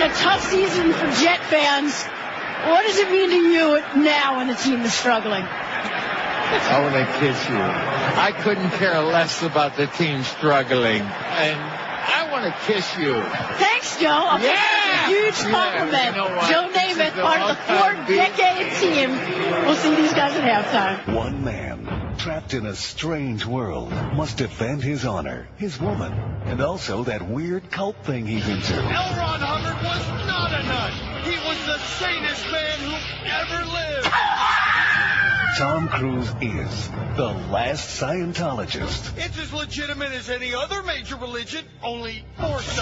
a tough season for Jet fans. What does it mean to you now when the team is struggling? I want to kiss you. I couldn't care less about the team struggling. And I want to kiss you. Thanks, Joe. I'll take a huge compliment. You know what? Joe Namath, part of the four-decade team. We'll see these guys at halftime. One man, trapped in a strange world, must defend his honor, his woman, and also that weird cult thing he's into. L. Ron Hubbard was not a nut. He was the sanest man who ever lived. Tom Cruise is the last Scientologist. It's as legitimate as any other major religion, only more so.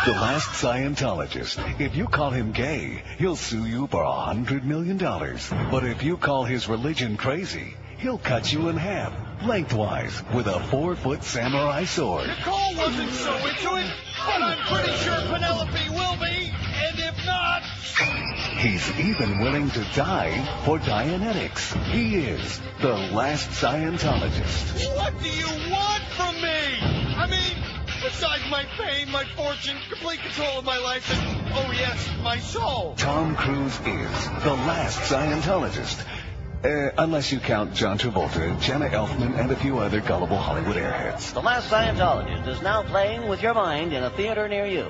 The last Scientologist. If you call him gay, he'll sue you for $100 million. But if you call his religion crazy, he'll cut you in half, lengthwise, with a 4-foot samurai sword. Nicole wasn't so into it, but I'm pretty sure Penelope will be. And if not... He's even willing to die for Dianetics. He is the last Scientologist. What do you want from me? I mean, besides my fame, my fortune, complete control of my life, and, oh yes, my soul. Tom Cruise is the last Scientologist. Unless you count John Travolta, Jenna Elfman, and a few other gullible Hollywood airheads. The Last Scientologist is now playing with your mind in a theater near you.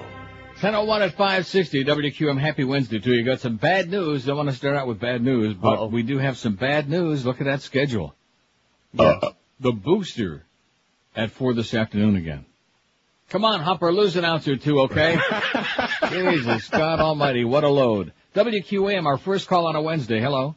10:01 at 560 WQAM. Happy Wednesday to you. Got some bad news. Don't want to start out with bad news, but we do have some bad news. Look at that schedule. The booster at 4 this afternoon again. Come on, Humper, lose an ounce or two, okay? Jesus, God almighty, what a load. WQAM, our first call on a Wednesday. Hello.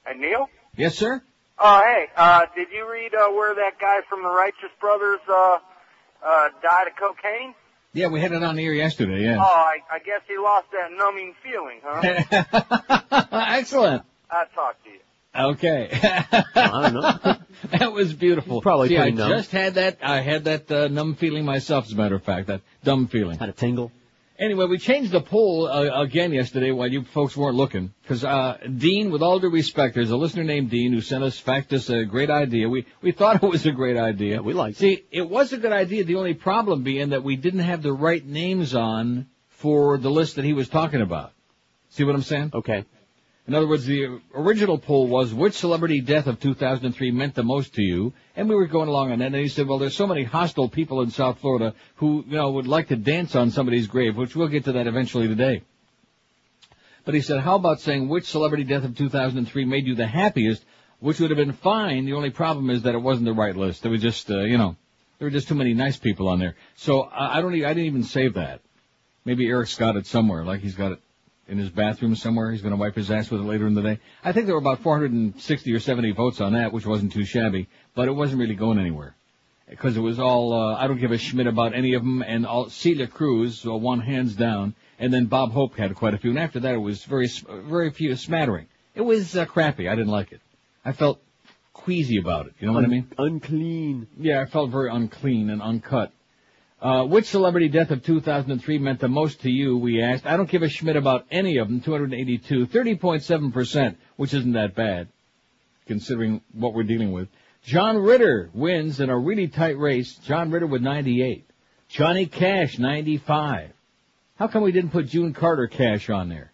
Hey, Neil? Yes, sir? Hey, did you read where that guy from the Righteous Brothers died of cocaine? Yeah, we had it on the air yesterday, yeah. Oh, I guess he lost that numbing feeling, huh? Excellent. I'll talk to you. Okay. I don't know. That was beautiful. Probably See, pretty I numb. just had that, numb feeling myself, as a matter of fact, that dumb feeling. Had a tingle. Anyway, we changed the poll again yesterday while you folks weren't looking. Because Dean, with all due respect, there's a listener named Dean who sent us a great idea. We thought it was a great idea. Yeah, we liked it. See, it was a good idea. The only problem being that we didn't have the right names on for the list that he was talking about. See what I'm saying? Okay. In other words, the original poll was, which celebrity death of 2003 meant the most to you? And we were going along on that, and he said, well, there's so many hostile people in South Florida who, would like to dance on somebody's grave, which we'll get to that eventually today. But he said, how about saying which celebrity death of 2003 made you the happiest, which would have been fine. The only problem is that it wasn't the right list. There was just, there were just too many nice people on there. So I didn't even save that. Maybe Eric's got it somewhere, like he's got it in his bathroom somewhere. He's going to wipe his ass with it later in the day. I think there were about 460 or 70 votes on that, which wasn't too shabby, but it wasn't really going anywhere. Because it was all, I don't give a schmidt about any of them, and all, Celia Cruz won hands down, and then Bob Hope had quite a few, and after that it was very few, smattering. It was crappy. I didn't like it. I felt queasy about it. You know what I mean? Unclean. Yeah, I felt very unclean and uncut. Which celebrity death of 2003 meant the most to you, we asked. I don't give a schmidt about any of them, 282, 30.7%, which isn't that bad, considering what we're dealing with. John Ritter wins in a really tight race. John Ritter with 98. Johnny Cash, 95. How come we didn't put June Carter Cash on there?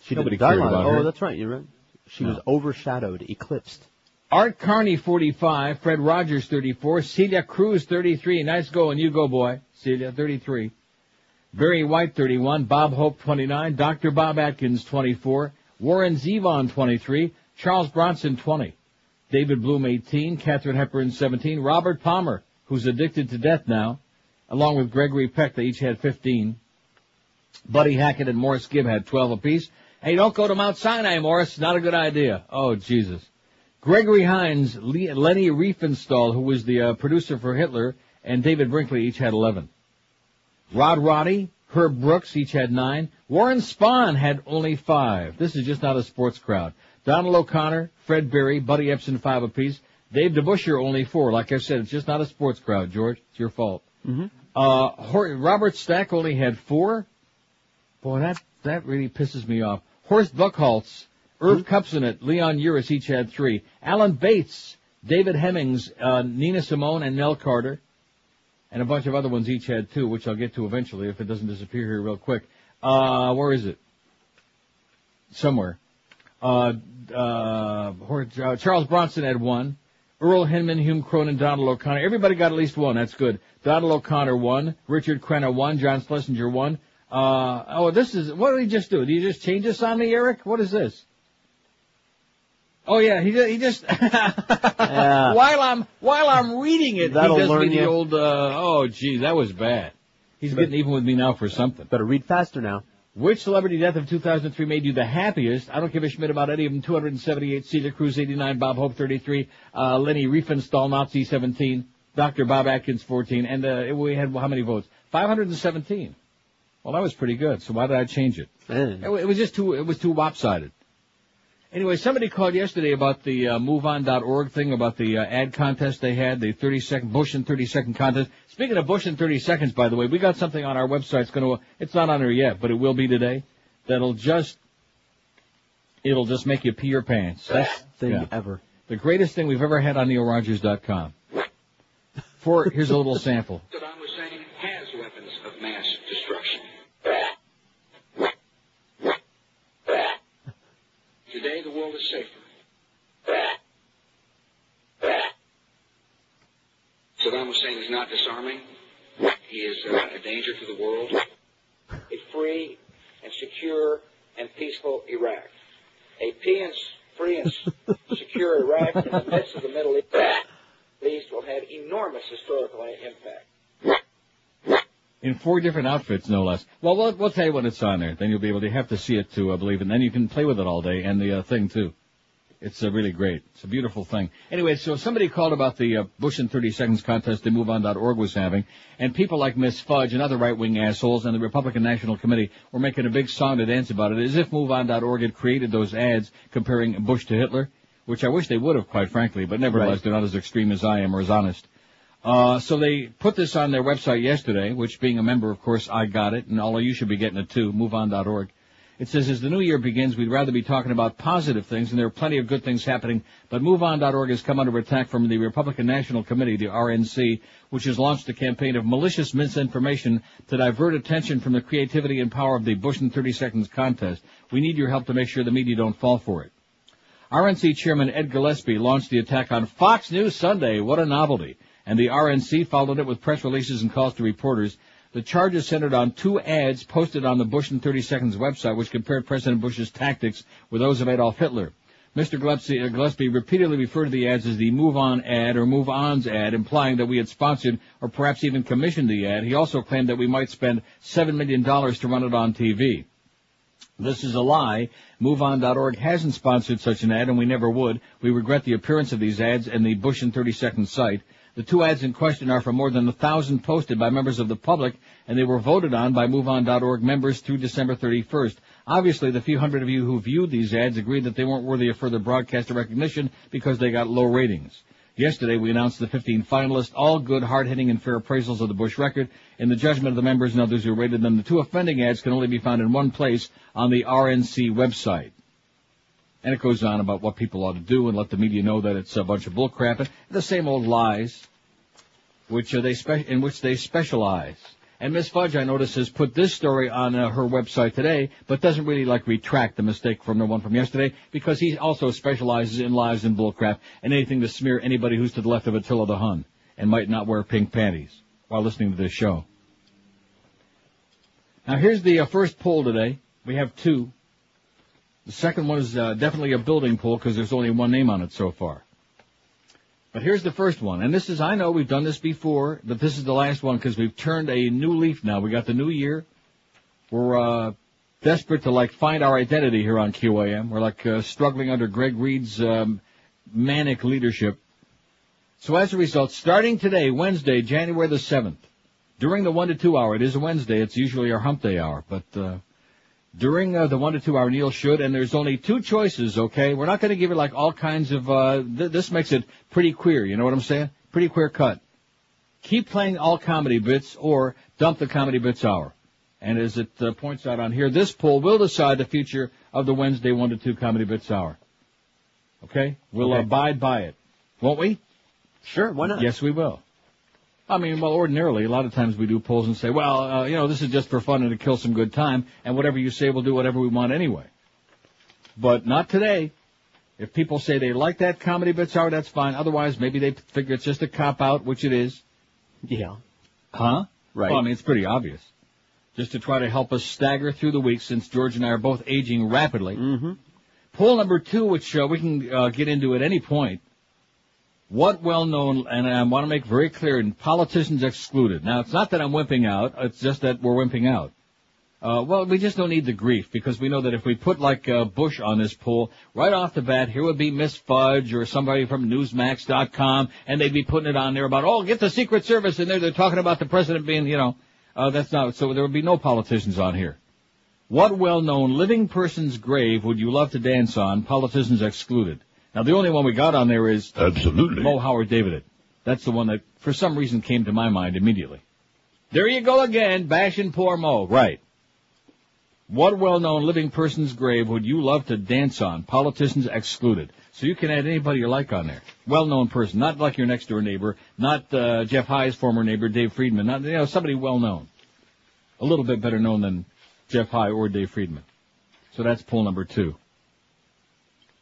Nobody cared about her. Oh, that's right, you're right. She was overshadowed, eclipsed. Art Carney, 45. Fred Rogers, 34. Celia Cruz, 33. Nice going. You go, boy. Celia, 33. Barry White, 31. Bob Hope, 29. Dr. Bob Atkins, 24. Warren Zevon, 23. Charles Bronson, 20. David Bloom, 18. Katharine Hepburn, 17. Robert Palmer, who's addicted to death now, along with Gregory Peck. They each had 15. Buddy Hackett and Morris Gibb had 12 apiece. Hey, don't go to Mount Sinai, Morris. Not a good idea. Oh, Jesus. Gregory Hines, Lenny Riefenstahl, who was the producer for Hitler, and David Brinkley each had 11. Rod Roddy, Herb Brooks each had 9. Warren Spahn had only 5. This is just not a sports crowd. Donald O'Connor, Fred Berry, Buddy Epson, 5 apiece. Dave DeBuscher, only 4. Like I said, it's just not a sports crowd, George. It's your fault. Mm-hmm. Robert Stack only had 4. Boy, that really pisses me off. Horst Buchholz, Irv Kupcinet, Leon Uris each had 3. Alan Bates, David Hemmings, Nina Simone, and Nell Carter. And a bunch of other ones each had 2, which I'll get to eventually if it doesn't disappear here real quick. Where is it? Somewhere. Charles Bronson had 1. Earl Hinman, Hume Cronin, Donald O'Connor. Everybody got at least 1. That's good. Donald O'Connor 1. Richard Crenna 1. John Schlesinger 1. This is, what did he just do? Did he just change this on me, Eric? What is this? Oh yeah, he just while I'm reading it, That'll he does learn me the you. old that was bad. He's getting even with me now for something. Better read faster now. Which celebrity death of 2003 made you the happiest? I don't give a schmidt about any of them. 278, Celia Cruz 89, Bob Hope 33, Lenny Riefenstahl, Nazi 17, Dr. Bob Atkins 14, and we had how many votes? 517. Well, that was pretty good. So why did I change it? It was just too lopsided. Anyway, somebody called yesterday about the MoveOn.org thing, about the ad contest they had, the 30-second Bush in 30-second contest. Speaking of Bush in 30 seconds, by the way, we got something on our website. It's not on there yet, but it will be today. It'll just make you pee your pants. Best thing ever. The greatest thing we've ever had on NeilRogers.com. Here's a little sample. Saddam Hussein has weapons of mass destruction. Today, the world is safer. Saddam Hussein is not disarming. He is a danger to the world. A free and secure and peaceful Iraq. A free and secure Iraq in the midst of the Middle East will have enormous historical impact. In 4 different outfits, no less. Well, we'll tell you when it's on there. Then you'll be able to have to see it to believe it. And then you can play with it all day, and the thing, too. It's really great. It's a beautiful thing. Anyway, so somebody called about the Bush in 30 seconds contest that MoveOn.org was having, and people like Miss Fudge and other right-wing assholes and the Republican National Committee were making a big song and dance about it, as if MoveOn.org had created those ads comparing Bush to Hitler, which I wish they would have, quite frankly, but nevertheless, They're not as extreme as I am or as honest. So they put this on their website yesterday, which being a member, of course, I got it, and all of you should be getting it too, MoveOn.org. It says, as the new year begins, we'd rather be talking about positive things, and there are plenty of good things happening, but MoveOn.org has come under attack from the Republican National Committee, the RNC, which has launched a campaign of malicious misinformation to divert attention from the creativity and power of the Bush in 30 seconds contest. We need your help to make sure the media don't fall for it. RNC Chairman Ed Gillespie launched the attack on Fox News Sunday. What a novelty. And the RNC followed it with press releases and calls to reporters. The charges centered on 2 ads posted on the Bush in 30 seconds website, which compared President Bush's tactics with those of Adolf Hitler. Mr. Gillespie repeatedly referred to the ads as the Move On ad or Move On's ad, implying that we had sponsored or perhaps even commissioned the ad. He also claimed that we might spend $7 million to run it on TV. This is a lie. MoveOn.org hasn't sponsored such an ad, and we never would. We regret the appearance of these ads in the Bush in 30 seconds site. The 2 ads in question are from more than 1,000 posted by members of the public, and they were voted on by MoveOn.org members through December 31st. Obviously, the few hundred of you who viewed these ads agreed that they weren't worthy of further broadcast or recognition because they got low ratings. Yesterday, we announced the 15 finalists, all good, hard-hitting, and fair appraisals of the Bush record. In the judgment of the members and others who rated them, the 2 offending ads can only be found in one place on the RNC website. And it goes on about what people ought to do and let the media know that it's a bunch of bullcrap and the same old lies, in which they specialize. And Miss Fudge, I notice, has put this story on her website today, but doesn't really retract the mistake from the one from yesterday, because he also specializes in lies and bullcrap and anything to smear anybody who's to the left of Attila the Hun and might not wear pink panties while listening to this show. Now here's the first poll today. We have 2. The second one is definitely a building poll because there's only one name on it so far. But here's the first one, and this is, I know we've done this before, but this is the last one because we've turned a new leaf now. We got the new year. We're desperate to find our identity here on QAM. We're struggling under Greg Reed's manic leadership. So as a result, starting today, Wednesday, January the 7th, during the 1 to 2 hour, it is a Wednesday, it's usually our hump day hour, but during the 1 to 2 hour, Neil should, and there's only 2 choices, okay? We're not going to give it all kinds of, this makes it pretty queer, you know what I'm saying? Pretty queer cut. Keep playing all comedy bits or dump the comedy bits hour. And as it points out on here, this poll will decide the future of the Wednesday 1 to 2 comedy bits hour. Okay? We'll abide by it. Won't we? Sure, why not? Yes, we will. I mean, well, ordinarily, a lot of times we do polls and say, well, this is just for fun and to kill some good time, and whatever you say, we'll do whatever we want anyway. But not today. If people say they like that comedy bits hour, that's fine. Otherwise, maybe they figure it's just a cop-out, which it is. Yeah. Huh? Right. Well, I mean, it's pretty obvious. Just to try to help us stagger through the week, since George and I are both aging rapidly. Mm-hmm. Poll number 2, which we can get into at any point. What well-known, and I want to make very clear, politicians excluded. Now, it's not that I'm wimping out. It's just that we're wimping out. Well, we just don't need the grief, because we know that if we put, Bush on this poll, right off the bat, here would be Miss Fudge or somebody from Newsmax.com, and they'd be putting it on there about, get the Secret Service in there. They're talking about the president being, that's not, so there would be no politicians on here. What well-known living person's grave would you love to dance on, politicians excluded? Now, the only one we got on there is Absolutely. Mo Howard David. That's the one that, for some reason, came to my mind immediately. There you go again, bashing poor Mo. Right. What well-known living person's grave would you love to dance on? Politicians excluded. So you can add anybody you like on there. Well-known person, not like your next-door neighbor, not Jeff High's former neighbor, Dave Friedman, not somebody well-known. A little bit better known than Jeff High or Dave Friedman. So that's poll number 2.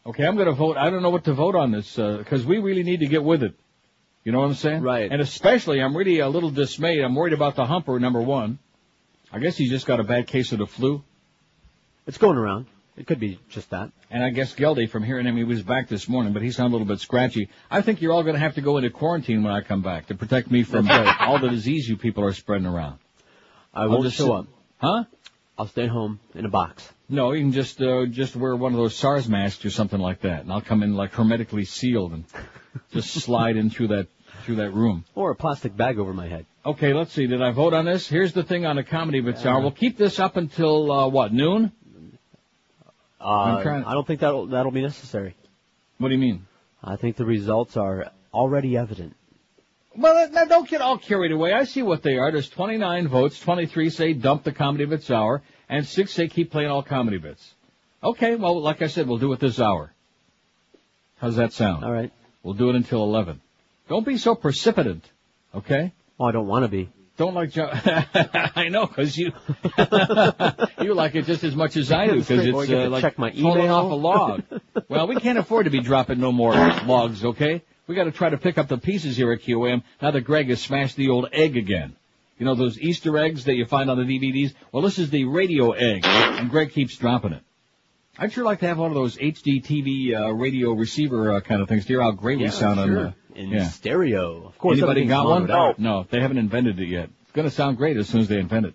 Okay, I'm going to vote. I don't know what to vote on this, because we really need to get with it. You know what I'm saying? Right. And especially, I'm really a little dismayed. I'm worried about the humper, number 1. I guess he's just got a bad case of the flu. It's going around. It could be just that. And I guess Geldy, from hearing him, he was back this morning, but he sounded a little bit scratchy. I think you're all going to have to go into quarantine when I come back to protect me from all the disease you people are spreading around. I won't show up. Huh? I'll stay home in a box. No, you can just wear one of those SARS masks or something like that, and I'll come in hermetically sealed and just slide in through that room. Or a plastic bag over my head. Okay, let's see. Did I vote on this? Here's the thing on the Comedy Bits Hour. We'll keep this up until noon? I don't think that'll be necessary. What do you mean? I think the results are already evident. Well, now don't get all carried away. I see what they are. There's 29 votes. 23 say dump the Comedy Bits Hour, and 6 say keep playing all comedy bits. Okay, well, like I said, we'll do it this hour. How's that sound? All right. We'll do it until 11. Don't be so precipitant, okay? Well, I don't want to be. Don't like I know, because you you like it just as much as I do, because it's like check my falling email. off a log. Well, we can't afford to be dropping no more logs, okay? We got to try to pick up the pieces here at QAM now that Greg has smashed the old egg again. You know those Easter eggs that you find on the DVDs? Well, this is the radio egg, and Greg keeps dropping it. I'd sure like to have one of those HD TV radio receiver kind of things to hear how great we sound sure. on stereo. Of course. Anybody got one? No, they haven't invented it yet. It's going to sound great as soon as they invent it.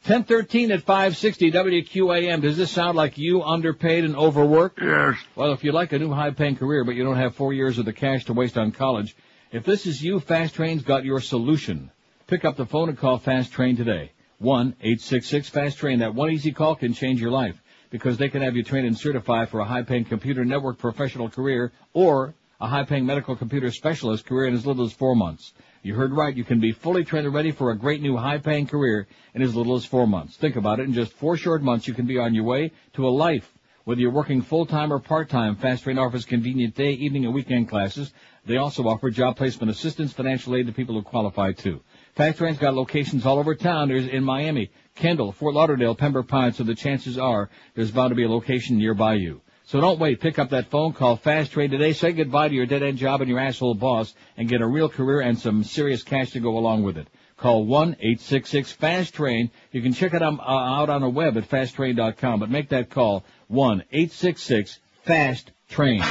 10:13 at 560 WQAM. Does this sound like you underpaid and overworked? Yes. Well, if you like a new high-paying career but you don't have 4 years of the cash to waste on college, if this is you, Fast Train's got your solution. Pick up the phone and call Fast Train today. 1-866-FAST TRAIN. That one easy call can change your life, because they can have you trained and certified for a high-paying computer network professional career or a high-paying medical computer specialist career in as little as 4 months. You heard right. You can be fully trained and ready for a great new high-paying career in as little as 4 months. Think about it. In just 4 short months, you can be on your way to a life. Whether you're working full-time or part-time, Fast Train offers convenient day, evening, and weekend classes. They also offer job placement assistance, financial aid to people who qualify, too. Fast Train's got locations all over town. There's in Miami, Kendall, Fort Lauderdale, Pembroke Pines, so the chances are there's bound to be a location nearby you. So don't wait. Pick up that phone, call Fast Train today, say goodbye to your dead-end job and your asshole boss, and get a real career and some serious cash to go along with it. Call 1-866-FAST-TRAIN. You can check it out on the web at fasttrain.com, but make that call, 1-866-FAST-TRAIN.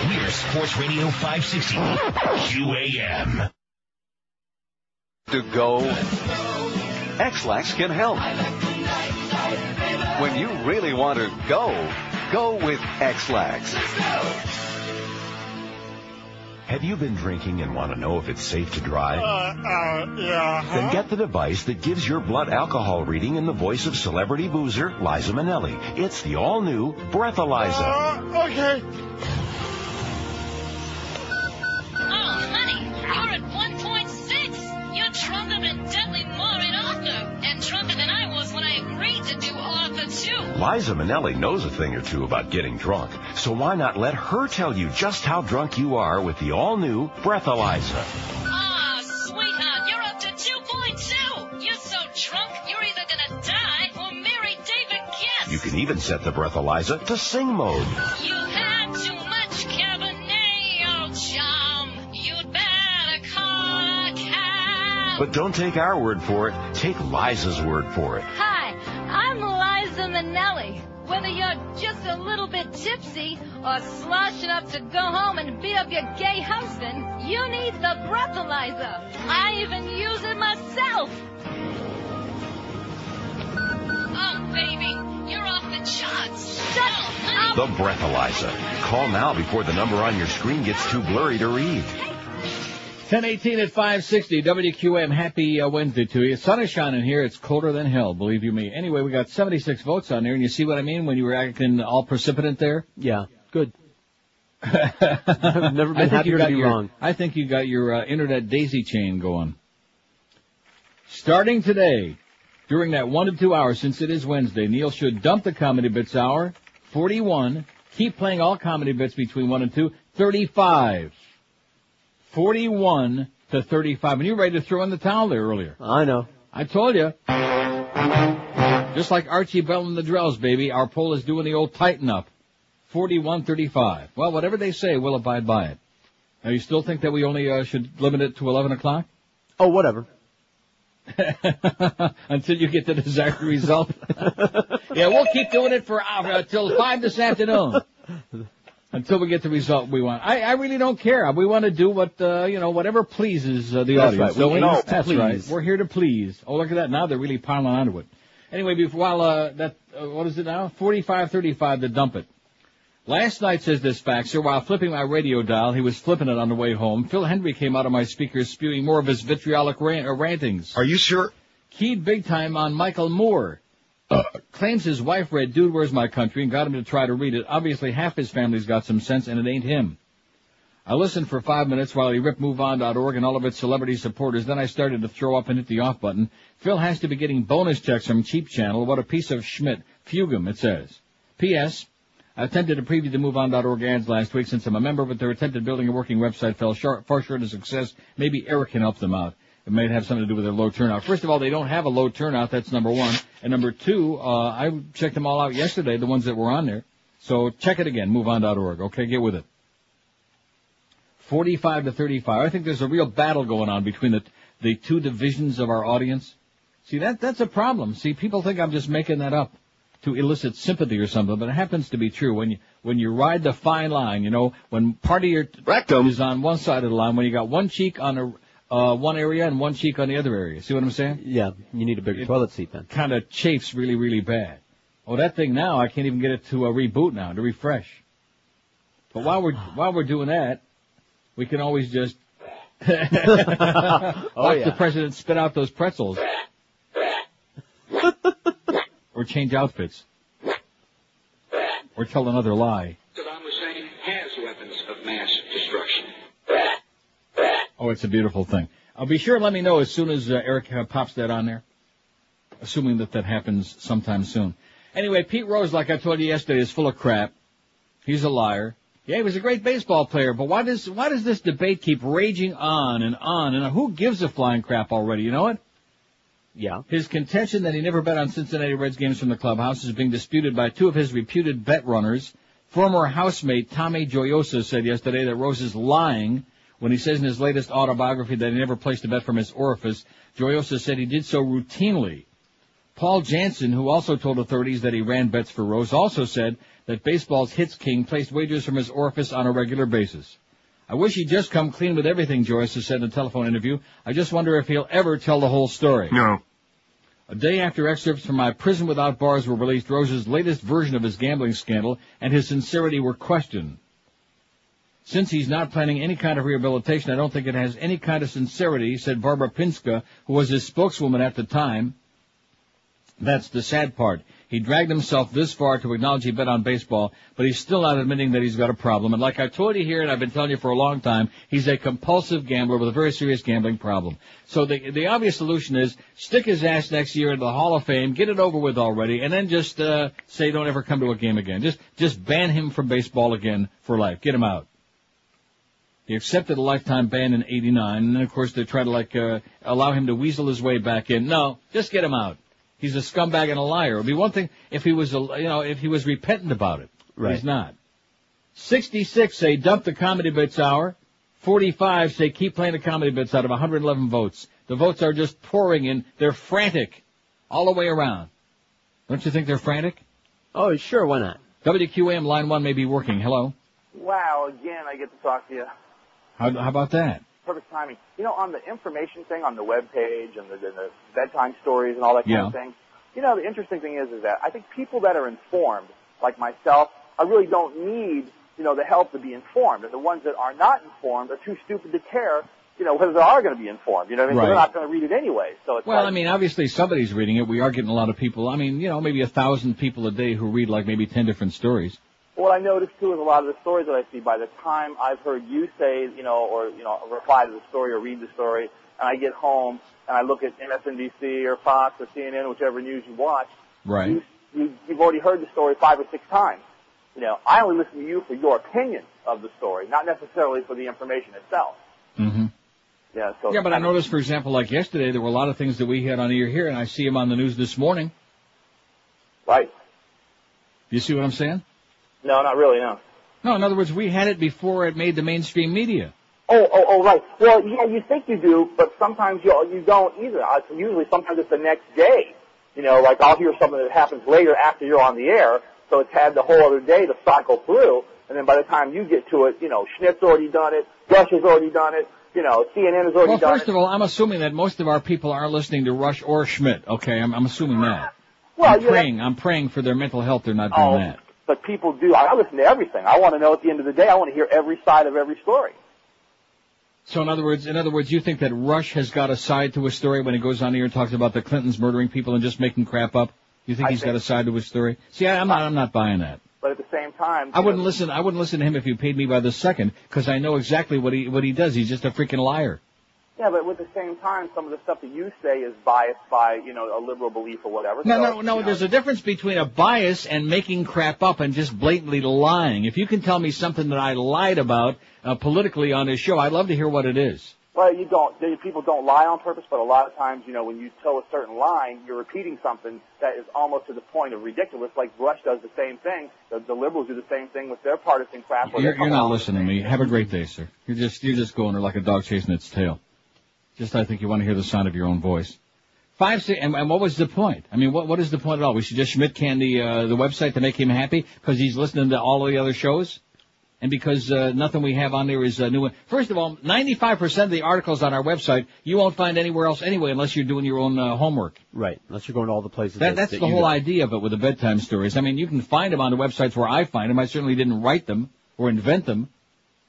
We're Sports Radio 560, QAM. To go, X-Lax can help. When you really want to go with X-Lax. Have you been drinking and want to know if it's safe to drive? Yeah. Then get the device that gives your blood alcohol reading in the voice of celebrity boozer Liza Minnelli. It's the all-new Breathalyzer. Okay. Oh, honey, you're at 1.6. You're drunker than Dudley Moore in Arthur, and drunker than I was when I agreed to do Arthur too. Liza Minnelli knows a thing or two about getting drunk, So why not let her tell you just how drunk you are with the all-new Breathalyzer? Ah, sweetheart, you're up to 2.2. You're so drunk, you're either gonna die or marry David Guest. You can even set the Breathalyzer to sing mode. You had too much Cabernet, old chum. You'd better call a cab. But don't take our word for it. Take Liza's word for it. Hi, I'm Liza Minnelli. Whether you're just a little bit tipsy or sloshing up to go home and beat up your gay husband, you need the breathalyzer. I even use it myself. Oh, baby, you're off the charts. Shut up. The Breathalyzer. Call now before the number on your screen gets too blurry to read. 10:18 at 560 WQAM. Happy Wednesday to you. Sun is shining here. It's colder than hell, believe you me. Anyway, we got 76 votes on there, and you see what I mean when you were acting all precipitant there? Yeah, good. I've never been happier to be wrong. I think you got your internet daisy chain going. Starting today, during that 1 to 2 hours, since it is Wednesday, Neil should dump the Comedy Bits Hour, 41. Keep playing all comedy bits between 1 and 2, 35. 41 to 35. And you were ready to throw in the towel there earlier. I know. I told you. Just like Archie Bell and the Drells, baby, our poll is doing the old tighten up. 41-35. Well, whatever they say, we'll abide by it. Now, you still think that we only should limit it to 11 o'clock? Oh, whatever. Until you get the desired result. Yeah, we'll keep doing it for till 5 this afternoon. Until we get the result we want. I really don't care. We want to do what, whatever pleases the audience. Right. That's right. We're here to please. Oh, look at that. Now they're really piling onto it. Anyway, what is it now? 45-35 to dump it. Last night, says this faxer, while flipping my radio dial, he was flipping it on the way home. Phil Hendry came out of my speakers spewing more of his vitriolic rantings. Are you sure? Keyed big time on Michael Moore. Claims his wife read Dude, Where's My Country and got him to try to read it. Obviously, half his family's got some sense, and it ain't him. I listened for 5 minutes while he ripped MoveOn.org and all of its celebrity supporters. Then I started to throw up and hit the off button. Phil has to be getting bonus checks from Cheap Channel. What a piece of schmidt. Fugum, it says. P.S. I attempted to preview the MoveOn.org ads last week since I'm a member, but their attempt at building a working website fell far short of success. Maybe Eric can help them out. It may have something to do with their low turnout. First of all, they don't have a low turnout. That's number one. And number two, I checked them all out yesterday, the ones that were on there. So check it again, MoveOn.org. Okay, get with it. 45-35. I think there's a real battle going on between the two divisions of our audience. See, that's a problem. See, people think I'm just making that up to elicit sympathy or something, but it happens to be true. When you ride the fine line, when part of your rectum is on one side of the line, when you got one cheek on one area and one cheek on the other area. See what I'm saying? Yeah, you need a bigger toilet seat then. Kind of chafes really, really bad. Oh, that thing now, I can't even get it to reboot now, to refresh. But while we're doing that, we can always just watch the president spit out those pretzels. Or change outfits. Or tell another lie. Saddam Hussein has weapons of mass destruction. Oh, it's a beautiful thing. Be sure and let me know as soon as Eric pops that on there. Assuming that happens sometime soon. Anyway, Pete Rose, like I told you yesterday, is full of crap. He's a liar. Yeah, he was a great baseball player, but why does this debate keep raging on and on and on? Who gives a flying crap already, you know it? Yeah. His contention that he never bet on Cincinnati Reds games from the clubhouse is being disputed by two of his reputed bet runners. Former housemate Tommy Gioiosa said yesterday that Rose is lying when he says in his latest autobiography that he never placed a bet from his orifice. Gioiosa said he did so routinely. Paul Jansen, who also told authorities that he ran bets for Rose, also said that baseball's hits king placed wagers from his orifice on a regular basis. I wish he'd just come clean with everything, Gioiosa said in a telephone interview. I just wonder if he'll ever tell the whole story. No. A day after excerpts from My Prison Without Bars were released, Rose's latest version of his gambling scandal and his sincerity were questioned. Since he's not planning any kind of rehabilitation, I don't think it has any kind of sincerity, said Barbara Pinska, who was his spokeswoman at the time. That's the sad part. He dragged himself this far to acknowledge he bet on baseball, but he's still not admitting that he's got a problem. And like I told you here, and I've been telling you for a long time, he's a compulsive gambler with a very serious gambling problem. So the obvious solution is stick his ass next year into the Hall of Fame, get it over with already, and then just say don't ever come to a game again. Just ban him from baseball again for life. Get him out. He accepted a lifetime ban in '89, and then of course they try to allow him to weasel his way back in. No, just get him out. He's a scumbag and a liar. It would be one thing if he was, if he was repentant about it. Right. He's not. 66 say dump the comedy bits hour. 45 say keep playing the comedy bits out of 111 votes. The votes are just pouring in. They're frantic all the way around. Don't you think they're frantic? Oh, sure. Why not? WQAM line 1 may be working. Hello. Wow, again, I get to talk to you. How about that? Perfect timing. On the information thing on the web page and the bedtime stories and all that kind of thing, the interesting thing is that I think people that are informed, like myself, I really don't need, the help to be informed. And the ones that are not informed are too stupid to care, whether they are going to be informed. You know what I mean? Right. They're not going to read it anyway. So it's obviously somebody's reading it. We are getting a lot of people. Maybe 1,000 people a day who read like maybe 10 different stories. What I noticed, too, is a lot of the stories that I see, by the time I've heard you say, or reply to the story or read the story, and I get home and I look at MSNBC or Fox or CNN, whichever news you watch, right? You've already heard the story 5 or 6 times. I only listen to you for your opinion of the story, not necessarily for the information itself. Mm-hmm. Yeah, but I noticed, for example, like yesterday, there were a lot of things that we had on ear here, and I see them on the news this morning. Right. You see what I'm saying? No, not really, no. No, in other words, we had it before it made the mainstream media. Oh, right. Well, yeah, you think you do, but sometimes you don't either. Usually, sometimes it's the next day. Like I'll hear something that happens later after you're on the air, so it's had the whole other day to cycle through, and then by the time you get to it, Schnitt's already done it, Rush has already done it, CNN has already done it. Well, first of all, I'm assuming that most of our people aren't listening to Rush or Schmidt, okay? I'm assuming that. Well, I'm praying for their mental health they're not doing that. But people do. I listen to everything. I want to know at the end of the day. I want to hear every side of every story. So in other words, you think that Rush has got a side to his story when he goes on here and talks about the Clintons murdering people and just making crap up? You think he's got a side to his story? See, I'm not buying that. But at the same time, I wouldn't listen to him if you paid me by the second, because I know exactly what he does. He's just a freaking liar. Yeah, but at the same time, some of the stuff that you say is biased by, a liberal belief or whatever. No. There's a difference between a bias and making crap up and just blatantly lying. If you can tell me something that I lied about politically on this show, I'd love to hear what it is. Well, you don't. People don't lie on purpose, but a lot of times, when you tell a certain line, you're repeating something that is almost to the point of ridiculous. Like Rush does the same thing. The liberals do the same thing with their partisan crap. You're not listening to me. Have a great day, sir. You're just going there like a dog chasing its tail. I think you want to hear the sound of your own voice. 5, 6, and what was the point? What is the point at all? We should just Schmidt can the website to make him happy because he's listening to all of the other shows? And because nothing we have on there is new. First of all, 95% of the articles on our website you won't find anywhere else anyway unless you're doing your own homework. Right, unless you're going to all the places. That's the whole idea of it with the bedtime stories. You can find them on the websites where I find them. I certainly didn't write them or invent them.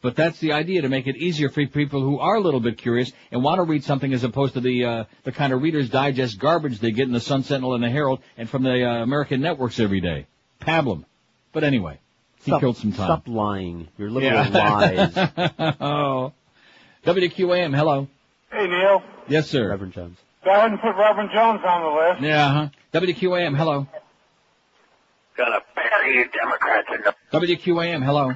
But that's the idea, to make it easier for people who are a little bit curious and want to read something as opposed to the kind of Reader's Digest garbage they get in the Sun Sentinel and the Herald and from the American networks every day. Pablum. But anyway, he killed some time. Stop lying. Your literal lies. Oh. WQAM, hello. Hey, Neil. Yes, sir. Reverend Jones. Go ahead and put Reverend Jones on the list. Yeah, WQAM, hello. Gonna bury you Democrats in the... WQAM, hello.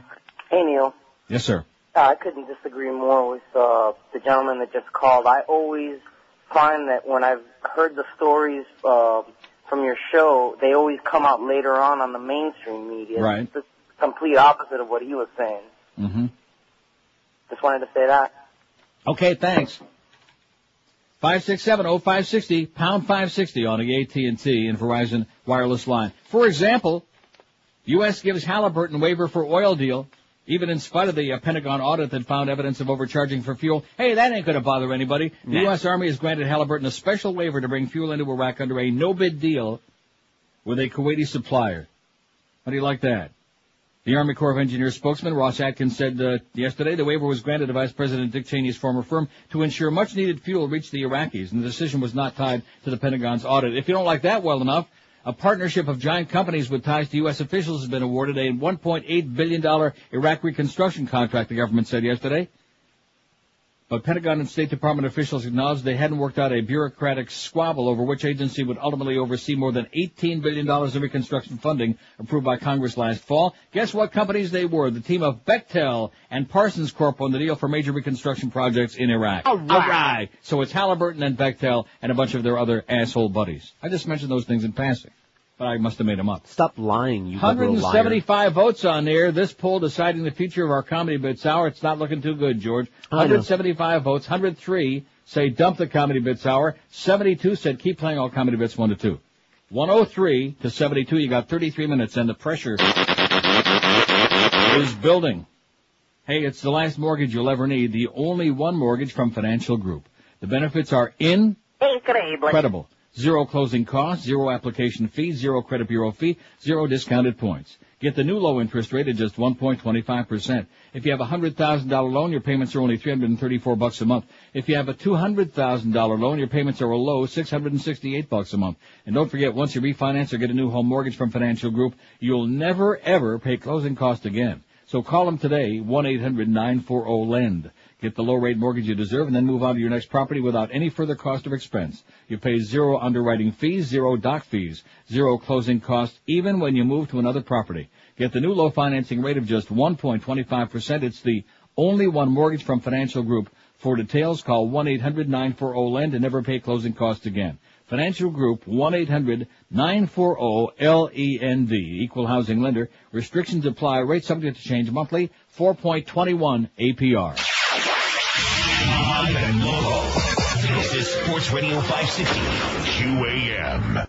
Hey, Neil. Yes, sir. I couldn't disagree more with the gentleman that just called. I always find that when I've heard the stories from your show, they always come out later on the mainstream media. Right. It's the complete opposite of what he was saying. Mm-hmm. Just wanted to say that. Okay, thanks. 567-0560, pound 560 on the AT&T and Verizon wireless line. For example, U.S. gives Halliburton waiver for oil deal, even in spite of the Pentagon audit that found evidence of overcharging for fuel. Hey, that ain't going to bother anybody. The U.S. Army has granted Halliburton a special waiver to bring fuel into Iraq under a no-bid deal with a Kuwaiti supplier. How do you like that? The Army Corps of Engineers spokesman Ross Atkins said yesterday the waiver was granted to Vice President Dick Cheney's former firm to ensure much-needed fuel reached the Iraqis, and the decision was not tied to the Pentagon's audit. If you don't like that well enough, A partnership of giant companies with ties to U.S. officials has been awarded a $1.8 billion Iraq reconstruction contract, the government said yesterday. But Pentagon and State Department officials acknowledged they hadn't worked out a bureaucratic squabble over which agency would ultimately oversee more than $18 billion in reconstruction funding approved by Congress last fall. Guess what companies they were? The team of Bechtel and Parsons Corp on the deal for major reconstruction projects in Iraq. All right. So it's Halliburton and Bechtel and a bunch of their other asshole buddies. I just mentioned those things in passing, but I must have made them up. Stop lying, you 175 votes on there. This poll deciding the future of our Comedy Bits Hour. It's not looking too good, George. 175 votes. 103 say dump the Comedy Bits Hour. 72 said keep playing all Comedy Bits 1 to 2. 103 to 72. You got 33 minutes, and the pressure is building. Hey, it's the last mortgage you'll ever need. The only one mortgage from Financial Group. The benefits are incredible. 0 closing costs, 0 application fee, 0 credit bureau fee, 0 discounted points. Get the new low interest rate at just 1.25%. If you have a $100,000 loan, your payments are only $334 a month. If you have a $200,000 loan, your payments are a low $668 a month. And don't forget, once you refinance or get a new home mortgage from Financial Group, you'll never ever pay closing costs again. So call them today, 1-800-940-LEND. Get the low-rate mortgage you deserve and then move on to your next property without any further cost or expense. You pay 0 underwriting fees, 0 doc fees, 0 closing costs, even when you move to another property. Get the new low financing rate of just 1.25%. It's the only one mortgage from Financial Group. For details, call 1-800-940-LEND and never pay closing costs again. Financial Group, 1-800-940-LEND. Equal housing lender. Restrictions apply. Rates subject to change monthly. 4.21 APR. Live and local. This is Sports Radio 560 QAM.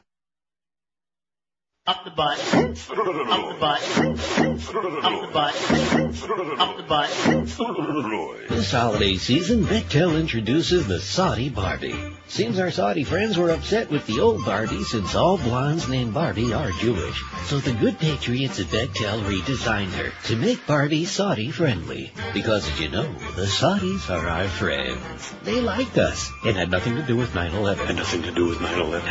Up the butt. Up the butt. Up the butt. Up the butt. This holiday season, Bechtel introduces the Saudi Barbie. Seems our Saudi friends were upset with the old Barbie since all blondes named Barbie are Jewish. So the good patriots at Bechtel redesigned her to make Barbie Saudi friendly. Because as you know, the Saudis are our friends. They liked us. It had nothing to do with 9/11. Had nothing to do with 9/11.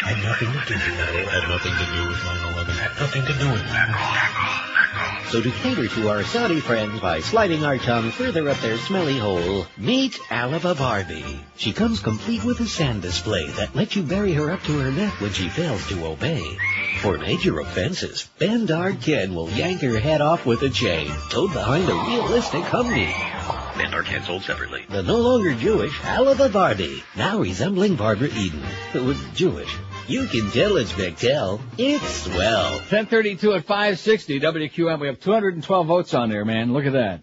Had nothing to do with 9/11. Had nothing to do with 9/11. Had nothing to do with 9/11. So to cater to our Saudi friends by sliding our tongue further up their smelly hole, meet Alava Barbie. She comes complete with a sand display that lets you bury her up to her neck when she fails to obey. For major offenses, Bandar Ken will yank her head off with a chain, towed behind a realistic Humvee. Bandar Ken sold separately. The no longer Jewish Alava Barbie, now resembling Barbara Eden, who was Jewish. You can tell it's Bechtel. It's swell. 1032 at 560 WQAM. We have 212 votes on there, man. Look at that.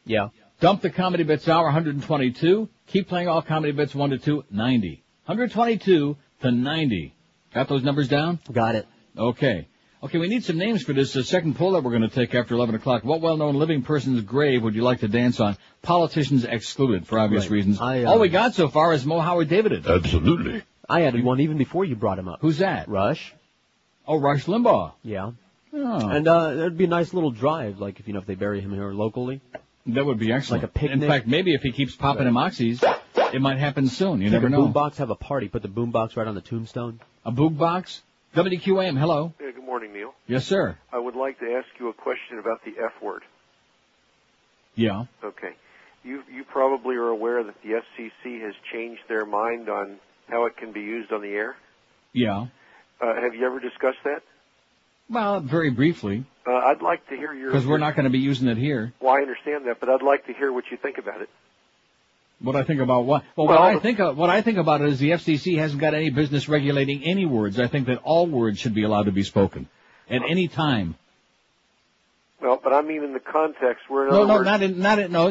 Yeah. Dump the Comedy Bits Hour, 122. Keep playing all Comedy Bits 1 to 2, 90. 122 to 90. Got those numbers down? Got it. Okay. Okay, we need some names for this second poll that we're going to take after 11 o'clock. What well-known living person's grave would you like to dance on? Politicians excluded for obvious reasons. All we got so far is Mo Howard David. Absolutely. I added one even before you brought him up. Who's that? Rush. Oh, Rush Limbaugh. Yeah. Oh. And it'd be a nice little drive, like if they bury him here locally. That would be excellent. Like a picnic. In fact, maybe if he keeps popping him oxys, it might happen soon. You never know. Boombox, have a party. Put the boombox right on the tombstone. A boombox? WQAM, hello. Yeah, good morning, Neil. Yes, sir. I would like to ask you a question about the F word. Yeah. Okay. You probably are aware that the FCC has changed their mind on how it can be used on the air? Yeah. Have you ever discussed that? Well, very briefly. I'd like to hear your... Because we're not going to be using it here. Well, I understand that, but I'd like to hear what you think about it. What I think about what? Well, what I think about it is the FCC hasn't got any business regulating any words. I think that all words should be allowed to be spoken at any time. Well, but I mean in the context where...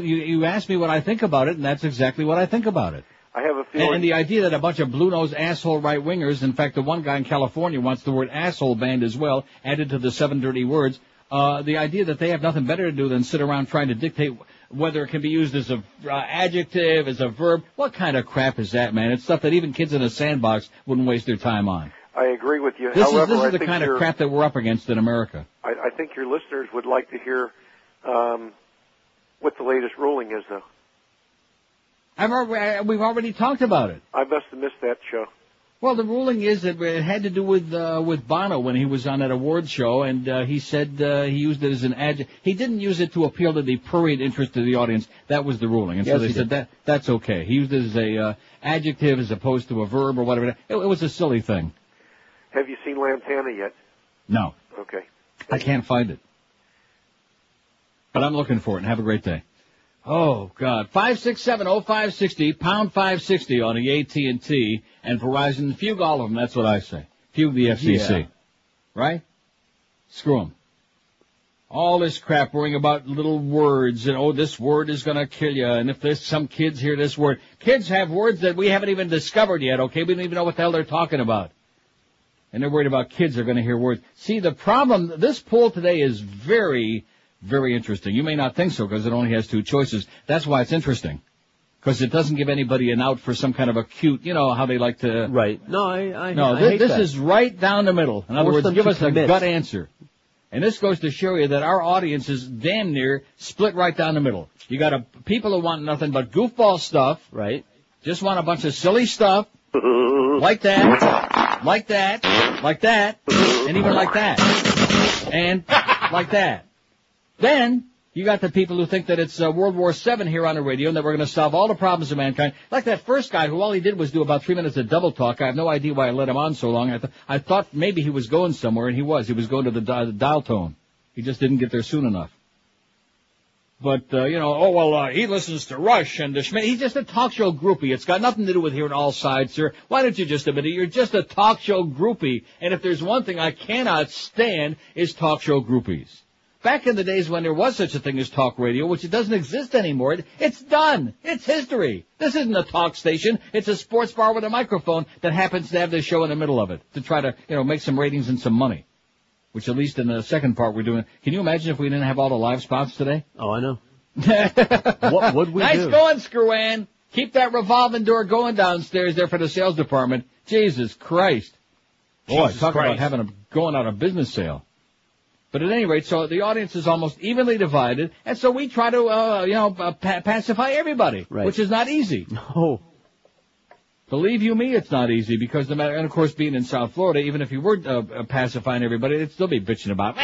You asked me what I think about it, and that's exactly what I think about it. I have a feeling... And the idea that a bunch of blue-nosed asshole right-wingers, in fact, the one guy in California wants the word asshole banned as well, added to the 7 dirty words, the idea that they have nothing better to do than sit around trying to dictate whether it can be used as a adjective, as a verb. What kind of crap is that, man? It's stuff that even kids in a sandbox wouldn't waste their time on. I agree with you. This is the kind of crap that we're up against in America. I think your listeners would like to hear what the latest ruling is, though. We've already talked about it. I must have missed that show. Well, the ruling is that it had to do with Bono when he was on that award show, and he said he used it as an adjective. He didn't use it to appeal to the prurient interest of the audience. That was the ruling, and so they said that's okay. He used it as a adjective as opposed to a verb or whatever. It was a silly thing. Have you seen Lantana yet? No. Okay. I can't find it, but I'm looking for it. And have a great day. Oh, God. 567-0560, pound 560 on the AT&T and Verizon. Fugue all of them, that's what I say. Fugue the FCC. Yeah. Right? Screw them. All this crap worrying about little words and, oh, this word is going to kill you. And if there's some kids hear this word. Kids have words that we haven't even discovered yet, okay? We don't even know what the hell they're talking about. And they're worried about kids are going to hear words. See, the problem, this poll today is very, very interesting. You may not think so because it only has two choices. That's why it's interesting. Because it doesn't give anybody an out for some kind of a cute, you know, how they like to... Right. No, I hate this is right down the middle. In other words, give us a gut answer. And this goes to show you that our audience is damn near split right down the middle. You got people who want nothing but goofball stuff. Right. Just want a bunch of silly stuff. Like that. Like that. Like that. And even like that. And like that. Then, you got the people who think that it's World War VII here on the radio and that we're going to solve all the problems of mankind. Like that first guy who all he did was do about 3 minutes of double talk. I have no idea why I let him on so long. I thought maybe he was going somewhere, and he was. He was going to the dial tone. He just didn't get there soon enough. But, he listens to Rush and to Schmidt. He's just a talk show groupie. It's got nothing to do with hearing all sides, sir. Why don't you just admit it? You're just a talk show groupie. And if there's one thing I cannot stand is talk show groupies. Back in the days when there was such a thing as talk radio, which it doesn't exist anymore, it's done. It's history. This isn't a talk station. It's a sports bar with a microphone that happens to have this show in the middle of it to try to, make some ratings and some money. Which at least in the second part we're doing. Can you imagine if we didn't have all the live spots today? Oh, I know. What would we do? Nice going, Screw-Ann. Keep that revolving door going downstairs there for the sales department. Jesus Christ. Boy, talk about going out of business sale. But at any rate, so the audience is almost evenly divided, and so we try to, pacify everybody, right. Which is not easy. No. Believe you me, it's not easy, because and of course being in South Florida, even if you were pacifying everybody, it'd still be bitching about,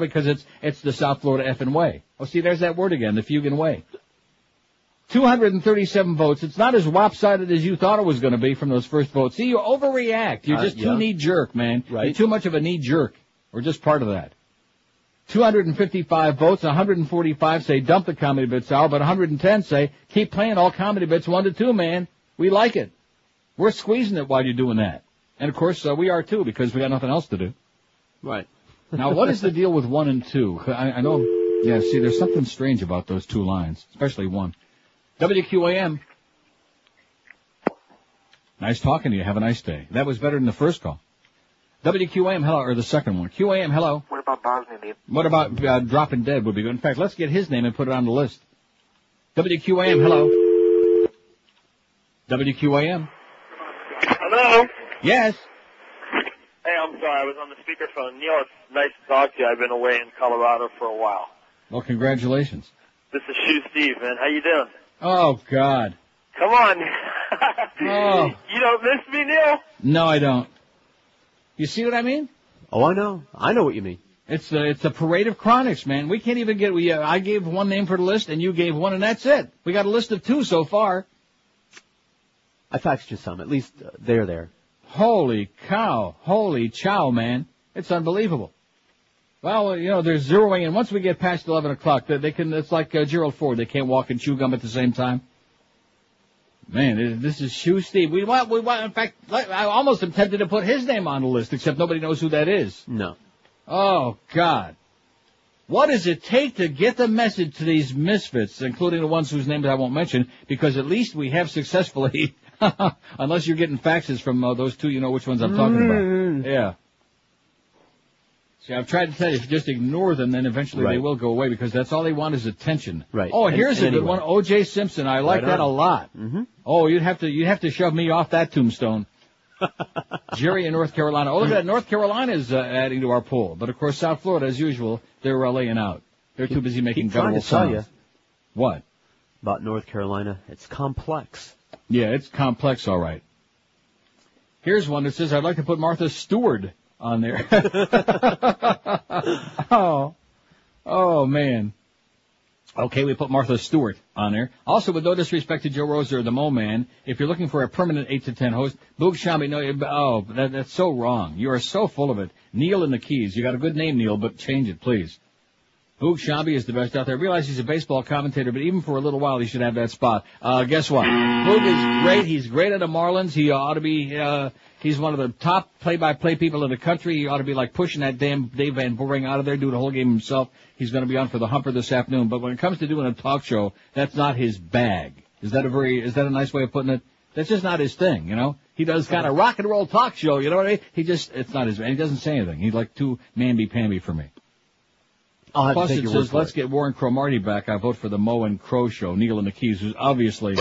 because it's the South Florida effing way. Oh, see, there's that word again, the Fugan way. 237 votes. It's not as lopsided as you thought it was going to be from those first votes. See, you overreact. You're just too knee-jerk, man. Right. You're too much of a knee-jerk, or just part of that. 255 votes, 145 say dump the comedy bits hour, but 110 say keep playing all comedy bits 1 to 2, man. We like it. We're squeezing it while you're doing that. And of course, we are too, because we got nothing else to do. Right. Now, what is the deal with 1 and 2? I know, see, there's something strange about those two lines, especially 1. WQAM. Nice talking to you. Have a nice day. That was better than the first call. WQAM, hello, or the second one. QAM, hello. What about Bosnia, Neil? What about Dropping Dead would be good. In fact, let's get his name and put it on the list. WQAM, hello. WQAM. Hello? Yes. Hey, I'm sorry, I was on the speakerphone. Neil, it's nice to talk to you. I've been away in Colorado for a while. Well, congratulations. This is Shoe Steve, man. How you doing? Oh, God. Come on. Oh. You don't miss me, Neil? No, I don't. You see what I mean? Oh, I know. I know what you mean. It's a parade of chronics, man. We can't even get, I gave one name for the list and you gave one and that's it. We got a list of 2 so far. I faxed you some. At least they're there. Holy cow. Holy chow, man. It's unbelievable. Well, they're zeroing in. Once we get past 11 o'clock, they can, it's like Gerald Ford. They can't walk and chew gum at the same time. Man, this is Shoe Steve. We want, in fact, I almost am tempted to put his name on the list, except nobody knows who that is. No. Oh, God. What does it take to get the message to these misfits, including the ones whose names I won't mention, because at least we have successfully, unless you're getting faxes from those 2, you know which ones I'm talking about. Yeah. See, I've tried to tell you, if you just ignore them, then eventually they will go away, because that's all they want is attention. Right. Oh, here's a good one. O.J. Simpson. I like that a lot. Mm-hmm. Oh, you'd have to shove me off that tombstone. Jerry in North Carolina. Oh, look at that. North Carolina's adding to our poll. But, of course, South Florida, as usual, they're laying out. They're too busy making guttural sounds. You. What? About North Carolina. It's complex. Yeah, it's complex, all right. Here's one that says, I'd like to put Martha Stewart on there. Oh, man. Okay, we put Martha Stewart on there. Also, with no disrespect to Joe Rosa or the Mo Man, if you're looking for a permanent 8 to 10 host, Boog Shambi, that's so wrong. You are so full of it. Neil in the Keys. You got a good name, Neil, but change it, please. Boog Shambi is the best out there. I realize he's a baseball commentator, but even for a little while, he should have that spot. Guess what? Boog is great. He's great at the Marlins. He ought to be, he's one of the top play-by-play people in the country. He ought to be like pushing that damn Dave Van Boring out of there, do the whole game himself. He's going to be on for the Humper this afternoon. But when it comes to doing a talk show, that's not his bag. Is that a nice way of putting it? That's just not his thing, you know? He does kind of rock and roll talk show, you know what I mean? It's not his, and he doesn't say anything. He's like too mamby-pamby for me. Plus, it says, let's get Warren Cromartie back. I vote for the Mo and Crow show. Neil in the Keys, who's obviously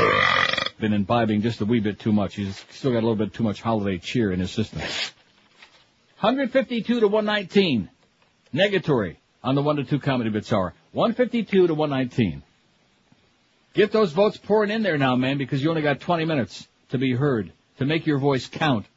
been imbibing just a wee bit too much. He's still got a little bit too much holiday cheer in his system. 152 to 119. Negatory on the 1 to 2 Comedy Bits Hour. 152 to 119. Get those votes pouring in there now, man, because you only got 20 minutes to be heard, to make your voice count.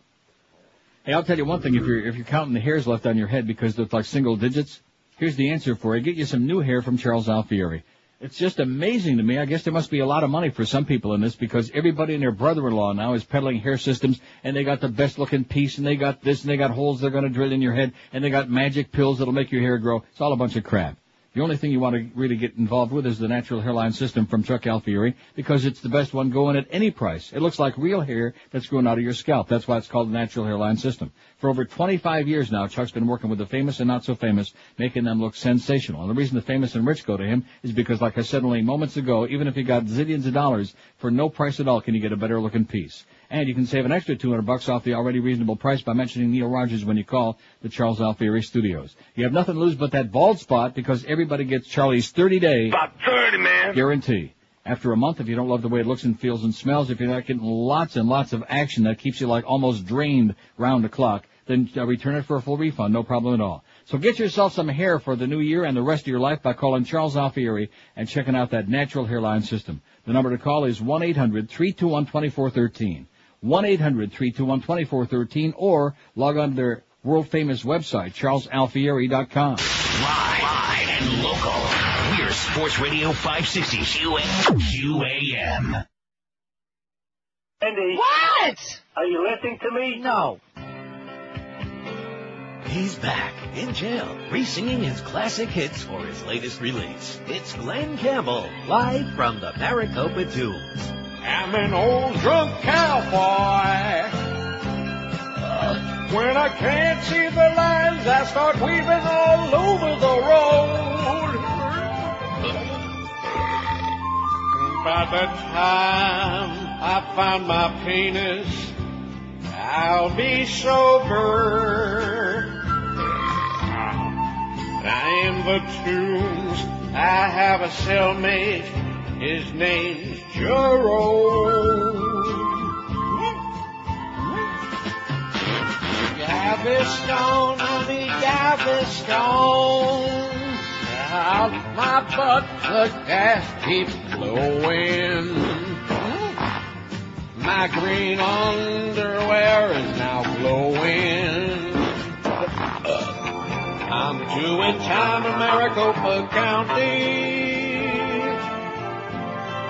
Hey, I'll tell you one thing. If you're counting the hairs left on your head because they're like single digits, here's the answer for you. Get you some new hair from Charles Alfieri. It's just amazing to me. I guess there must be a lot of money for some people in this because everybody and their brother-in-law now is peddling hair systems, and they got the best-looking piece, and they got this, and they got holes they're going to drill in your head, and they got magic pills that'll make your hair grow. It's all a bunch of crap. The only thing you want to really get involved with is the natural hairline system from Chuck Alfieri because it's the best one going at any price. It looks like real hair that's growing out of your scalp. That's why it's called the natural hairline system. For over 25 years now, Chuck's been working with the famous and not so famous, making them look sensational. And the reason the famous and rich go to him is because, like I said only moments ago, even if you got zillions of dollars, for no price at all can you get a better looking piece. And you can save an extra $200 off the already reasonable price by mentioning Neil Rogers when you call the Charles Alfieri Studios. You have nothing to lose but that bald spot because everybody gets Charlie's 30-day About 30, man. guarantee. After a month, if you don't love the way it looks and feels and smells, if you're not getting lots and lots of action that keeps you like almost drained round the clock, then return it for a full refund, no problem at all. So get yourself some hair for the new year and the rest of your life by calling Charles Alfieri and checking out that natural hairline system. The number to call is 1-800-321-2413. 1-800-321-2413 or log on to their world-famous website, charlesalfieri.com. Live and local. We're Sports Radio 560 QAM. Andy. What? Are you listening to me? No. He's back in jail, re-singing his classic hits for his latest release. It's Glenn Campbell, live from the Maricopa Dunes. I'm an old drunk cowboy. When I can't see the lines, I start weaving all over the road. By the time I find my penis, I'll be sober. I am the Tunes. I have a cellmate. His name's Jerome. Galveston, honey, Galveston. Out my butt, the gas keeps flowing. My green underwear is now glowing. I'm doing time in Maricopa County.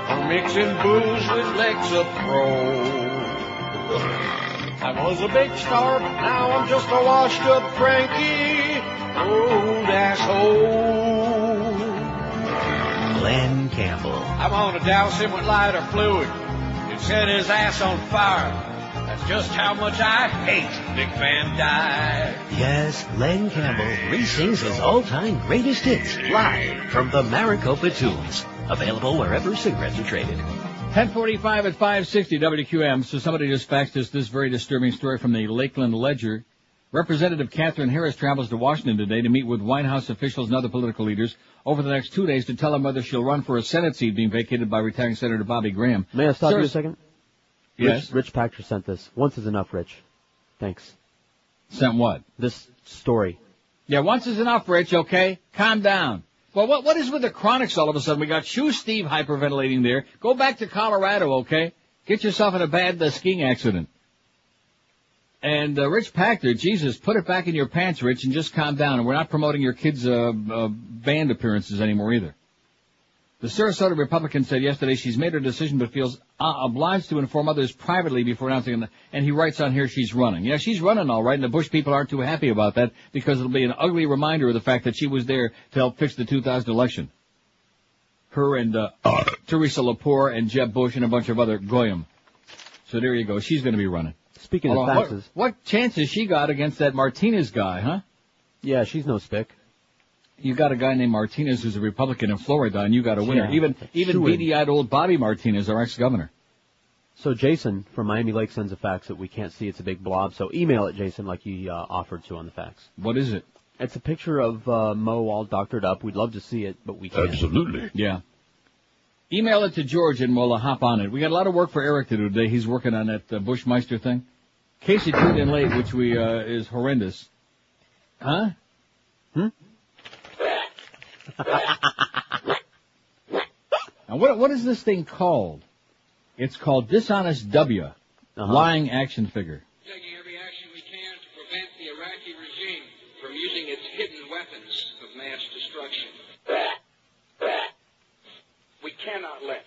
I'm mixing booze with Lexapro. I was a big star, but now I'm just a washed-up cranky old asshole. Glenn Campbell. I want to douse him with lighter fluid and set his ass on fire. That's just how much I hate Dick Van Dyke. Yes, Glenn Campbell re-sings his all-time greatest hits live from the Maricopa Dunes. Available wherever cigarettes are traded. 10:45 at 560 WQAM. So somebody just faxed us this very disturbing story from the Lakeland Ledger. Representative Katherine Harris travels to Washington today to meet with White House officials and other political leaders over the next 2 days to tell them whether she'll run for a Senate seat being vacated by retiring Senator Bobby Graham. May I stop you a second? Yes. Rich Pachter sent this. Once is enough, Rich. Thanks. Sent what? This story. Yeah, once is enough, Rich, okay? Calm down. Well, what is with the chronics all of a sudden? We got Shoe Steve hyperventilating there. Go back to Colorado, okay? Get yourself in a bad skiing accident. And Rich Pachter, Jesus, put it back in your pants, Rich, and just calm down. And we're not promoting your kids' band appearances anymore either. The Sarasota Republican said yesterday she's made her decision but feels obliged to inform others privately before announcing it. And he writes on here she's running. Yeah, she's running all right, and the Bush people aren't too happy about that because it'll be an ugly reminder of the fact that she was there to help fix the 2000 election. Her and Teresa Lepore and Jeb Bush and a bunch of other goyim. So there you go. She's going to be running. Speaking of faxes. What chances she got against that Martinez guy, huh? Yeah, she's no spick. You got a guy named Martinez who's a Republican in Florida, and you got a winner. Yeah, even beady-eyed old Bobby Martinez, our ex-governor. So Jason from Miami Lakes sends a fax that we can't see. It's a big blob. So email it, Jason, like he offered to on the fax. What is it? It's a picture of Mo all doctored up. We'd love to see it, but we can't. Absolutely. Yeah. Email it to George, and we'll hop on it. We got a lot of work for Eric to do today. He's working on that Bushmeister thing. Casey tuned in late, which is horrendous. Huh? Now, what is this thing called? It's called Dishonest W, lying action figure. Taking every action we can to prevent the Iraqi regime from using its hidden weapons of mass destruction. We cannot let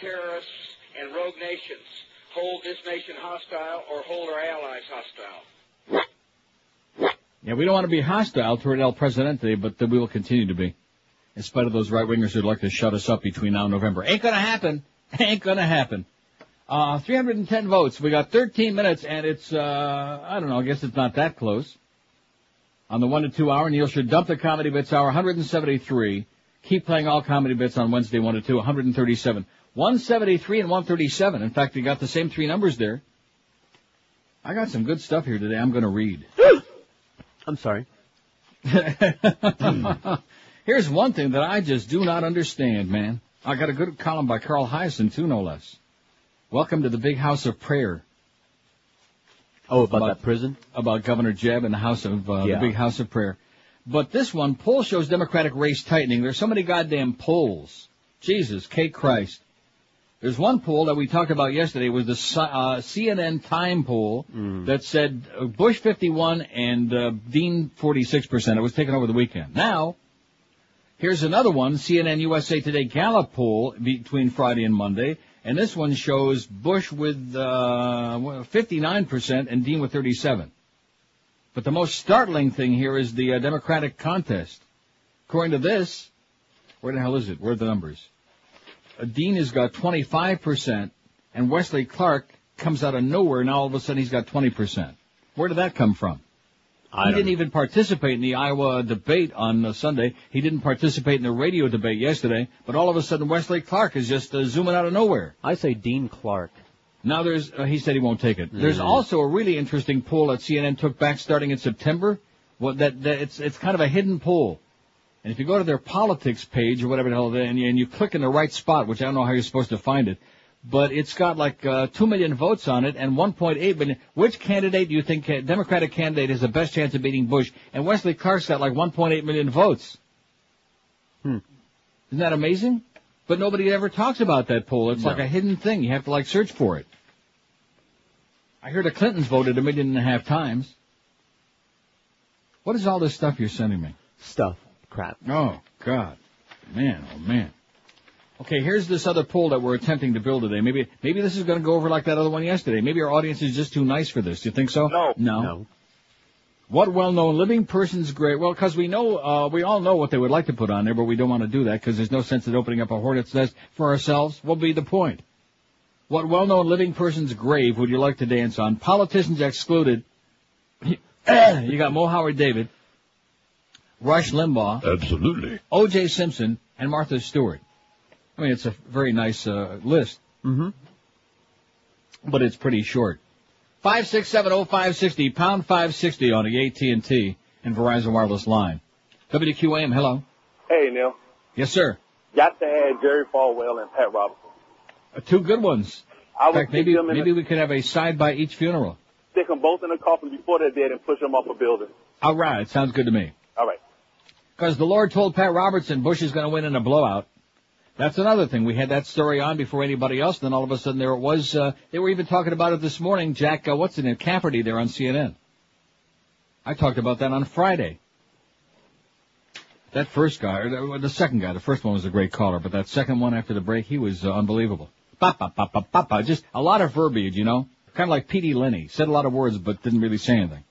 terrorists and rogue nations hold this nation hostile or hold our allies hostile. Yeah, we don't want to be hostile toward El Presidente, but we will continue to be. In spite of those right-wingers who'd like to shut us up between now and November. Ain't gonna happen. Ain't gonna happen. 310 votes. We got 13 minutes, and it's, I don't know, I guess it's not that close. On the 1 to 2 hour, Neil should dump the Comedy Bits Hour, 173. Keep playing all Comedy Bits on Wednesday, 1 to 2, 137. 173 and 137. In fact, we got the same three numbers there. I got some good stuff here today I'm going to read. I'm sorry. Here's one thing that I just do not understand, man. I got a good column by Carl Hyacin, too, no less. Welcome to the big house of prayer. Oh, about that prison? About Governor Jeb and the house of, the big house of prayer. But this one, poll shows Democratic race tightening. There's so many goddamn polls. Jesus, Kate Christ. There's one poll that we talked about yesterday. It was the CNN Time poll that said Bush 51 and Dean 46%. It was taken over the weekend. Now, here's another one, CNN USA Today Gallup poll between Friday and Monday. And this one shows Bush with 59% and Dean with 37%. But the most startling thing here is the Democratic contest. According to this, where the hell is it? Where are the numbers? Dean has got 25%, and Wesley Clark comes out of nowhere. Now all of a sudden he's got 20%. Where did that come from? He didn't even participate in the Iowa debate on Sunday. He didn't participate in the radio debate yesterday. But all of a sudden Wesley Clark is just zooming out of nowhere. I say Dean Clark. Now there's, he said he won't take it. There's also a really interesting poll that CNN took back starting in September. It's kind of a hidden poll. And if you go to their politics page or whatever the hell, and you click in the right spot, which I don't know how you're supposed to find it, but it's got like 2 million votes on it and 1.8 million. Which candidate do you think, Democratic candidate, has the best chance of beating Bush? And Wesley Clark's got like 1.8 million votes. Isn't that amazing? But nobody ever talks about that poll. It's like a hidden thing. You have to like search for it. I heard the Clintons voted 1.5 million times. What is all this stuff you're sending me? Stuff. Crap. Oh, God. Man, oh, man. Okay, here's this other poll that we're attempting to build today. Maybe this is going to go over like that other one yesterday. Maybe our audience is just too nice for this. Do you think so? No. What well-known living person's grave? Well, because we know, we all know what they would like to put on there, but we don't want to do that because there's no sense in opening up a hornet's nest for ourselves. What would be the point? What well-known living person's grave would you like to dance on? Politicians excluded. You got Mo Howard David, Rush Limbaugh. Absolutely. O.J. Simpson, and Martha Stewart. I mean, it's a very nice list. But it's pretty short. 5670560, pound 560 on the AT&T and Verizon Wireless line. WQAM, hello. Hey, Neil. Yes, sir. Got to add Jerry Falwell and Pat Robertson. Two good ones. I In fact, maybe we could have a side by each funeral. Stick them both in a coffin before they're dead and push them off a building. All right, sounds good to me. All right. Because the Lord told Pat Robertson Bush is going to win in a blowout. That's another thing. We had that story on before anybody else, then all of a sudden there it was. They were even talking about it this morning. Jack, what's his name? Cafferty there on CNN. I talked about that on Friday. That first guy, or the second guy, the first one was a great caller, but that second one after the break, he was unbelievable. Ba-ba-ba-ba-ba-ba. Just a lot of verbiage, you know? Kind of like Petey Lenny. Said a lot of words, but didn't really say anything.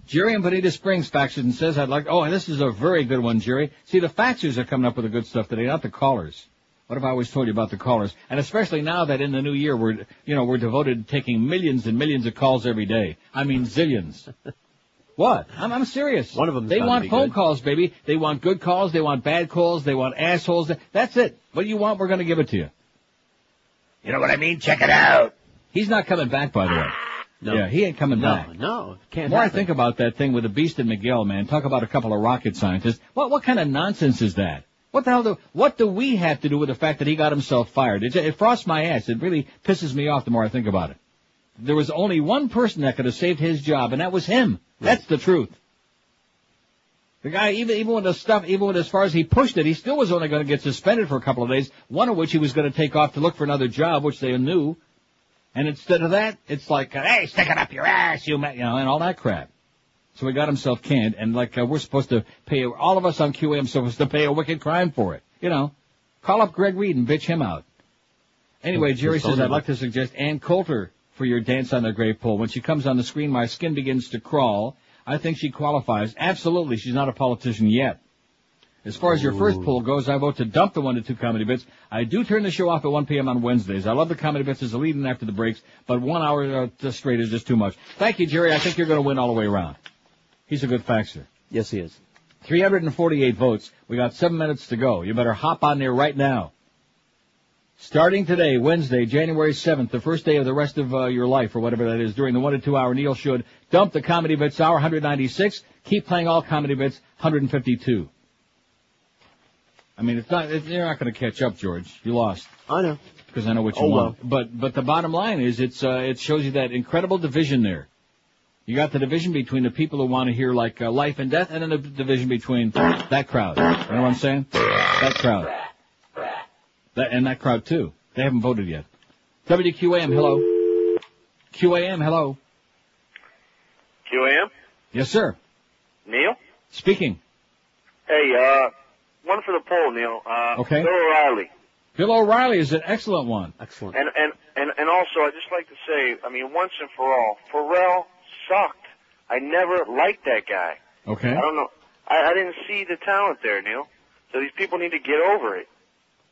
Jerry in Bonita Springs faxes and says, and this is a very good one, Jerry. See, the faxers are coming up with the good stuff today, not the callers. What have I always told you about the callers? And especially now that in the new year we're devoted to taking millions and millions of calls every day. I mean, zillions. What? I'm serious. One of them. They want phone calls, baby. They want good calls. They want bad calls. They want assholes. That's it. What do you want? We're going to give it to you. You know what I mean? Check it out. He's not coming back, by the way. No. Yeah, he ain't coming back. No, can't. The more happen. I think about that thing with the Beast and Miguel, man, talk about a couple of rocket scientists. What kind of nonsense is that? What the hell what do we have to do with the fact that he got himself fired? It frosts my ass. It really pisses me off the more I think about it. There was only one person that could have saved his job, and that was him. That's the truth. The guy, even with the stuff, even with as far as he pushed it, he still was only going to get suspended for a couple of days, one of which he was going to take off to look for another job, which they knew. And instead of that, it's like, hey, stick it up your ass, and all that crap. So he got himself canned, and we're supposed to pay, all of us on QAM are supposed to pay a wicked crime for it. You know, call up Greg Reed and bitch him out. Anyway, Jerry says, I'd like to suggest Ann Coulter for your Dance on the Grave poll. When she comes on the screen, my skin begins to crawl. I think she qualifies. Absolutely, she's not a politician yet. As far as your first poll goes, I vote to dump the 1 to 2 comedy bits. I do turn the show off at 1 p.m. on Wednesdays. I love the comedy bits as a lead-in after the breaks, but 1 hour straight is just too much. Thank you, Jerry. I think you're going to win all the way around. He's a good faxer. Yes, he is. 348 votes. We got 7 minutes to go. You better hop on there right now. Starting today, Wednesday, January 7th, the first day of the rest of your life, or whatever that is, during the 1 to 2 hour, Neil should dump the comedy bits hour, 196. Keep playing all comedy bits, 152. I mean, you're not going to catch up, George. You lost. I know. Because I know what you want. Well. But the bottom line is, it shows you that incredible division there. You got the division between the people who want to hear life and death, and then the division between that crowd. You know what I'm saying? That crowd. And that crowd too. They haven't voted yet. WQAM, hello. QAM, hello. QAM? Yes, sir. Neil? Speaking. Hey, one for the poll, Neil. Okay. Bill O'Reilly. Bill O'Reilly is an excellent one. Excellent. And also, I'd just like to say, I mean, once and for all, Pharrell sucked. I never liked that guy. Okay. I don't know. I didn't see the talent there, Neil. So these people need to get over it.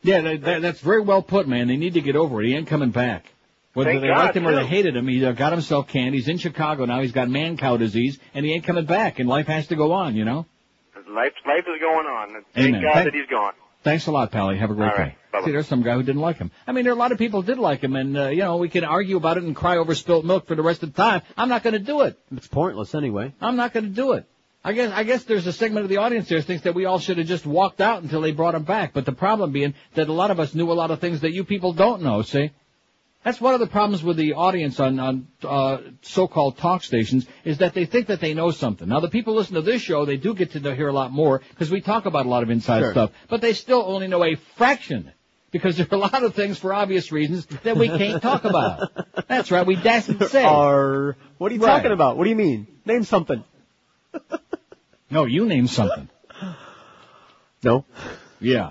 Yeah, that's very well put, man. They need to get over it. He ain't coming back. Whether they liked him or they hated him, he got himself canned. He's in Chicago now. He's got man cow disease, and he ain't coming back. And life has to go on, you know. Life is going on. Amen. Thank God that he's gone. Thanks a lot, Pally. Have a great day. Bye-bye. See, there's some guy who didn't like him. I mean, there are a lot of people who did like him, and, we can argue about it and cry over spilt milk for the rest of the time. I'm not going to do it. It's pointless anyway. I'm not going to do it. I guess there's a segment of the audience there that thinks that we all should have just walked out until they brought him back. But the problem being that a lot of us knew a lot of things that you people don't know, see? That's one of the problems with the audience on so-called talk stations, is that they think that they know something. Now, the people who listen to this show, they do get to hear a lot more, because we talk about a lot of inside stuff. But they still only know a fraction, because there are a lot of things, for obvious reasons, that we can't talk about. That's right, we dasn't say. What are you talking about? What do you mean? Name something. No, you name something. No. Yeah.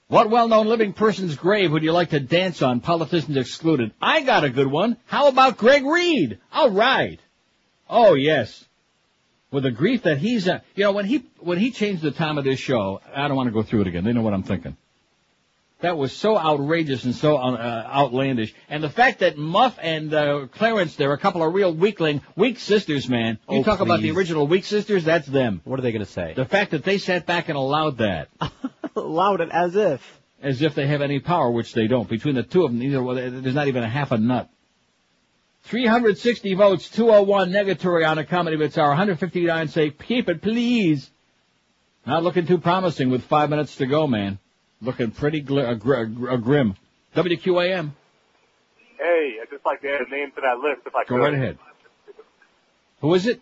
What well-known living person's grave would you like to dance on? Politicians excluded. I got a good one. How about Greg Reed? All right. Oh, yes. With the grief that he's, when he changed the time of this show, I don't want to go through it again. They know what I'm thinking. That was so outrageous and so outlandish. And the fact that Muff and Clarence, they're a couple of real weak sisters, man. You talk about the original weak sisters, that's them. What are they going to say? The fact that they sat back and allowed that. Allowed it as if. As if they have any power, which they don't. Between the two of them, there's not even a half a nut. 360 votes, 201 negatory on a comedy bits hour, 159 say, keep it, please. Not looking too promising with 5 minutes to go, man. Looking pretty grim. WQAM. Hey, I'd just like to add a name to that list if I could. Go right ahead. Who is it?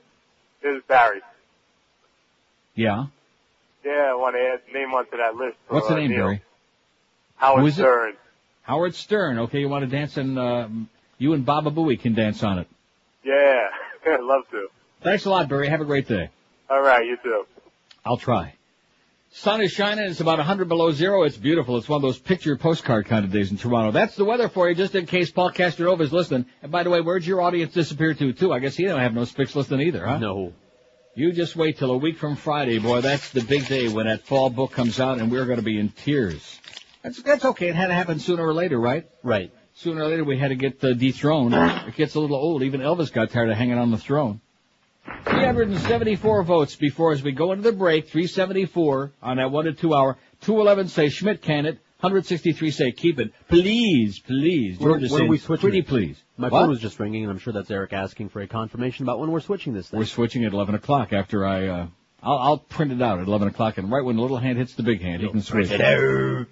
This is Barry. Yeah. Yeah, I want to add name onto that list. What's the name, Barry? Howard Stern. Howard Stern. Okay, you want to dance and you and Baba Booey can dance on it. Yeah, I'd love to. Thanks a lot, Barry. Have a great day. All right, you too. I'll try. Sun is shining. It's about 100 below zero. It's beautiful. It's one of those picture postcard kind of days in Toronto. That's the weather for you, just in case Paul Castronova is listening. And by the way, where'd your audience disappear to, too? I guess he don't have no Spix listening either, huh? No. You just wait till a week from Friday, boy. That's the big day when that fall book comes out, and we're going to be in tears. That's okay. It had to happen sooner or later, right? Right. Sooner or later, we had to get dethroned. It gets a little old. Even Elvis got tired of hanging on the throne. 374 votes before as we go into the break. 374 on that 1 to 2 hour. 211 say Schmidt can it. 163 say keep it. Please, please. George is saying pretty please. My phone was just ringing, and I'm sure that's Eric asking for a confirmation about when we're switching this thing. We're switching at 11 o'clock after I'll print it out at 11 o'clock, and right when the little hand hits the big hand, he can switch. Print it out.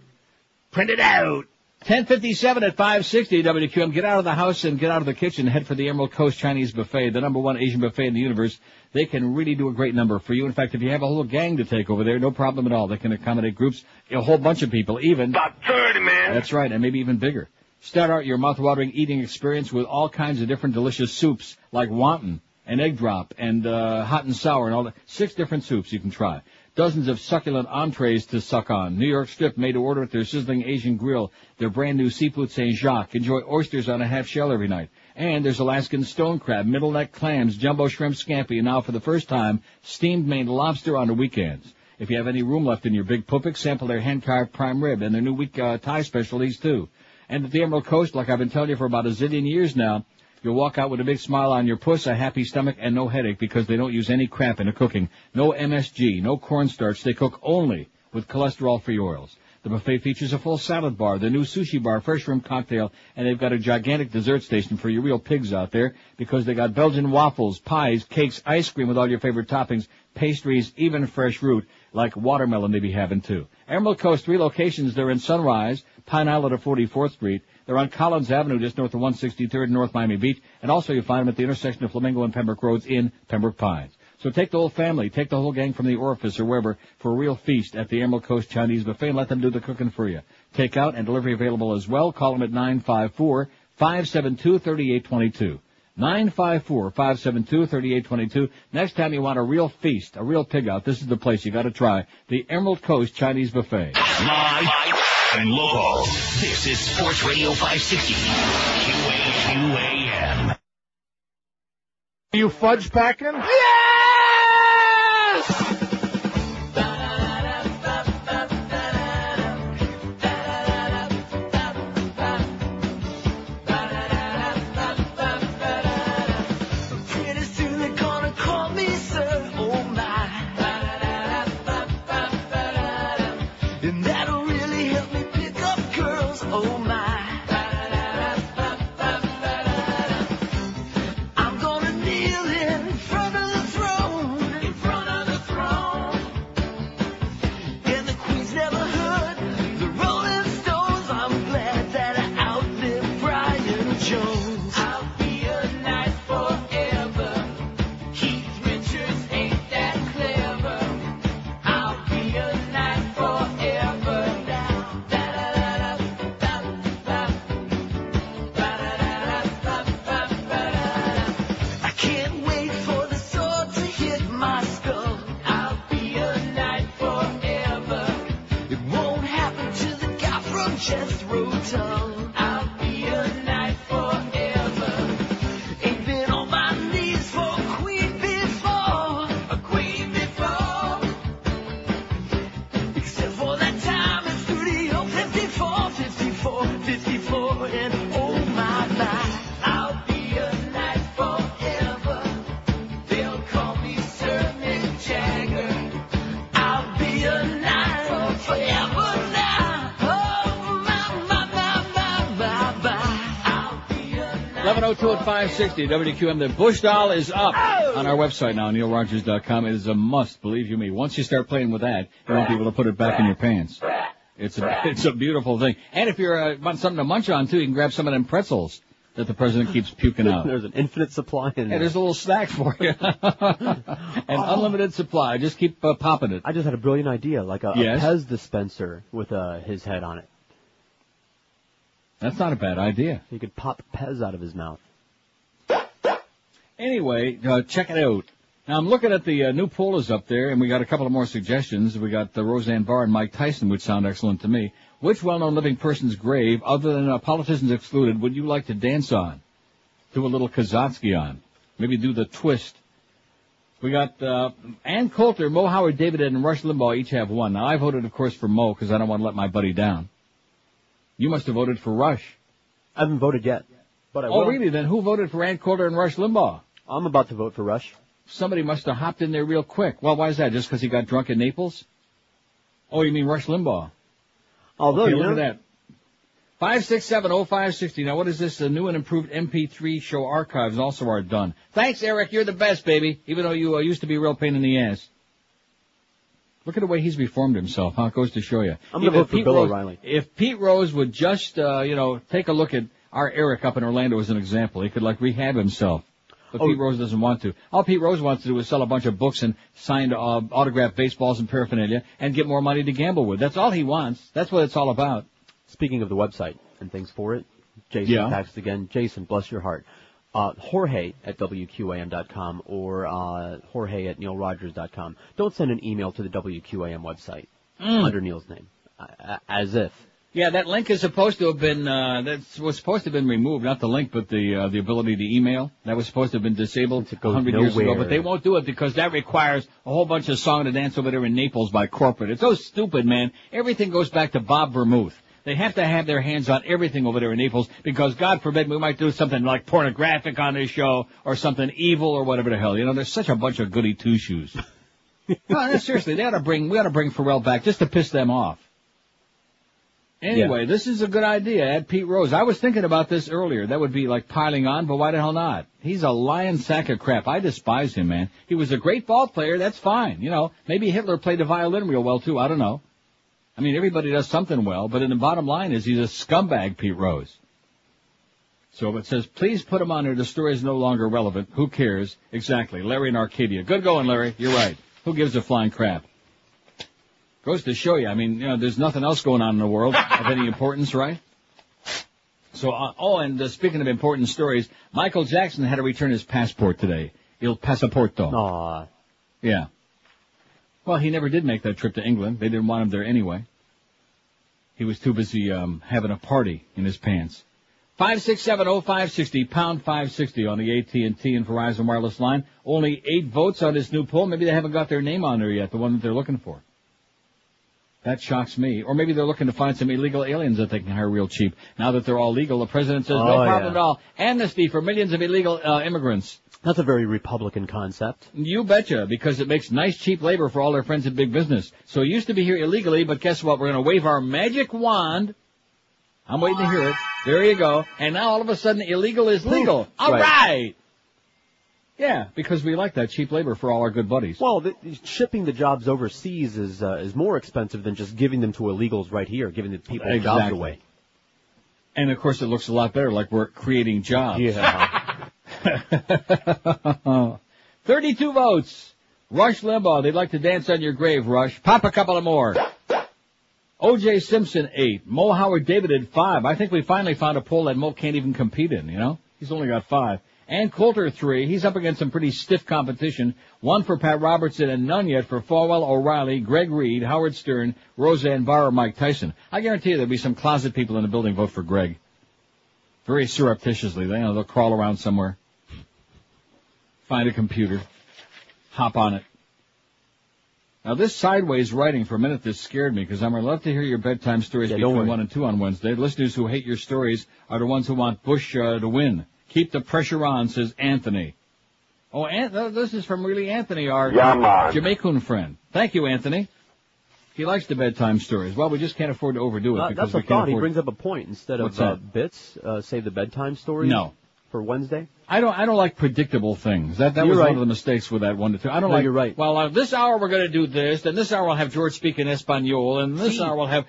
Print it out. 10:57 at 560 WQAM. Get out of the house and get out of the kitchen. Head for the Emerald Coast Chinese Buffet, the #1 Asian buffet in the universe. They can really do a great number for you. In fact, if you have a whole gang to take over there, no problem at all. They can accommodate groups, a whole bunch of people, even. About 30, man. That's right, and maybe even bigger. Start out your mouth-watering eating experience with all kinds of different delicious soups, like wonton and egg drop and hot and sour and all that. 6 different soups you can try. Dozens of succulent entrees to suck on. New York strip made to order at their sizzling Asian grill. Their brand new seafood Saint Jacques. Enjoy oysters on a half shell every night. And there's Alaskan stone crab, middle neck clams, jumbo shrimp scampi, and now for the first time, steamed Maine lobster on the weekends. If you have any room left in your big pupik, sample their hand-carved prime rib and their new week Thai specialties too. And at the Emerald Coast, like I've been telling you for about a zillion years now, you'll walk out with a big smile on your puss, a happy stomach, and no headache because they don't use any crap in the cooking. No MSG, no cornstarch. They cook only with cholesterol-free oils. The buffet features a full salad bar, the new sushi bar, fresh shrimp cocktail, and they've got a gigantic dessert station for your real pigs out there because they got Belgian waffles, pies, cakes, ice cream with all your favorite toppings, pastries, even fresh fruit, like watermelon they be having too. Emerald Coast, 3 locations. They're in Sunrise, Pine Island at 44th Street. They're on Collins Avenue, just north of 163rd, North Miami Beach. And also you find them at the intersection of Flamingo and Pembroke Roads in Pembroke Pines. So take the whole family, take the whole gang from the orifice or wherever for a real feast at the Emerald Coast Chinese Buffet and let them do the cooking for you. Take out and delivery available as well. Call them at 954-572-3822. 954-572-3822. Next time you want a real feast, a real pig out, this is the place you got to try. The Emerald Coast Chinese Buffet. Live and local. This is Sports Radio 560. QAM. Are you fudge packing? Yes! At 560 WQAM. The Bush doll is up on our website now, neilrogers.com. It is a must, believe you me. Once you start playing with that, you won't be able to put it back in your pants. It's a beautiful thing. And if you're want something to munch on too, you can grab some of them pretzels that the president keeps puking out. There's an infinite supply in there. Yeah, there's a little snack for you. An unlimited supply. Just keep popping it. I just had a brilliant idea, like a Pez dispenser with his head on it. That's not a bad idea. He could pop Pez out of his mouth. Anyway, check it out. Now, I'm looking at the new poll is up there, and we got a couple of more suggestions. We got Roseanne Barr and Mike Tyson, which sound excellent to me. Which well-known living person's grave, other than politicians excluded, would you like to dance on? Do a little Kazatsky on. Maybe do the twist. We got Ann Coulter, Mo Howard, David, and Rush Limbaugh each have one. Now, I voted, of course, for Mo because I don't want to let my buddy down. You must have voted for Rush. I haven't voted yet, but I will. Oh, really? Then who voted for Ann Coulter and Rush Limbaugh? I'm about to vote for Rush. Somebody must have hopped in there real quick. Well, why is that? Just because he got drunk in Naples? Oh, you mean Rush Limbaugh? Although, okay, look at that. 5670560. Now, what is this? The new and improved MP3 show archives also are done. Thanks, Eric. You're the best, baby. Even though you used to be a real pain in the ass. Look at the way he's reformed himself, huh? It goes to show you. I'm going to vote for Bill O'Reilly. If Pete Rose would just, take a look at our Eric up in Orlando as an example, he could, rehab himself. But Pete Rose doesn't want to. All Pete Rose wants to do is sell a bunch of books and signed autographed baseballs and paraphernalia and get more money to gamble with. That's all he wants. That's what it's all about. Speaking of the website and things for it, Jason texts again. Jason, bless your heart. Jorge at WQAM.com or Jorge at NeilRogers.com. Don't send an email to the WQAM website under Neil's name. As if. Yeah, that link is supposed to have been, was supposed to have been removed, not the link, but the ability to email. That was supposed to have been disabled 100 years ago, but they won't do it because that requires a whole bunch of song and dance over there in Naples by corporate. It's so stupid, man. Everything goes back to Bob Vermouth. They have to have their hands on everything over there in Naples because, God forbid, we might do something like pornographic on this show or something evil or whatever the hell. You know, there's such a bunch of goody two-shoes. No, seriously, we ought to bring Pharrell back just to piss them off. Anyway, This is a good idea. Add Pete Rose. I was thinking about this earlier. That would be like piling on, but why the hell not? He's a lying sack of crap. I despise him, man. He was a great ball player. That's fine. You know, maybe Hitler played the violin real well, too. I don't know. I mean, everybody does something well, but the bottom line is he's a scumbag, Pete Rose. So it says, please put him on there. The story is no longer relevant. Who cares? Exactly. Larry in Arcadia. Good going, Larry. You're right. Who gives a flying crap? Goes to show you. I mean, there's nothing else going on in the world of any importance, right? So, and speaking of important stories, Michael Jackson had to return his passport today. Il Passaporto. Aww. Yeah. Well, he never did make that trip to England. They didn't want him there anyway. He was too busy having a party in his pants. 5670560, pound 560 on the AT&T and Verizon wireless line. Only 8 votes on this new poll. Maybe they haven't got their name on there yet, the one that they're looking for. That shocks me. Or maybe they're looking to find some illegal aliens that they can hire real cheap. Now that they're all legal, the president says, no problem at all. Amnesty for millions of illegal immigrants. That's a very Republican concept. You betcha, because it makes nice, cheap labor for all their friends in big business. So he used to be here illegally, but guess what? We're going to wave our magic wand. I'm waiting to hear it. There you go. And now all of a sudden, illegal is legal. All right. Yeah, because we like that cheap labor for all our good buddies. Well, shipping the jobs overseas is more expensive than just giving them to illegals right here, giving the people jobs away. And, of course, it looks a lot better, like we're creating jobs. Yeah. 32 votes. Rush Limbaugh, they'd like to dance on your grave, Rush. Pop a couple of more. O.J. Simpson, 8. Mo Howard David at 5. I think we finally found a poll that Mo can't even compete in, you know? He's only got 5. Ann Coulter, 3. He's up against some pretty stiff competition. 1 for Pat Robertson and none yet for Falwell, O'Reilly, Greg Reed, Howard Stern, Roseanne Barr, or Mike Tyson. I guarantee you there'll be some closet people in the building vote for Greg. Very surreptitiously. They'll crawl around somewhere. Find a computer. Hop on it. Now, this sideways writing for a minute, this scared me, because I'm going to love to hear your bedtime stories between 1 and 2 on Wednesday. Listeners who hate your stories are the ones who want Bush to win. Keep the pressure on, says Anthony. Oh, this is from really Anthony, our Jamaican friend. Thank you, Anthony. He likes the bedtime stories. Well, we just can't afford to overdo it because we can't afford. He brings up a point. Instead of bits, say the bedtime stories. No. For Wednesday? I don't like predictable things. That was one of the mistakes with that 1 to 2. I don't like. You're right. Well, this hour we're going to do this, then this hour we'll have George speaking Espanol, and this hour we'll have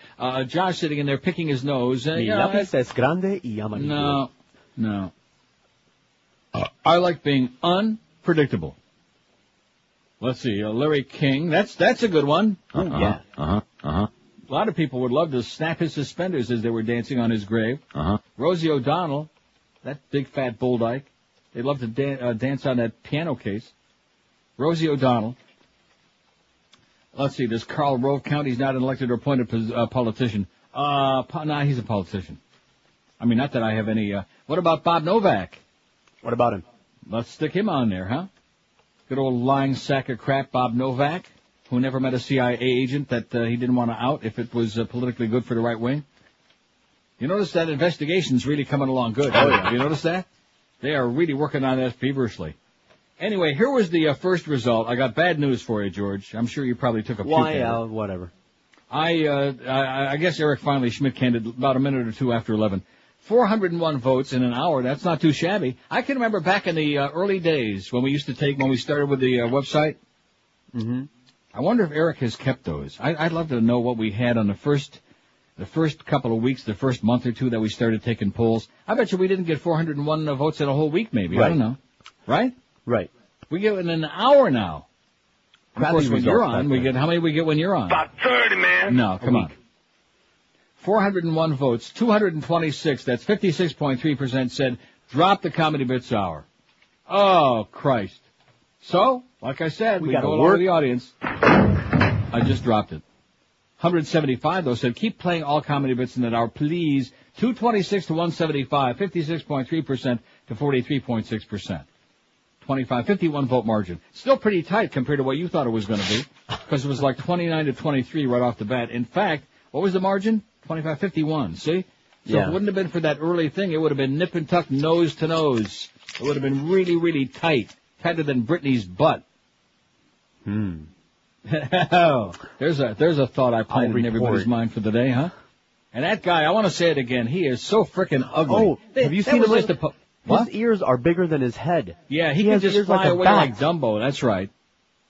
Josh sitting in there picking his nose. Mi lápiz es grande y amarillo. No. I like being unpredictable. Let's see, Larry King. That's a good one. A lot of people would love to snap his suspenders as they were dancing on his grave. Rosie O'Donnell, that big fat bull dyke, they'd love to dance on that piano case. Rosie O'Donnell. Let's see, does Karl Rove count? He's not an elected or appointed politician. Nah, he's a politician. I mean, not that I have any, what about Bob Novak? What about him? Let's stick him on there, huh? Good old lying sack of crap Bob Novak, who never met a CIA agent that he didn't want to out if it was politically good for the right wing. You notice that investigation's really coming along good. Oh, yeah. You notice that? They are really working on that feverishly. Anyway, here was the first result. I got bad news for you, George. I'm sure you probably took a puke. Whatever. I guess Eric finally Schmidt-canned about a minute or two after 11. 401 votes in an hour. That's not too shabby. I can remember back in the early days when we started with the website. Mm-hmm. I wonder if Eric has kept those. I'd love to know what we had on the first couple of weeks, the first month or two that we started taking polls. I bet you we didn't get 401 votes in a whole week, maybe. Right. I don't know. Right? Right. We get it in an hour now. Of course, when you're on, we get, how many we get when you're on? About 30, man. No, come on. 401 votes, 226, that's 56.3% said, drop the Comedy Bits Hour. Oh, Christ. So, like I said, we go along with the audience. I just dropped it. 175, though, said, keep playing all comedy bits in that hour, please. 226 to 175, 56.3% to 43.6%. 51 vote margin. Still pretty tight compared to what you thought it was going to be, because it was like 29 to 23 right off the bat. In fact, what was the margin? 51. See? So if it wouldn't have been for that early thing, it would have been nip and tuck, nose to nose. It would have been really, really tight. Tighter than Britney's butt. There's a thought I planted in everybody's mind for the day, huh? And that guy, I want to say it again, he is so frickin' ugly. Oh, have you seen him? What? His ears are bigger than his head. Yeah, he can just fly away like Dumbo, that's right.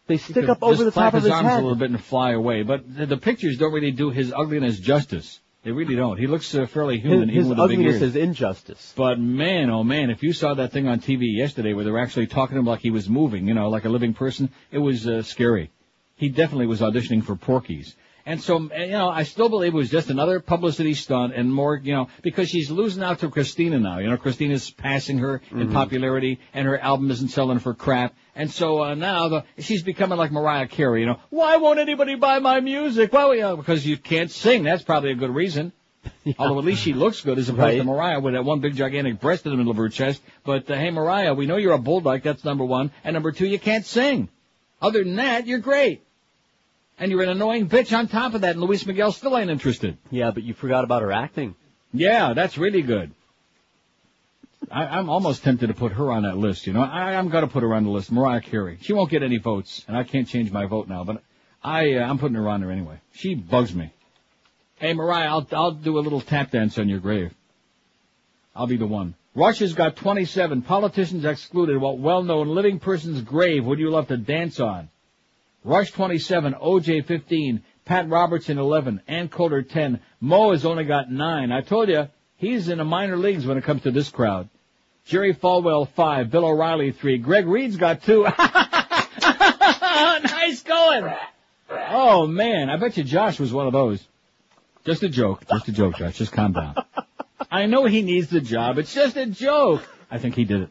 They stick up over the top of his head. Just flap his arms a little bit and fly away. But the pictures don't really do his ugliness justice. They really don't. He looks fairly human. His even with ugliness the big ears. is injustice. But man, oh man, if you saw that thing on TV yesterday where they were actually talking to him like he was moving, like a living person, it was scary. He definitely was auditioning for Porky's. And so, I still believe it was just another publicity stunt and more, because she's losing out to Christina now. Christina's passing her in popularity and her album isn't selling for crap. And so, now she's becoming like Mariah Carey, Why won't anybody buy my music? Well, because you can't sing. That's probably a good reason. Yeah. Although at least she looks good as opposed to Mariah with that one big gigantic breast in the middle of her chest. But, hey, Mariah, we know you're a bull dyke. That's number one. And number two, you can't sing. Other than that, you're great. And you're an annoying bitch on top of that, and Luis Miguel still ain't interested. Yeah, but you forgot about her acting. Yeah, that's really good. I'm almost tempted to put her on that list, I'm going to put her on the list, Mariah Carey. She won't get any votes, and I can't change my vote now, but I'm putting her on there anyway. She bugs me. Hey, Mariah, I'll do a little tap dance on your grave. I'll be the one. Russia's got 27. Politicians excluded. What well-known living person's grave would you love to dance on? Rush 27, OJ 15, Pat Robertson 11, Ann Coulter 10, Mo has only got 9. I told you, he's in the minor leagues when it comes to this crowd. Jerry Falwell 5, Bill O'Reilly 3, Greg Reed's got 2. Nice going. Oh man, I bet you Josh was one of those. Just a joke, Josh, just calm down. I know he needs the job, it's just a joke. I think he did it.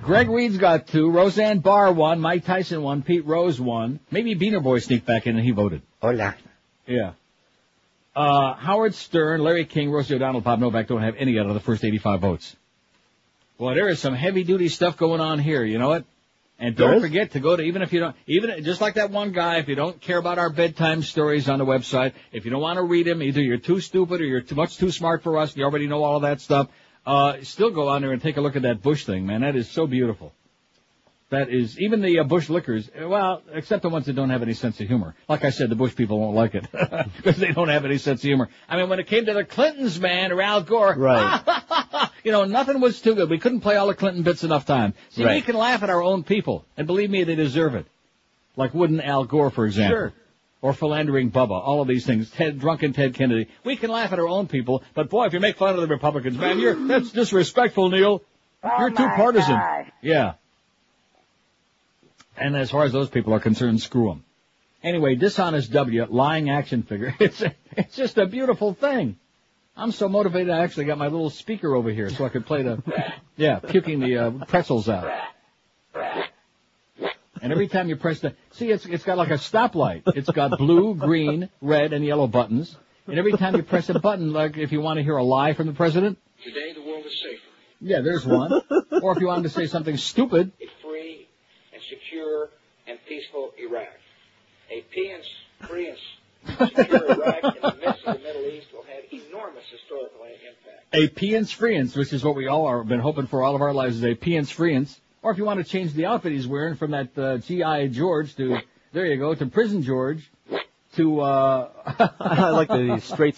Greg Reed's got 2, Roseanne Barr 1, Mike Tyson 1, Pete Rose 1. Maybe Beaner Boy sneaked back in and he voted. Hola. Yeah. Howard Stern, Larry King, Rosie O'Donnell, Bob Novak don't have any out of the first 85 votes. Well, there is some heavy-duty stuff going on here, you know what? And don't forget to go to, even just like that one guy, if you don't care about our bedtime stories on the website, if you don't want to read them, either you're too stupid or you're too smart for us, you already know all of that stuff. Still go on there and take a look at that Bush thing, man. That is so beautiful. That is, even the Bush liquors, well, except the ones that don't have any sense of humor. Like I said, the Bush people won't like it because they don't have any sense of humor. I mean, when it came to the Clintons, man, or Al Gore, right. Nothing was too good. We couldn't play all the Clinton bits enough time. See, we can laugh at our own people, and believe me, they deserve it. Like wooden Al Gore, for example. Sure. Or philandering Bubba, all of these things. Drunken Ted Kennedy. We can laugh at our own people, but boy, if you make fun of the Republicans, man, that's disrespectful, Neil. You're too partisan. God. Yeah. And as far as those people are concerned, screw them. Anyway, Dishonest W, lying action figure. It's just a beautiful thing. I'm so motivated I actually got my little speaker over here so I could play puking the pretzels out. And every time you press it's got like a stoplight. It's got blue, green, red, and yellow buttons. And every time you press a button, like if you want to hear a lie from the president. Today the world is safer. Yeah, there's one. Or if you wanted to say something stupid. A free and secure and peaceful Iraq. A free and secure Iraq in the midst of the Middle East will have enormous historical impact. A piance-freance, which is what we all have been hoping for all of our lives, is a piance-freance. Or if you want to change the outfit he's wearing from that G.I. George to, there you go, to Prison George, to, I like the straight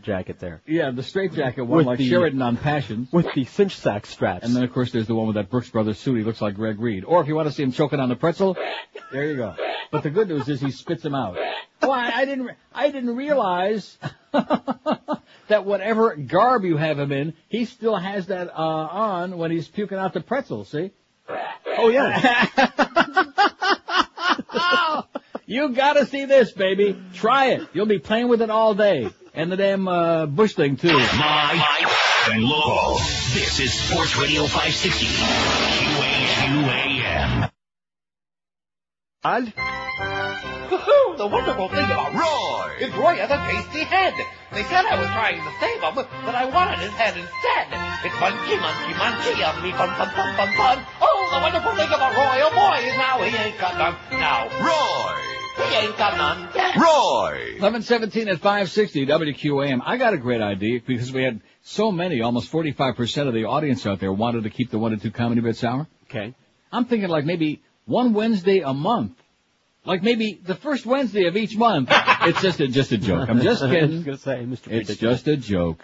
jacket there. Yeah, the straight jacket one, like Sheridan on Passions. With the cinch sack straps. And then, of course, there's the one with that Brooks Brothers suit. He looks like Greg Reed. Or if you want to see him choking on the pretzel, there you go. But the good news is he spits them out. Why, I didn't realize that whatever garb you have him in, he still has that on when he's puking out the pretzel, see? Oh, yeah. You gotta see this, baby. Try it. You'll be playing with it all day. And the damn Bush thing, too. High and low. This is Sports Radio 560. QAM. Woohoo! The wonderful thing about Roy is Roy has a tasty head. They said I was trying to save him, but I wanted his head instead. It's munchy, munchy, munchy, yummy, fun, fun, fun, fun, fun. Oh, the wonderful thing about Roy, oh boy, is now he ain't got none. Now, Roy, he ain't got none. Roy. 11:17 at 560 WQAM. I got a great idea because we had so many, almost 45% of the audience out there wanted to keep the 1 to 2 Comedy Bits Hour. Okay. I'm thinking like maybe one Wednesday a month. Like maybe the first Wednesday of each month. It's just a joke. I'm just kidding. I was gonna say, Mr. It's just a joke.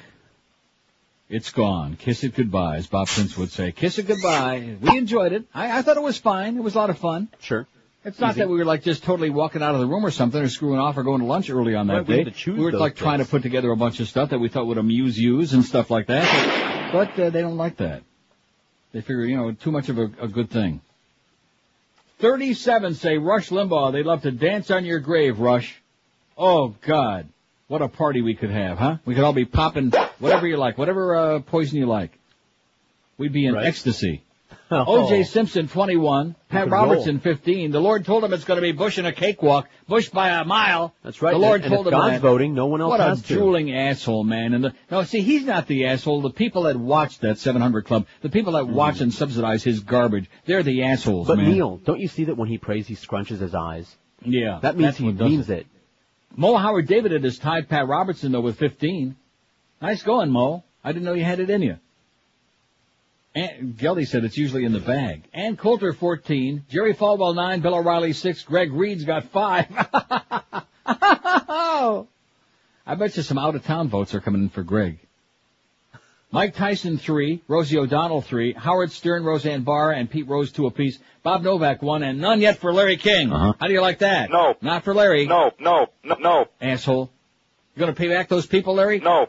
It's gone. Kiss it goodbye, as Bob Prince would say. Kiss it goodbye. We enjoyed it. I thought it was fine. It was a lot of fun. Sure. It's not that we were like just totally walking out of the room or something or screwing off or going to lunch early on that day. We were like trying to put together a bunch of stuff that we thought would amuse yous and stuff like that. But they don't like that. They figure, too much of a good thing. 37 say, Rush Limbaugh, they'd love to dance on your grave, Rush. Oh, God. What a party we could have, huh? We could all be popping whatever you like, whatever poison you like. We'd be in ecstasy. O.J. Simpson, 21. Pat Robertson, 15. The Lord told him it's going to be Bush in a cakewalk. Bush by a mile. That's right. The Lord and told if him God's that. Voting, no one else has to. What a drooling asshole, man. No, see, he's not the asshole. The people that watch that 700 Club, the people that watch and subsidize his garbage, they're the assholes, but man. Neil, don't you see that when he prays, he scrunches his eyes? Yeah. That means he means it. Mo Howard David has tied Pat Robertson, though, with 15. Nice going, Mo. I didn't know you had it in you. And Geldy said it's usually in the bag. Ann Coulter, 14. Jerry Falwell, 9. Bill O'Reilly, 6. Greg Reed's got 5. I bet you some out-of-town votes are coming in for Greg. Mike Tyson, 3. Rosie O'Donnell, 3. Howard Stern, Roseanne Barr, and Pete Rose, 2 apiece. Bob Novak, 1. And none yet for Larry King. How do you like that? No. Not for Larry. No. Asshole. You gonna pay back those people, Larry? No.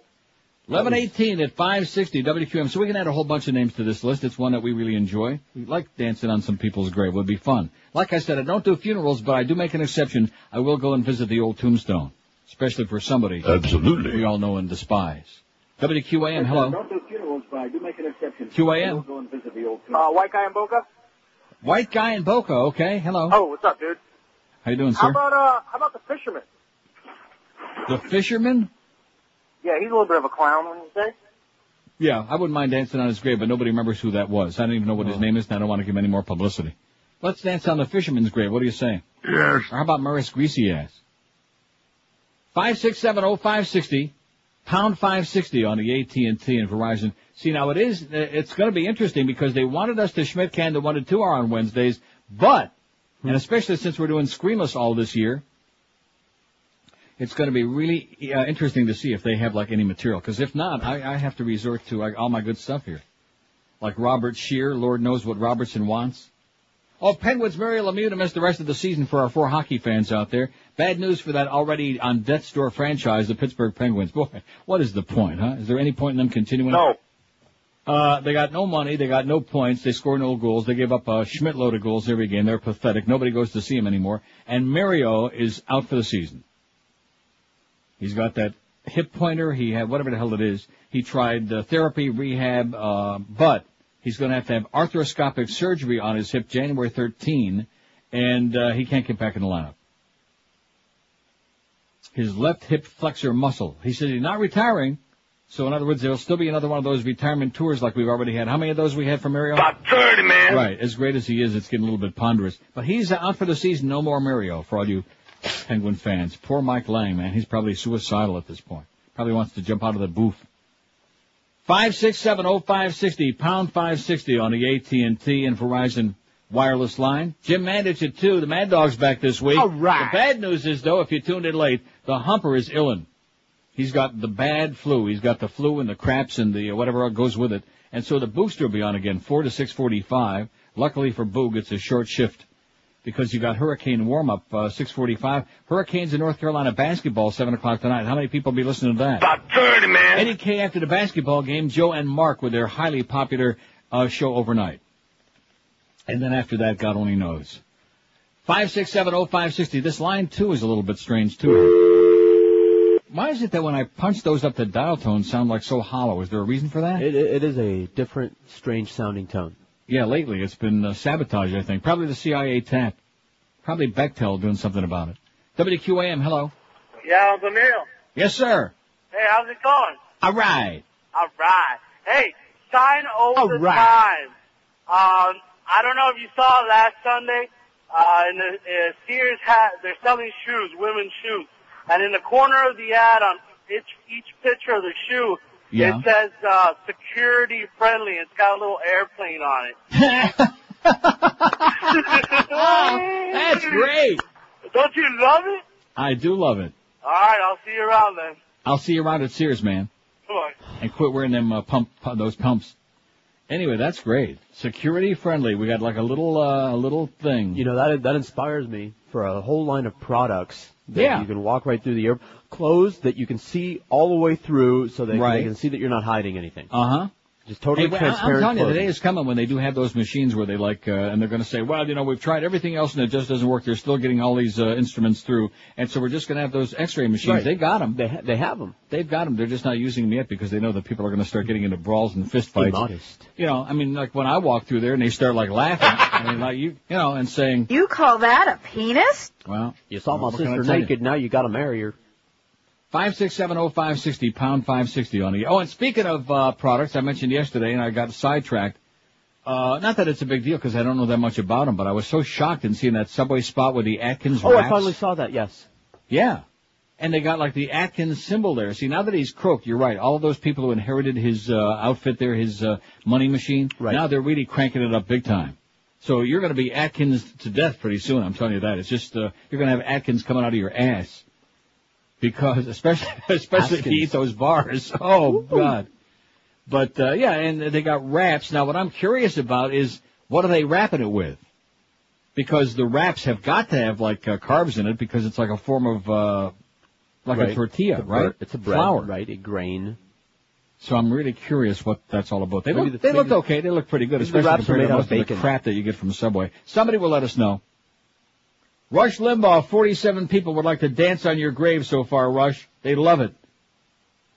11:18 at 560 WQAM. So we can add a whole bunch of names to this list. It's one that we really enjoy. We like dancing on some people's grave. It would be fun. Like I said, I don't do funerals, but I do make an exception. I will go and visit the old tombstone, especially for somebody Absolutely we all know and despise. WQAM, hello. I don't do funerals, but I do make an exception. QAM. I will go and visit the old tombstone. White guy in Boca? White guy in Boca, okay, hello. Oh, what's up, dude? How you doing, How sir? about the fisherman? The fisherman? Yeah, he's a little bit of a clown, wouldn't you say? Yeah, I wouldn't mind dancing on his grave, but nobody remembers who that was. I don't even know what his name is, and I don't want to give him any more publicity. Let's dance on the fisherman's grave. What do you say? Yes. Or how about Maurice Greasy Ass? 5670560, pound 560 on the AT&T and Verizon. See, now it's going to be interesting because they wanted us to Schmidt can the 1 to 2 hour on Wednesdays, but, and especially since we're doing screenless all this year, it's going to be really interesting to see if they have like any material. Because if not, I have to resort to all my good stuff here, like Robert Shear. Lord knows what Robertson wants. Oh, Penguins Mary Lemieux to miss the rest of the season for our 4 hockey fans out there. Bad news for that already on death's door franchise, the Pittsburgh Penguins. Boy, what is the point, huh? Is there any point in them continuing? No. They got no money. They got no points. They score no goals. They give up a schmidt-load of goals every game. They're pathetic. Nobody goes to see them anymore. And Mario is out for the season. He's got that hip pointer. He had whatever the hell it is. He tried therapy, rehab, but he's going to have arthroscopic surgery on his hip January 13, and he can't get back in the lineup. His left hip flexor muscle. He said he's not retiring. So in other words, there'll still be another one of those retirement tours like we've already had. How many of those we had from Mario? About 30, man. Right. As great as he is, it's getting a little bit ponderous. But he's out for the season. No more Mario for all you Penguin fans. Poor Mike Lang, man. He's probably suicidal at this point. Probably wants to jump out of the booth. 5670560, pound 560 on the AT&T and Verizon wireless line. Jim Mandich at 2. The Mad Dog's back this week. All right. The bad news is, though, if you tuned in late, the Humper is illin'. He's got the bad flu. He's got the flu and the craps and the whatever goes with it. And so the booster will be on again, 4 to 6:45. Luckily for Boog, it's a short shift because you got hurricane warm-up, 6:45. Hurricanes in North Carolina basketball, 7 o'clock tonight. How many people will be listening to that? About 30, man. Eddie K after the basketball game, Joe and Mark with their highly popular show overnight. And then after that, God only knows. 5670560. This line, too, is a little bit strange, too. Why is it that when I punch those up, the dial tones sound like so hollow? Is there a reason for that? It is a different, strange-sounding tone. Yeah, lately it's been sabotage, I think. Probably the CIA tap. Probably Bechtel doing something about it. WQAM, hello. Yeah, Uncle Neil. Yes, sir. Hey, how's it going? All right. All right. Hey, sign over All right. time. I don't know if you saw last Sunday, in the Sears they're selling shoes, women's shoes. And in the corner of the ad on each picture of the shoe, yeah. It says, security friendly. It's got a little airplane on it. That's great. Don't you love it? I do love it. All right, I'll see you around then. I'll see you around at Sears, man. Come on. And quit wearing them those pumps. Anyway, that's great. Security friendly. We got like a little thing. You know, that inspires me for a whole line of products that you can walk right through the air. Clothes that you can see all the way through so that they can see that you're not hiding anything. Uh-huh. Just totally transparent. I'm telling you, the clothing. day is coming when they do have those machines where they and they're going to say, well, we've tried everything else and it just doesn't work. They're still getting all these instruments through. And so we're just going to have those x-ray machines. Right. They got them. They have them. They've got them. They're just not using them yet because they know that people are going to start getting into brawls and fist fights. Be modest. Like when I walk through there and they start like laughing, and saying, You call that a penis? well, You saw my what can I sister tell you? naked, now you gotta marry her. 5670560, pound 560 on the. Oh, and speaking of products, I mentioned yesterday, and I got sidetracked. Not that it's a big deal because I don't know that much about them, but I was so shocked in seeing that Subway spot with the Atkins wraps. I finally saw that, yes. Yeah. And they got like the Atkins symbol there. See, now that he's croaked, you're right. All of those people who inherited his outfit there, his money machine, now they're really cranking it up big time. So you're going to be Atkins to death pretty soon, I'm telling you that. It's just, you're going to have Atkins coming out of your ass. Because, especially if you eat those bars. Oh, God. But, and they got wraps. Now, what I'm curious about is, what are they wrapping it with? Because the wraps have got to have, carbs in it, because it's like a form of, a tortilla, right? It's a bread, flour. right? A grain. So I'm really curious what that's all about. They looked okay. They look pretty good, especially the wraps compared are made to out most of of bacon. the crap that you get from Subway. Somebody will let us know. Rush Limbaugh, 47 people would like to dance on your grave so far, Rush. They love it.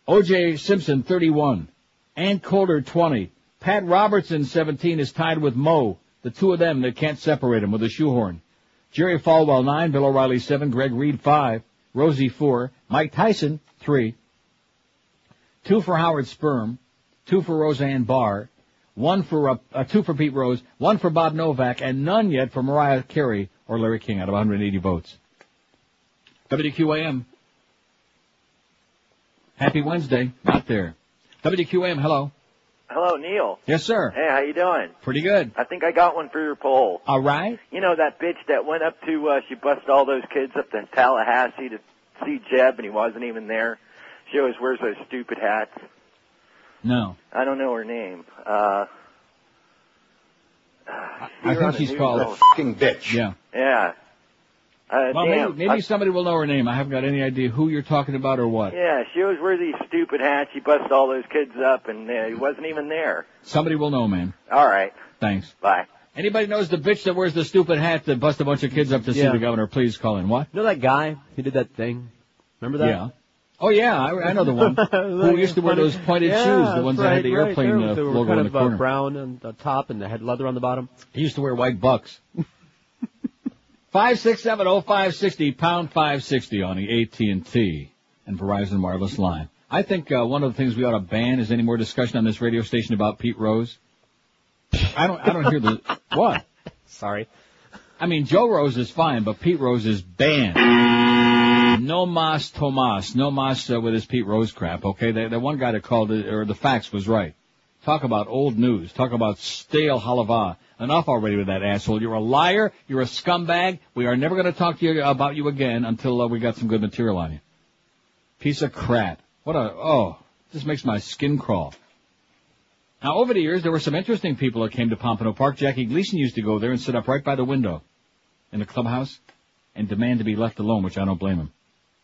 O.J. Simpson, 31. Ann Coulter, 20. Pat Robertson, 17, is tied with Mo. The two of them, they can't separate him with a shoehorn. Jerry Falwell, 9. Bill O'Reilly, 7. Greg Reed, 5. Rosie, 4. Mike Tyson, 3. 2 for Howard Sperm. 2 for Roseanne Barr. 2 for Pete Rose. 1 for Bob Novak. And none yet for Mariah Carey or Larry King out of 180 votes. WQAM. Happy Wednesday. Not there. WQAM, hello. Hello, Neil. Yes, sir. Hey, how you doing? Pretty good. I think I got one for your poll. All right. You know that bitch that went up to, she busted all those kids up to Tallahassee to see Jeb and he wasn't even there? She always wears those stupid hats. No. I don't know her name. I think she's called fucking bitch. Yeah. Yeah. Well, maybe somebody will know her name. I haven't got any idea who you're talking about or what. Yeah, she always wears these stupid hats. She busts all those kids up, and he wasn't even there. Somebody will know, man. All right. Thanks. Bye. Anybody knows the bitch that wears the stupid hat that busts a bunch of kids up to see the governor? Please call in. What? You know that guy who did that thing? Remember that? Yeah. Oh, yeah, I know the one. Who used to wear those pointed shoes, the ones that had the airplane logo kind on the corner. Brown on the top and they had leather on the bottom. He used to wear white bucks. 5670560, pound 560 on the AT&T and Verizon wireless line. I think one of the things we ought to ban is any more discussion on this radio station about Pete Rose. I don't hear the what? Sorry. I mean, Joe Rose is fine, but Pete Rose is banned. No mas Tomas, no mas with his Pete Rose crap. Okay, the one guy that called it, or the fax was right. Talk about old news. Talk about stale halava. Enough already with that asshole. You're a liar. You're a scumbag. We are never going to talk to you about you again until we got some good material on you. Piece of crap. This makes my skin crawl. Now, over the years, there were some interesting people that came to Pompano Park. Jackie Gleason used to go there and sit up right by the window in the clubhouse and demand to be left alone, which I don't blame him.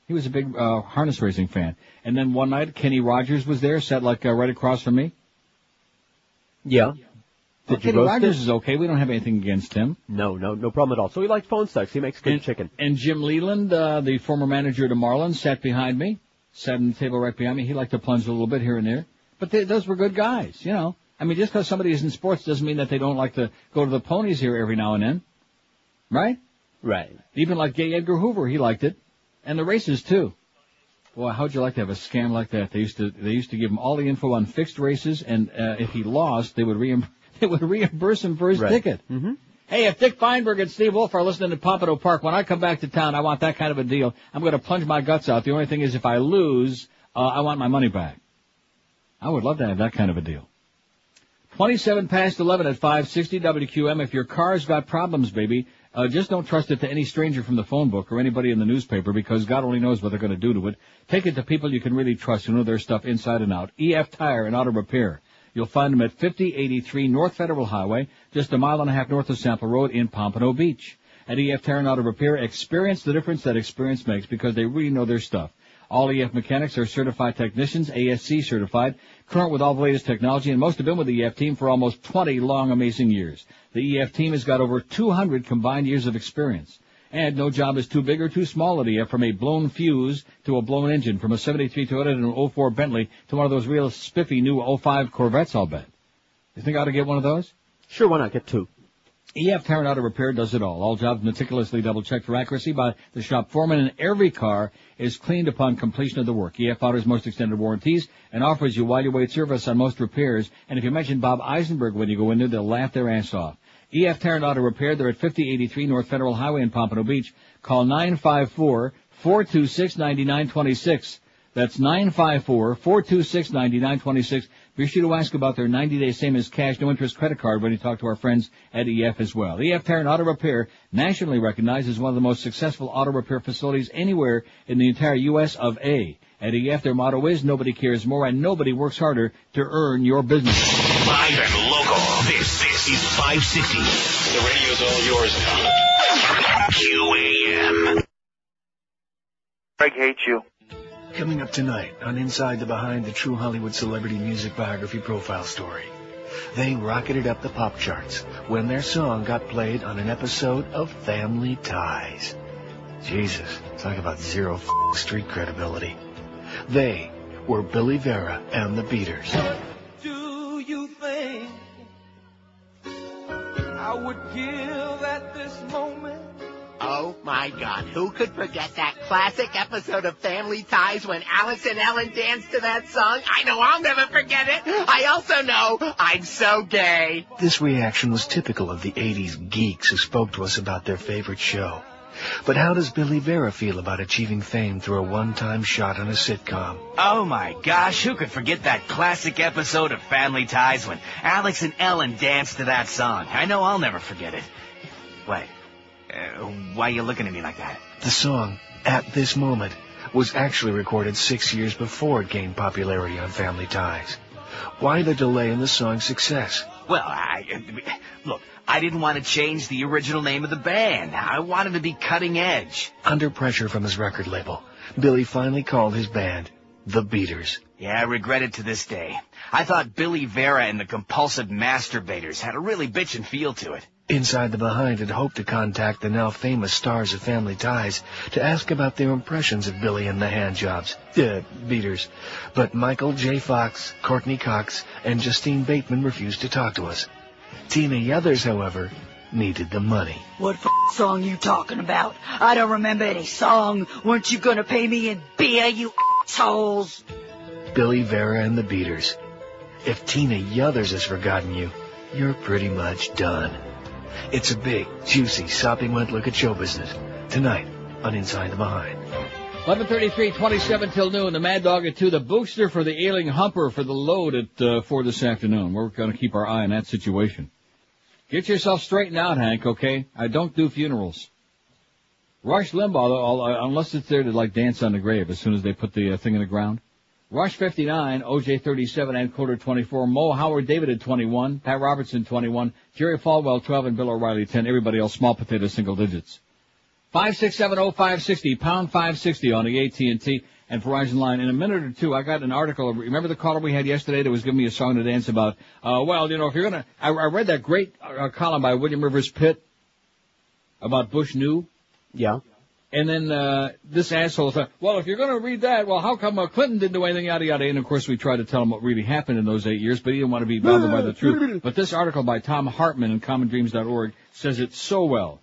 He was a big harness racing fan. And then one night, Kenny Rogers was there, sat like right across from me. Yeah. Kenny Rogers is okay. We don't have anything against him. No problem at all. So he likes phone sex. He makes good chicken. And Jim Leland, the former manager of the Marlins, sat behind me, sat on the table right behind me. He liked to plunge a little bit here and there. But those were good guys, you know. I mean, just because somebody is in sports doesn't mean that they don't like to go to the ponies here every now and then. Right? Right. Even like gay Edgar Hoover, he liked it. And the races, too. Boy, how'd you like to have a scam like that? They used to give him all the info on fixed races, and if he lost, they would reimburse him for his ticket. Mm-hmm. Hey, if Dick Feinberg and Steve Wolf are listening to Pompano Park, when I come back to town, I want that kind of a deal. I'm going to plunge my guts out. The only thing is, if I lose, I want my money back. I would love to have that kind of a deal. 27 past 11 at 560 WQM. If your car's got problems, baby, just don't trust it to any stranger from the phone book or anybody in the newspaper, because God only knows what they're going to do to it. Take it to people you can really trust, who know their stuff inside and out. EF Tire and Auto Repair. You'll find them at 5083 North Federal Highway, just a mile and a half north of Sample Road in Pompano Beach. At EF Tire and Auto Repair, experience the difference that experience makes, because they really know their stuff. All EF mechanics are certified technicians, ASC certified, current with all the latest technology, and most have been with the EF team for almost 20 long, amazing years. The EF team has got over 200 combined years of experience. And no job is too big or too small at EF, from a blown fuse to a blown engine, from a 73 Toyota to an 04 Bentley to one of those real spiffy new 05 Corvettes, I'll bet. You think I ought to get one of those? Sure, why not? Get two. EF Tire and Auto Repair does it all. All jobs meticulously double-checked for accuracy by the shop foreman, and every car is cleaned upon completion of the work. EF offers most extended warranties and offers you while-you-wait service on most repairs. And if you mention Bob Eisenberg when you go in there, they'll laugh their ass off. EF Tire and Auto Repair, they're at 5083 North Federal Highway in Pompano Beach. Call 954-426-9926. That's 954-426-9926. Be sure to ask about their 90-day same-as-cash, no-interest credit card when you talk to our friends at EF as well. EF Tire and Auto Repair, nationally recognized as one of the most successful auto repair facilities anywhere in the entire U.S. of A. At EF, their motto is, nobody cares more and nobody works harder to earn your business. Live and local. This is 560. The radio's all yours now. QAM. Greg hates you. Coming up tonight on Inside the Behind the True Hollywood Celebrity Music Biography Profile Story. They rocketed up the pop charts when their song got played on an episode of Family Ties. Jesus, talk about zero street credibility. They were Billy Vera and the Beaters. Do you think I would give at this moment? Oh, my God. Who could forget that classic episode of Family Ties when Alex and Ellen danced to that song? I know I'll never forget it. I also know I'm so gay. This reaction was typical of the 80s geeks who spoke to us about their favorite show. But how does Billy Vera feel about achieving fame through a one-time shot on a sitcom? Oh, my gosh. Who could forget that classic episode of Family Ties when Alex and Ellen danced to that song? I know I'll never forget it. Wait. Why are you looking at me like that? The song, At This Moment, was actually recorded 6 years before it gained popularity on Family Ties. Why the delay in the song's success? Well, look, I didn't want to change the original name of the band. I wanted to be cutting edge. Under pressure from his record label, Billy finally called his band The Beaters. Yeah, I regret it to this day. I thought Billy Vera and the Compulsive Masturbators had a really bitchin' feel to it. Inside the Behind had hoped to contact the now famous stars of Family Ties to ask about their impressions of Billy and the Handjobs, Beaters. But Michael J. Fox, Courtney Cox, and Justine Bateman refused to talk to us. Tina Yothers, however, needed the money. What song you talking about? I don't remember any song. Weren't you gonna pay me in beer, you assholes? Billy Vera and the Beaters. If Tina Yothers has forgotten you, you're pretty much done. It's a big, juicy, sopping wet look at show business. Tonight on Inside the Behind. 11:33, 27 till noon. The Mad Dog at 2. The Bookster for the ailing Humper for the load at 4 this afternoon. We're going to keep our eye on that situation. Get yourself straightened out, Hank, okay? I don't do funerals. Rush Limbaugh, unless it's there to, like, dance on the grave as soon as they put the thing in the ground. Rush 59, OJ 37, and Coder 24, Mo Howard David at 21, Pat Robertson 21, Jerry Falwell 12, and Bill O'Reilly 10. Everybody else small potato single digits. 5670560, pound 560 on the AT&T and Verizon line. In a minute or two, I got an article. Remember the caller we had yesterday that was giving me a song to dance about? Well, you know, if you're gonna, I read that great column by William Rivers Pitt about Bush New. Yeah. And then this asshole said, well, if you're going to read that, well, how come Clinton didn't do anything, yada, yada. And, of course, we tried to tell him what really happened in those 8 years, but he didn't want to be bothered by the truth. But this article by Tom Hartman in commondreams.org says it so well.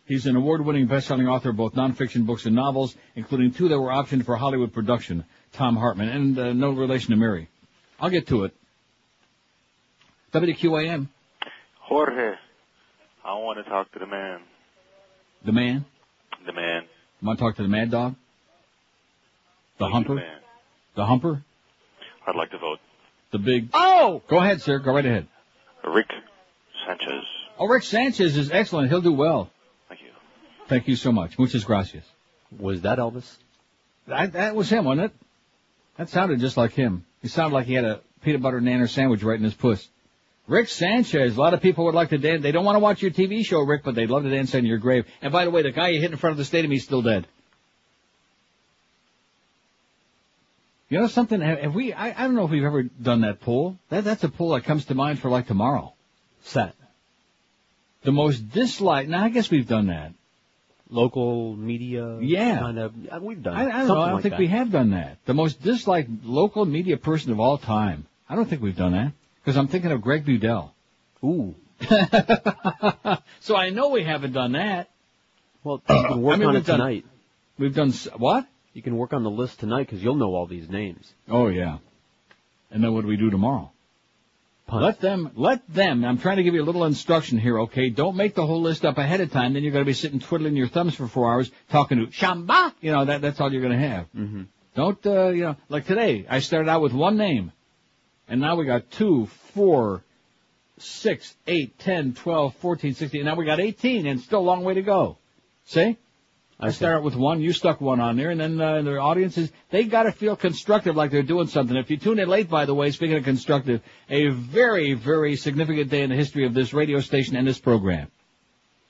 He's an award-winning best-selling author of both nonfiction books and novels, including 2 that were optioned for Hollywood production, Tom Hartman, and no relation to Mary. I'll get to it. WQAM. Jorge, I want to talk to the man. The man? The man. You want to talk to the Mad Dog? The Humper? Man. The Humper? I'd like to vote. The big... Oh! Go ahead, sir. Go right ahead. Rick Sanchez. Oh, Rick Sanchez is excellent. He'll do well. Thank you. Thank you so much. Muchas gracias. Was that Elvis? That was him, wasn't it? That sounded just like him. He sounded like he had a peanut butter nanner sandwich right in his puss. Rick Sanchez. A lot of people would like to dance. They don't want to watch your TV show, Rick, but they'd love to dance on your grave. And by the way, the guy you hit in front of the stadium, he's still dead. You know something? Have we? I don't know if we've ever done that poll. That's a poll that comes to mind for like tomorrow. Set. The most disliked. Now I guess we've done that. Local media. Yeah. Kind of. We've done. I don't know. I don't think we have done that. The most disliked local media person of all time. I don't think we've done that. Because I'm thinking of Greg Budell. Ooh. So I know we haven't done that. Well, you can work on it tonight. We've done what? You can work on the list tonight because you'll know all these names. Oh, yeah. And then what do we do tomorrow? Let them, I'm trying to give you a little instruction here, okay? Don't make the whole list up ahead of time. Then you're going to be sitting twiddling your thumbs for 4 hours talking to Shamba. You know, that's all you're going to have. Mm-hmm. Don't, like today, I started out with one name. And now we got 2, 4, 6, 8, 10, 12, 14, 16. And now we got 18, and still a long way to go. See? I start with one, you stuck one on there, and then the audiences, they got to feel constructive like they're doing something. If you tune in late, by the way, speaking of constructive, a very, very significant day in the history of this radio station and this program.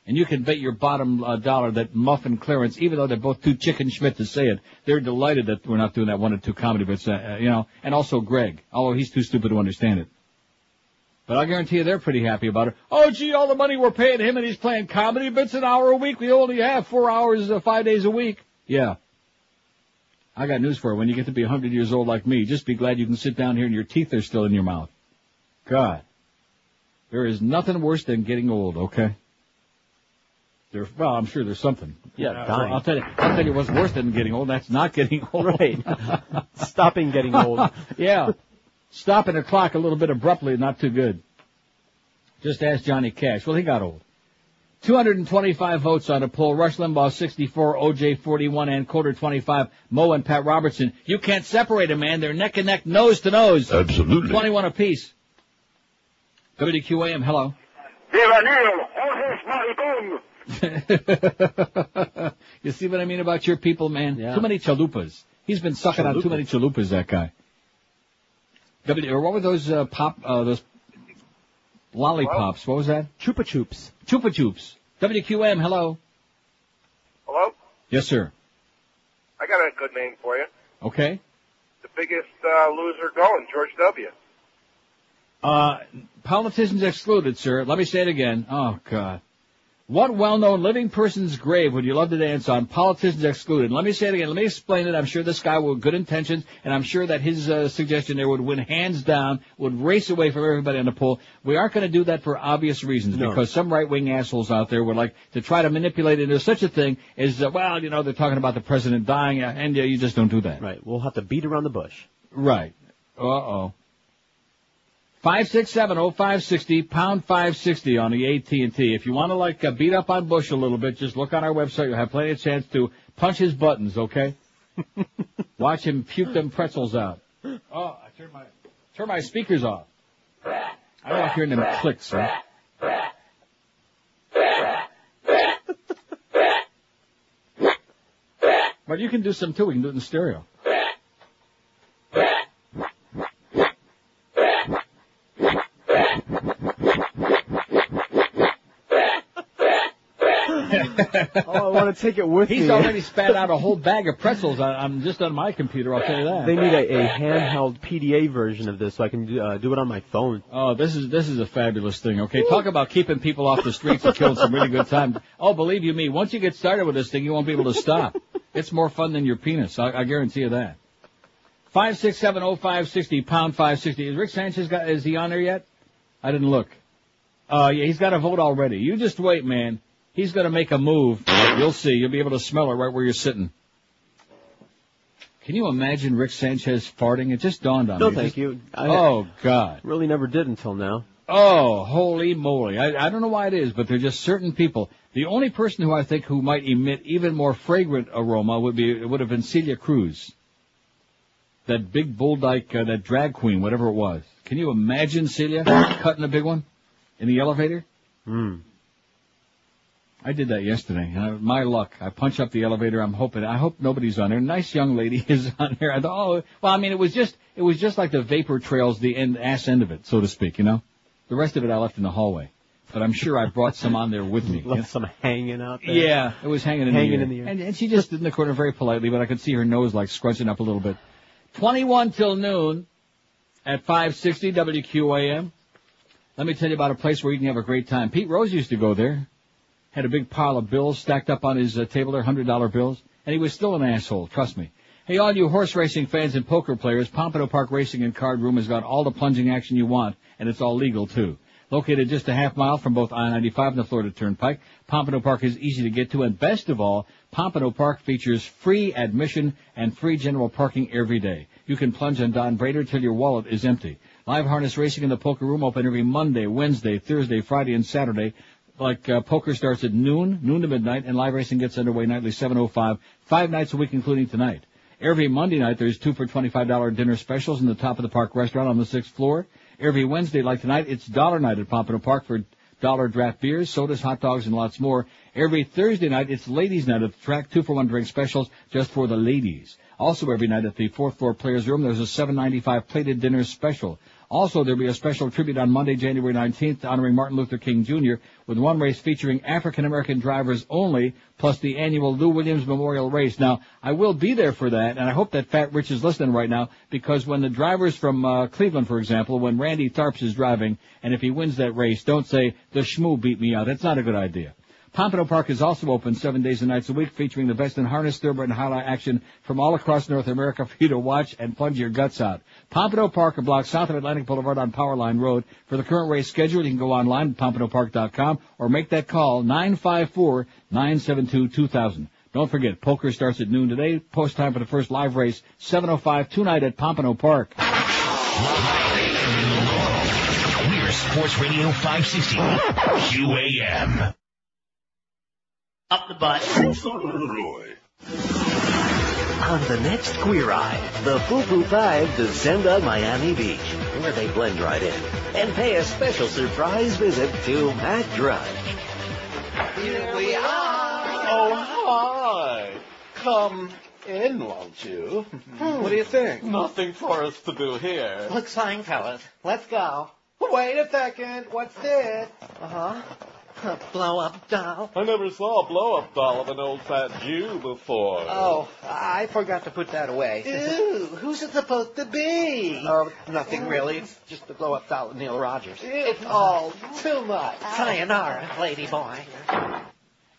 And you can bet your bottom dollar that Muff and Clarence, even though they're both too chicken schmidt to say it, they're delighted that we're not doing that 1 or 2 comedy bits, and also Greg, although he's too stupid to understand it. But I'll guarantee you they're pretty happy about it. Oh, gee, all the money we're paying him and he's playing comedy bits an hour a week. We only have 4 hours, 5 days a week. Yeah. I got news for you. When you get to be 100 years old like me, just be glad you can sit down here and your teeth are still in your mouth. God. There is nothing worse than getting old, okay? Well, I'm sure there's something. Yeah, dying. I'll tell you what's worse than getting old. That's not getting old. Right. Stopping getting old. Yeah. Stopping the clock a little bit abruptly, not too good. Just ask Johnny Cash. Well, he got old. 225 votes on a poll. Rush Limbaugh 64, OJ 41, and Coder 25. Mo and Pat Robertson. You can't separate them, man. They're neck and neck, nose to nose. Absolutely. 21 apiece. WQAM, hello. Viva Neil! Jorge Maribong! You see what I mean about your people, man? Yeah. Too many chalupas. He's been sucking on too many chalupas, that guy. What were those Lollipops. Hello? What was that? Chupa Chups. Chupa Chups. WQAM, hello. Hello? Yes, sir. I got a good name for you. Okay. The biggest loser going, George W. Politicians excluded, sir. Let me say it again. Oh, God. What well-known living person's grave would you love to dance on? Politicians excluded. Let me say it again. Let me explain it. I'm sure this guy with good intentions, and I'm sure that his suggestion there would win hands down, would race away from everybody on the poll. We aren't going to do that for obvious reasons, because some right-wing assholes out there would like to try to manipulate it into such a thing as, they're talking about the president dying, and you just don't do that. Right. We'll have to beat around the bush. Right. Uh-oh. 567-0560, pound 560 on the AT&T. If you want to, beat up on Bush a little bit, just look on our website. You'll have plenty of chance to punch his buttons, okay? Watch him puke them pretzels out. Oh, I turn my speakers off. I don't like hearing them clicks, right? But you can do some, too. We can do it in stereo. Oh, I want to take it with me. He's already spat out a whole bag of pretzels. I'm just on my computer, I'll tell you that. They need a handheld PDA version of this so I can do it on my phone. Oh, this is a fabulous thing, okay? Talk about keeping people off the streets and killing some really good time. Oh, believe you me, once you get started with this thing, you won't be able to stop. It's more fun than your penis, I guarantee you that. 567-0560, pound 560. Is Rick Sanchez is he on there yet? I didn't look. Yeah, he's got a vote already. You just wait, man. He's going to make a move. You'll see. You'll be able to smell it right where you're sitting. Can you imagine Rick Sanchez farting? It just dawned on me. No, thank you. Oh, God. Really never did until now. Oh, holy moly. I don't know why it is, but there are just certain people. The only person who I think who might emit even more fragrant aroma would have been Celia Cruz. That big bull dyke, that drag queen, whatever it was. Can you imagine Celia cutting a big one in the elevator? I did that yesterday. My luck. I punch up the elevator. I hope nobody's on there. Nice young lady is on there. I thought, it was just like the vapor trails, the ass end of it, so to speak, you know? The rest of it I left in the hallway. But I'm sure I brought some on there with me. Left some hanging out there? Yeah, it was hanging in the air. And she just stood in the corner very politely, but I could see her nose scrunching up a little bit. 21 till noon at 560 WQAM. Let me tell you about a place where you can have a great time. Pete Rose used to go there. Had a big pile of bills stacked up on his table there, $100 bills, and he was still an asshole, trust me. Hey, all you horse racing fans and poker players, Pompano Park Racing and Card Room has got all the plunging action you want, and it's all legal, too. Located just a half mile from both I-95 and the Florida Turnpike, Pompano Park is easy to get to, and best of all, Pompano Park features free admission and free general parking every day. You can plunge on Don Brader till your wallet is empty. Live harness racing in the poker room open every Monday, Wednesday, Thursday, Friday, and Saturday. Poker starts at noon to midnight, and live racing gets underway nightly 7:05, 5 nights a week, including tonight. Every Monday night, there's 2 for $25 dinner specials in the top of the park restaurant on the 6th floor. Every Wednesday, like tonight, it's dollar night at Pompano Park for dollar draft beers, sodas, hot dogs, and lots more. Every Thursday night, it's ladies' night at the track, 2-for-1 drink specials just for the ladies. Also, every night at the 4th floor players' room, there's a $7.95 plated dinner special. Also, there'll be a special tribute on Monday, January 19th, honoring Martin Luther King Jr., with one race featuring African-American drivers only, plus the annual Lou Williams Memorial Race. Now, I will be there for that, and I hope that Fat Rich is listening right now, because when the drivers from Cleveland, for example, when Randy Tharps is driving, and if he wins that race, don't say, the schmoo beat me out. That's not a good idea. Pompano Park is also open 7 days and nights a week, featuring the best in harness, thoroughbred, and highlight action from all across North America for you to watch and plunge your guts out. Pompano Park, a block south of Atlantic Boulevard on Powerline Road. For the current race schedule, you can go online at pompanopark.com or make that call, 954-972-2000. Don't forget, poker starts at noon today. Post time for the first live race, 7:05 tonight at Pompano Park. We're Sports Radio 560 QAM. Up the butt. On the next Queer Eye, the Foo-Foo Five descend on Miami Beach, where they blend right in, and pay a special surprise visit to Matt Drudge. Here we are. Oh, hi. Come in, won't you? What do you think? Nothing for us to do here. Looks fine, fellas. Let's go. Wait a second. What's this? Uh-huh. A blow-up doll. I never saw a blow-up doll of an old fat Jew before. Oh, I forgot to put that away. Ew, who's it supposed to be? Oh, nothing really. It's just the blow-up doll of Neil Rogers. It's all too much. Sayonara, lady boy.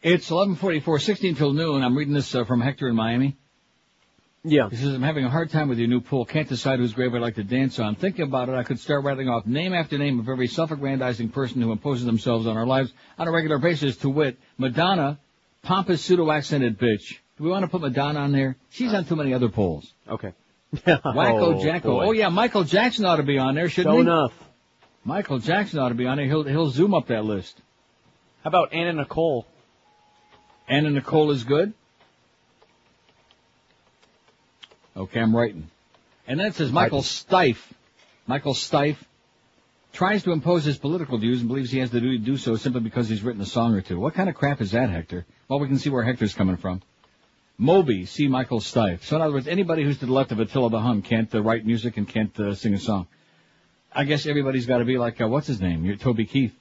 It's 11:44, 16 till noon. I'm reading this from Hector in Miami. Yeah. He says, I'm having a hard time with your new pool. Can't decide whose grave I'd like to dance on. Thinking about it, I could start rattling off name after name of every self-aggrandizing person who imposes themselves on our lives on a regular basis, to wit, Madonna, pompous pseudo-accented bitch. Do we want to put Madonna on there? She's on too many other polls. Okay. Wacko Jacko. Boy. Oh, yeah, Michael Jackson ought to be on there, shouldn't he? Enough. Michael Jackson ought to be on there. He'll zoom up that list. How about Anna Nicole? Anna Nicole is good? Okay, I'm writing. And then it says Michael Stife. Michael Stife tries to impose his political views and believes he has to do so simply because he's written a song or two. What kind of crap is that, Hector? Well, we can see where Hector's coming from. Moby, see Michael Stife. So in other words, anybody who's to the left of Attila the Hun can't write music and can't sing a song. I guess everybody's got to be like, what's his name? Toby Keith.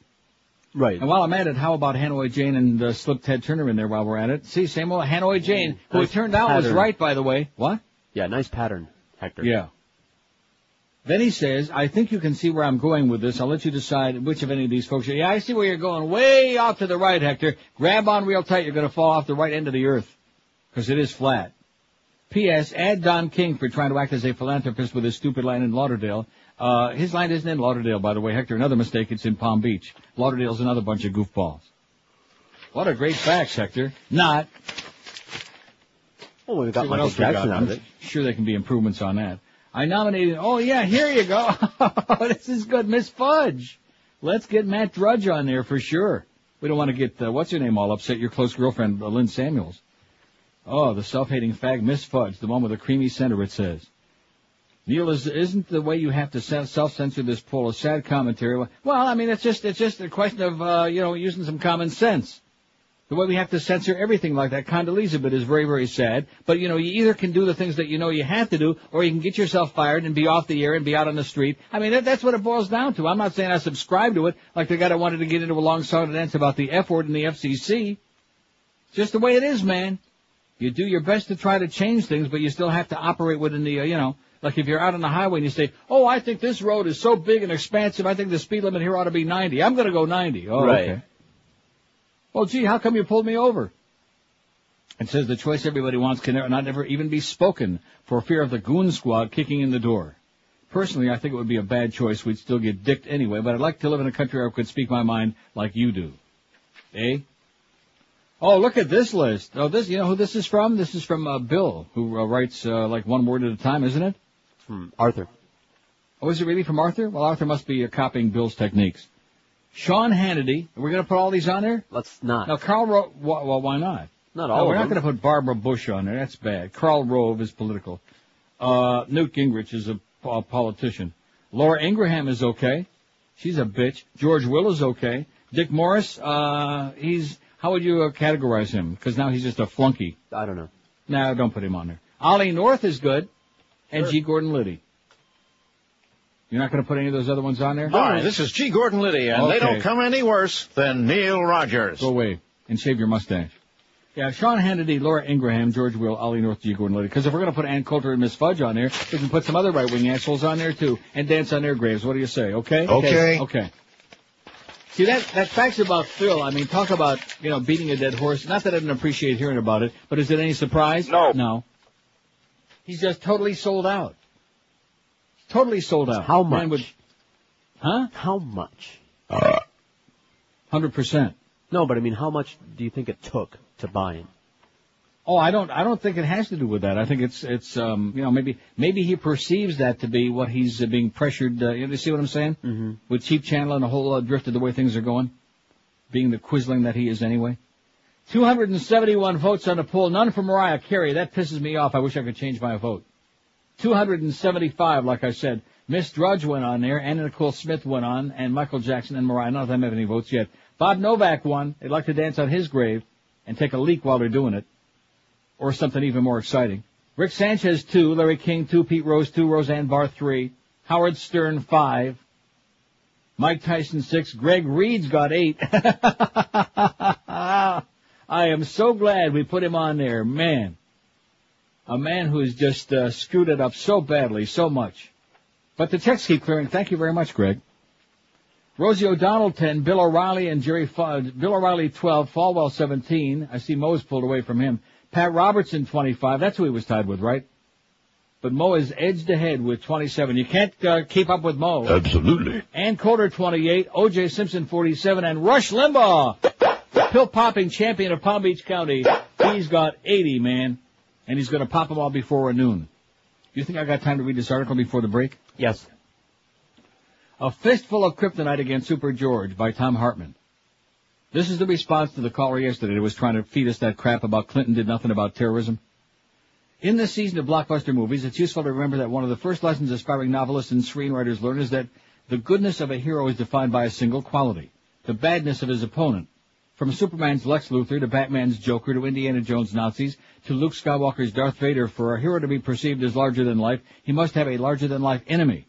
Right. And while I'm at it, how about Hanoi Jane and slip Ted Turner in there while we're at it? See, same old Hanoi Jane, who it turned out was right, by the way. What? Yeah, nice pattern, Hector. Yeah. Then he says, I think you can see where I'm going with this. I'll let you decide which of any of these folks. Yeah, I see where you're going. Way off to the right, Hector. Grab on real tight. You're going to fall off the right end of the earth. Because it is flat. P.S. Add Don King for trying to act as a philanthropist with his stupid line in Lauderdale. His line isn't in Lauderdale, by the way, Hector. Another mistake, it's in Palm Beach. Lauderdale's another bunch of goofballs. What a great facts, Hector. Not. Well, we got Michael Jackson out of it. I'm sure there can be improvements on that. I nominated, oh yeah, here you go. This is good, Miss Fudge. Let's get Matt Drudge on there for sure. We don't want to get, what's her name all upset, your close girlfriend, Lynn Samuels. Oh, the self-hating fag, Miss Fudge, the one with the creamy center, it says. Neil, isn't the way you have to self-censor this poll a sad commentary? Well, I mean, it's just a question of, using some common sense. The way we have to censor everything like that. Condoleezza is very, very sad. But, you either can do the things that you have to do, or you can get yourself fired and be off the air and be out on the street. I mean, that's what it boils down to. I'm not saying I subscribe to it like the guy that wanted to get into a long song and dance about the F word in the FCC. Just the way it is, man. You do your best to try to change things, but you still have to operate within the, like if you're out on the highway and you say, oh, I think this road is so big and expansive, I think the speed limit here ought to be 90. I'm going to go 90. Oh, right. Okay. Well, gee, how come you pulled me over? It says the choice everybody wants can not ever even be spoken for fear of the goon squad kicking in the door. Personally, I think it would be a bad choice. We'd still get dicked anyway, but I'd like to live in a country where I could speak my mind like you do. Eh? Oh, look at this list. Oh, this, you know who this is from? This is from Bill, who writes like one word at a time, isn't it? From Arthur. Oh, is it really from Arthur? Well, Arthur must be copying Bill's techniques. Sean Hannity. Are we going to put all these on there? Let's not. Now, Karl Rove, well, why not? Not all of them. We're not going to put Barbara Bush on there. That's bad. Karl Rove is political. Newt Gingrich is a politician. Laura Ingraham is okay. She's a bitch. George Will is okay. Dick Morris, how would you categorize him? Because now he's just a flunky. I don't know. No, don't put him on there. Ollie North is good. And Sure. G. Gordon Liddy. You're not going to put any of those other ones on there? Hi, this is G. Gordon Liddy, and Okay. they don't come any worse than Neil Rogers. Go away and shave your mustache. Yeah, Sean Hannity, Laura Ingraham, George Will, Ollie North, G. Gordon Liddy. Because if we're going to put Ann Coulter and Miss Fudge on there, we can put some other right-wing assholes on there, too, and dance on their graves. What do you say, okay? Okay. See, that fact's about Phil. I mean, talk about, beating a dead horse. Not that I didn't appreciate hearing about it, but is it any surprise? No. He's just totally sold out. Totally sold out. How much? Huh? How much? 100%. No, but I mean, how much do you think it took to buy him? Oh, I don't think it has to do with that. I think it's maybe he perceives that to be what he's being pressured, you see what I'm saying? Mm-hmm. With Cheap Channel and the whole drift of the way things are going, being the quisling that he is anyway. 271 votes on the poll, none for Mariah Carey. That pisses me off. I wish I could change my vote. 275, like I said. Miss Drudge went on there, Anna Nicole Smith went on, and Michael Jackson and Mariah. None of them have any votes yet. Bob Novak won. They'd like to dance on his grave and take a leak while they're doing it. Or something even more exciting. Rick Sanchez 2, Larry King 2, Pete Rose 2, Roseanne Barr 3, Howard Stern 5. Mike Tyson 6. Greg Reed's got 8. I am so glad we put him on there. Man. A man who has just screwed it up so badly, so much. But the texts keep clearing. Thank you very much, Greg. Rosie O'Donnell 10, Bill O'Reilly and Bill O'Reilly 12, Falwell 17. I see Mo's pulled away from him. Pat Robertson 25. That's who he was tied with, right? But Mo is edged ahead with 27. You can't keep up with Mo. Absolutely. Ann Coulter 28, O.J. Simpson 47, and Rush Limbaugh, the pill-popping champion of Palm Beach County. He's got 80, man. And he's going to pop them all before noon. You think I got time to read this article before the break? Yes. A Fistful of Kryptonite Against Super George by Tom Hartman. This is the response to the caller yesterday who was trying to feed us that crap about Clinton did nothing about terrorism. In this season of blockbuster movies, it's useful to remember that one of the first lessons aspiring novelists and screenwriters learn is that the goodness of a hero is defined by a single quality, the badness of his opponent. From Superman's Lex Luthor to Batman's Joker to Indiana Jones' Nazis to Luke Skywalker's Darth Vader, for a hero to be perceived as larger than life, he must have a larger-than-life enemy.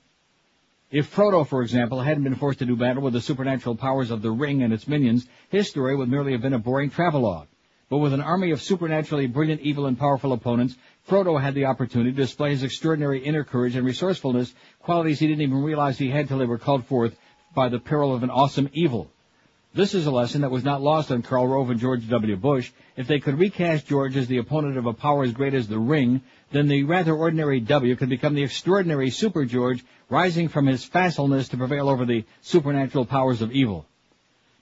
If Frodo, for example, hadn't been forced to do battle with the supernatural powers of the Ring and its minions, his story would merely have been a boring travelogue. But with an army of supernaturally brilliant, evil, and powerful opponents, Frodo had the opportunity to display his extraordinary inner courage and resourcefulness, qualities he didn't even realize he had till they were called forth by the peril of an awesome evil. This is a lesson that was not lost on Karl Rove and George W. Bush. If they could recast George as the opponent of a power as great as the Ring, then the rather ordinary W could become the extraordinary Super George, rising from his facilness to prevail over the supernatural powers of evil.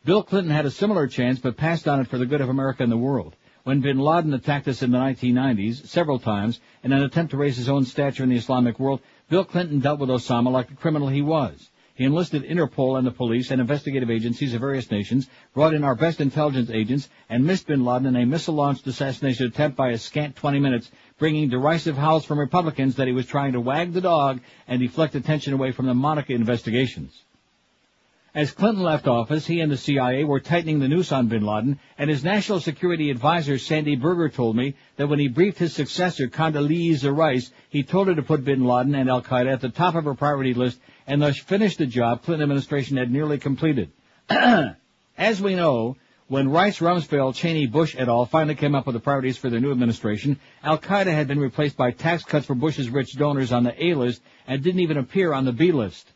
Bill Clinton had a similar chance, but passed on it for the good of America and the world. When bin Laden attacked us in the 1990s, several times, in an attempt to raise his own stature in the Islamic world, Bill Clinton dealt with Osama like the criminal he was. He enlisted Interpol and the police and investigative agencies of various nations, brought in our best intelligence agents, and missed bin Laden in a missile-launched assassination attempt by a scant 20 minutes, bringing derisive howls from Republicans that he was trying to wag the dog and deflect attention away from the Monica investigations. As Clinton left office, he and the CIA were tightening the noose on bin Laden, and his national security advisor, Sandy Berger, told me that when he briefed his successor, Condoleezza Rice, he told her to put bin Laden and al-Qaeda at the top of her priority list and thus finish the job Clinton administration had nearly completed. As we know, when Rice, Rumsfeld, Cheney, Bush et al. Finally came up with the priorities for their new administration, al-Qaeda had been replaced by tax cuts for Bush's rich donors on the A list and didn't even appear on the B list.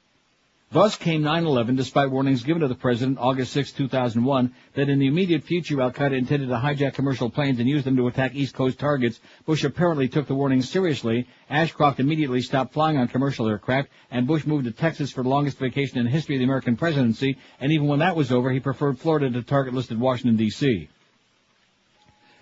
Thus came 9/11, despite warnings given to the president August 6, 2001, that in the immediate future al-Qaeda intended to hijack commercial planes and use them to attack East Coast targets. Bush apparently took the warnings seriously. Ashcroft immediately stopped flying on commercial aircraft, and Bush moved to Texas for the longest vacation in the history of the American presidency, and even when that was over, he preferred Florida to target-listed Washington, D.C.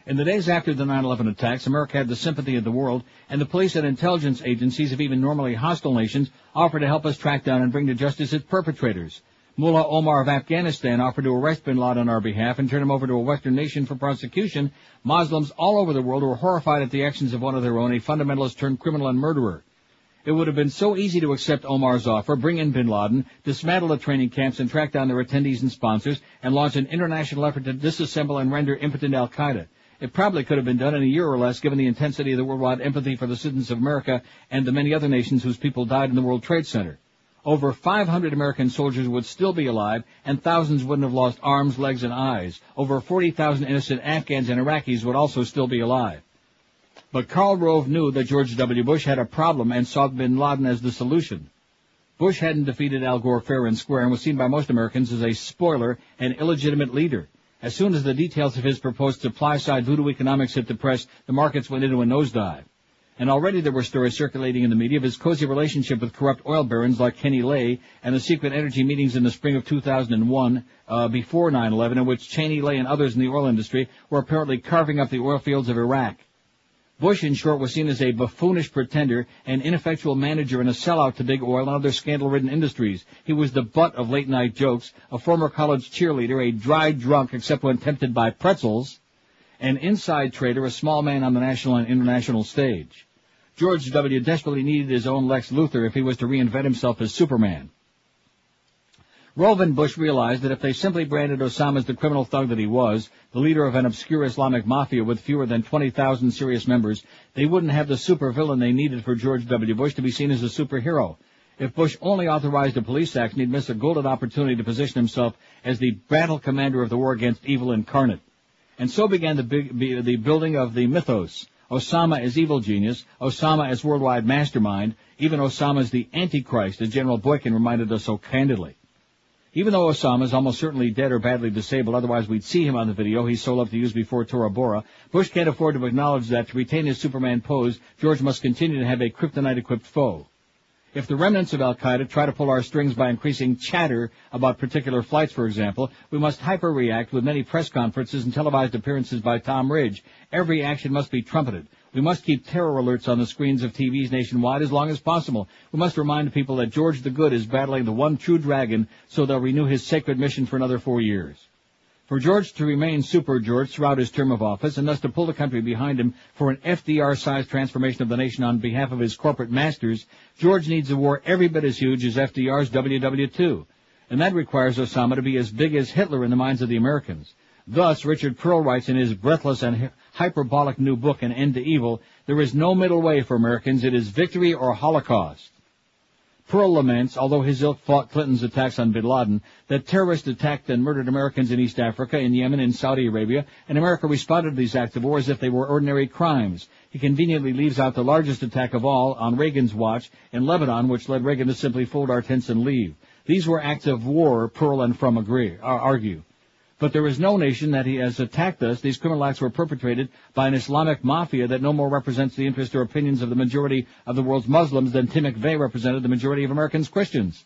In the days after the 9/11 attacks, America had the sympathy of the world, and the police and intelligence agencies of even normally hostile nations offered to help us track down and bring to justice its perpetrators. Mullah Omar of Afghanistan offered to arrest bin Laden on our behalf and turn him over to a Western nation for prosecution. Muslims all over the world were horrified at the actions of one of their own, a fundamentalist turned criminal and murderer. It would have been so easy to accept Omar's offer, bring in bin Laden, dismantle the training camps and track down their attendees and sponsors, and launch an international effort to disassemble and render impotent al-Qaeda. It probably could have been done in a year or less, given the intensity of the worldwide empathy for the citizens of America and the many other nations whose people died in the World Trade Center. Over 500 American soldiers would still be alive, and thousands wouldn't have lost arms, legs, and eyes. Over 40,000 innocent Afghans and Iraqis would also still be alive. But Karl Rove knew that George W. Bush had a problem and saw bin Laden as the solution. Bush hadn't defeated Al Gore fair and square and was seen by most Americans as a spoiler and illegitimate leader. As soon as the details of his proposed supply-side voodoo economics hit the press, the markets went into a nosedive. And already there were stories circulating in the media of his cozy relationship with corrupt oil barons like Kenny Lay and the secret energy meetings in the spring of 2001, before 9/11, in which Cheney, Lay, and others in the oil industry were apparently carving up the oil fields of Iraq. Bush, in short, was seen as a buffoonish pretender, an ineffectual manager, and a sellout to big oil and other scandal-ridden industries. He was the butt of late-night jokes, a former college cheerleader, a dry drunk except when tempted by pretzels, an inside trader, a small man on the national and international stage. George W. desperately needed his own Lex Luthor if he was to reinvent himself as Superman. Rove and Bush realized that if they simply branded Osama as the criminal thug that he was, the leader of an obscure Islamic mafia with fewer than 20,000 serious members, they wouldn't have the supervillain they needed for George W. Bush to be seen as a superhero. If Bush only authorized a police action, he'd miss a golden opportunity to position himself as the battle commander of the war against evil incarnate. And so began the building of the mythos. Osama as evil genius, Osama as worldwide mastermind, even Osama as the Antichrist, as General Boykin reminded us so candidly. Even though Osama is almost certainly dead or badly disabled, otherwise we'd see him on the video he so loved to use before Tora Bora, Bush can't afford to acknowledge that to retain his Superman pose, George must continue to have a kryptonite-equipped foe. If the remnants of al-Qaeda try to pull our strings by increasing chatter about particular flights, for example, we must hyper-react with many press conferences and televised appearances by Tom Ridge. Every action must be trumpeted. We must keep terror alerts on the screens of TVs nationwide as long as possible. We must remind people that George the Good is battling the one true dragon, so they'll renew his sacred mission for another 4 years. For George to remain Super George throughout his term of office, and thus to pull the country behind him for an FDR-sized transformation of the nation on behalf of his corporate masters, George needs a war every bit as huge as FDR's WW2. And that requires Osama to be as big as Hitler in the minds of the Americans. Thus, Richard Pearl writes in his breathless and hyperbolic new book, An End to Evil, there is no middle way for Americans. It is victory or Holocaust. Pearl laments, although his ilk fought Clinton's attacks on bin Laden, that terrorists attacked and murdered Americans in East Africa, in Yemen, in Saudi Arabia, and America responded to these acts of war as if they were ordinary crimes. He conveniently leaves out the largest attack of all, on Reagan's watch, in Lebanon, which led Reagan to simply fold our tents and leave. These were acts of war, Pearl and Frum argue. But there is no nation that he has attacked us. These criminal acts were perpetrated by an Islamic mafia that no more represents the interests or opinions of the majority of the world's Muslims than Tim McVeigh represented the majority of Americans' Christians.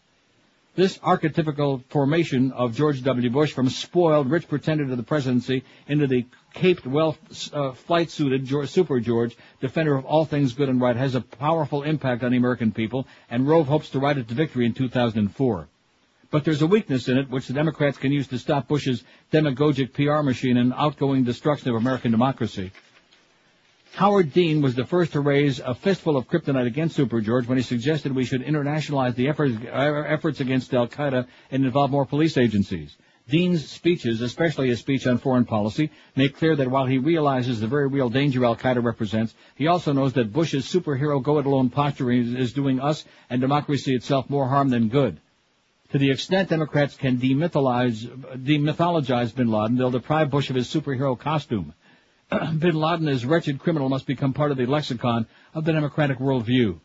This archetypical formation of George W. Bush from spoiled, rich pretender to the presidency into the caped, flight-suited Super George, defender of all things good and right, has a powerful impact on the American people, and Rove hopes to ride it to victory in 2004. But there's a weakness in it which the Democrats can use to stop Bush's demagogic PR machine and outgoing destruction of American democracy. Howard Dean was the first to raise a fistful of kryptonite against Super George when he suggested we should internationalize the efforts against al-Qaeda and involve more police agencies. Dean's speeches, especially his speech on foreign policy, make clear that while he realizes the very real danger al-Qaeda represents, he also knows that Bush's superhero go-it-alone posture is doing us and democracy itself more harm than good. To the extent Democrats can demythologize bin Laden, they'll deprive Bush of his superhero costume. Bin Laden, as wretched criminal, must become part of the lexicon of the Democratic worldview.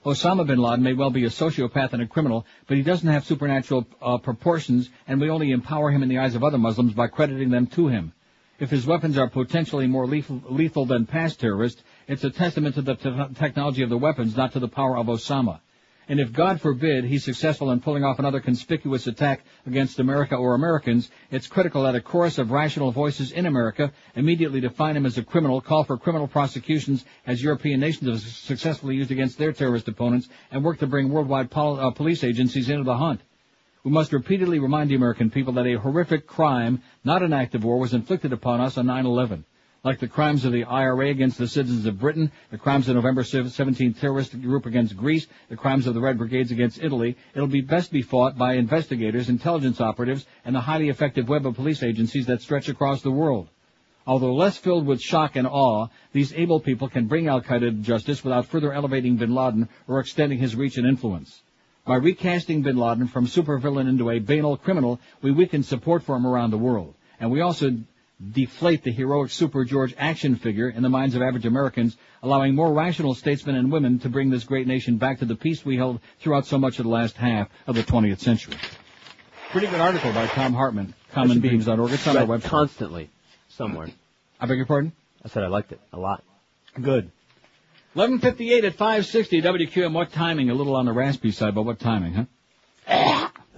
Osama bin Laden may well be a sociopath and a criminal, but he doesn't have supernatural proportions, and we only empower him in the eyes of other Muslims by crediting them to him. If his weapons are potentially more lethal than past terrorists, it's a testament to the technology of the weapons, not to the power of Osama. And if, God forbid, he's successful in pulling off another conspicuous attack against America or Americans, it's critical that a chorus of rational voices in America immediately define him as a criminal, call for criminal prosecutions as European nations have successfully used against their terrorist opponents, and work to bring worldwide police agencies into the hunt. We must repeatedly remind the American people that a horrific crime, not an act of war, was inflicted upon us on 9/11. Like the crimes of the IRA against the citizens of Britain, the crimes of November 17th terrorist group against Greece, the crimes of the Red Brigades against Italy, it'll be best be fought by investigators, intelligence operatives, and the highly effective web of police agencies that stretch across the world. Although less filled with shock and awe, these able people can bring al-Qaeda to justice without further elevating bin Laden or extending his reach and influence. By recasting bin Laden from supervillain into a banal criminal, we weaken support for him around the world. And we also deflate the heroic Super George action figure in the minds of average Americans, allowing more rational statesmen and women to bring this great nation back to the peace we held throughout so much of the last half of the 20th century. Pretty good article by Tom Hartman, commonbeings.org. It's on our website. Constantly, somewhere. I beg your pardon? I said I liked it a lot. Good. 11:58 at 560 WQAM. What timing? A little on the raspy side, but what timing, huh?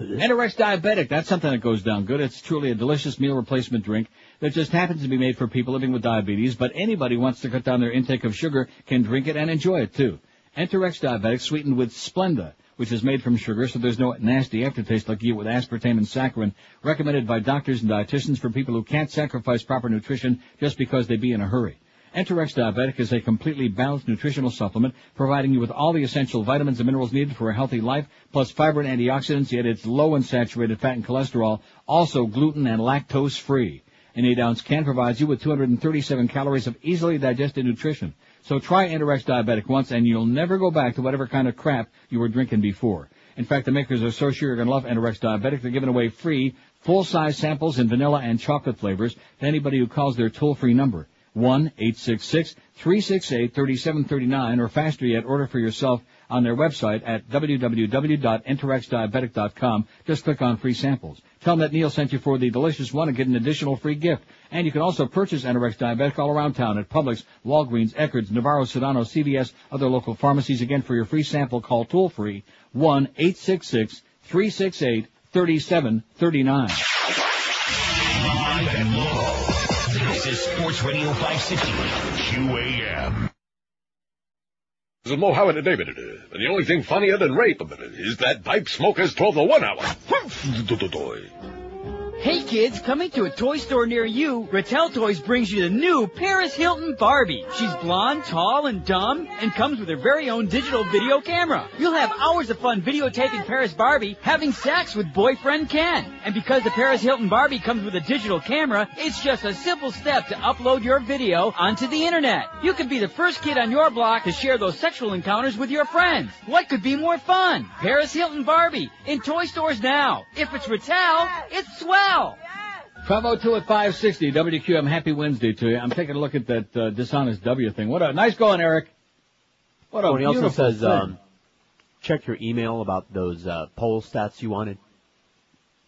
Enterex Diabetic, that's something that goes down good. It's truly a delicious meal replacement drink that just happens to be made for people living with diabetes, but anybody who wants to cut down their intake of sugar can drink it and enjoy it too. Enterex Diabetic, sweetened with Splenda, which is made from sugar, so there's no nasty aftertaste like you get with aspartame and saccharin, recommended by doctors and dietitians for people who can't sacrifice proper nutrition just because they be in a hurry. Enterex Diabetic is a completely balanced nutritional supplement, providing you with all the essential vitamins and minerals needed for a healthy life, plus fiber and antioxidants, yet it's low in saturated fat and cholesterol, also gluten and lactose-free. An 8-ounce can provides you with 237 calories of easily digested nutrition. So try Enterex Diabetic once and you'll never go back to whatever kind of crap you were drinking before. In fact, the makers are so sure you're going to love Enterex Diabetic, they're giving away free, full-size samples in vanilla and chocolate flavors to anybody who calls their toll-free number. 1-866-368-3739 or faster yet, order for yourself on their website at www.enterexdiabetic.com. Just click on free samples. Tell them that Neil sent you for the delicious one and get an additional free gift. And you can also purchase Enterex Diabetic all around town at Publix, Walgreens, Eckerd's, Navarro, Sedano, CVS, other local pharmacies. Again, for your free sample, call toll-free 1-866-368-3739. Live and local. This is Sports Radio 560 QAM. This is Mo Howard and David. And the only thing funnier than rape is that pipe smoker's 12 to 1 hour. Hey kids, coming to a toy store near you, Rattel Toys brings you the new Paris Hilton Barbie. She's blonde, tall, and dumb, and comes with her very own digital video camera. You'll have hours of fun videotaping Paris Barbie having sex with boyfriend Ken. And because the Paris Hilton Barbie comes with a digital camera, it's just a simple step to upload your video onto the internet. You could be the first kid on your block to share those sexual encounters with your friends. What could be more fun? Paris Hilton Barbie in toy stores now. If it's Rattel, it's swell. 1202 at 560 WQAM. Happy Wednesday to you. I'm taking a look at that dishonest W thing. What a nice going, Eric. What a he also beautiful says, thing. check your email about those poll stats you wanted.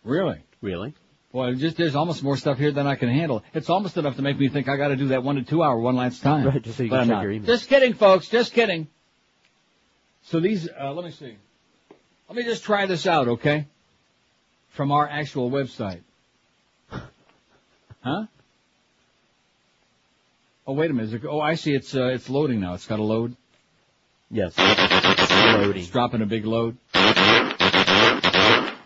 Really? Really? Boy, there's almost more stuff here than I can handle. It's almost enough to make me think I got to do that 1 to 2 hour one last time. Right, just so you can check your email. Just kidding, folks. Just kidding. So these, let me see. Let me just try this out, okay? From our actual website. Huh? Oh, wait a minute. I see it's loading now. It's got to load. Yes. It's loading. It's dropping a big load.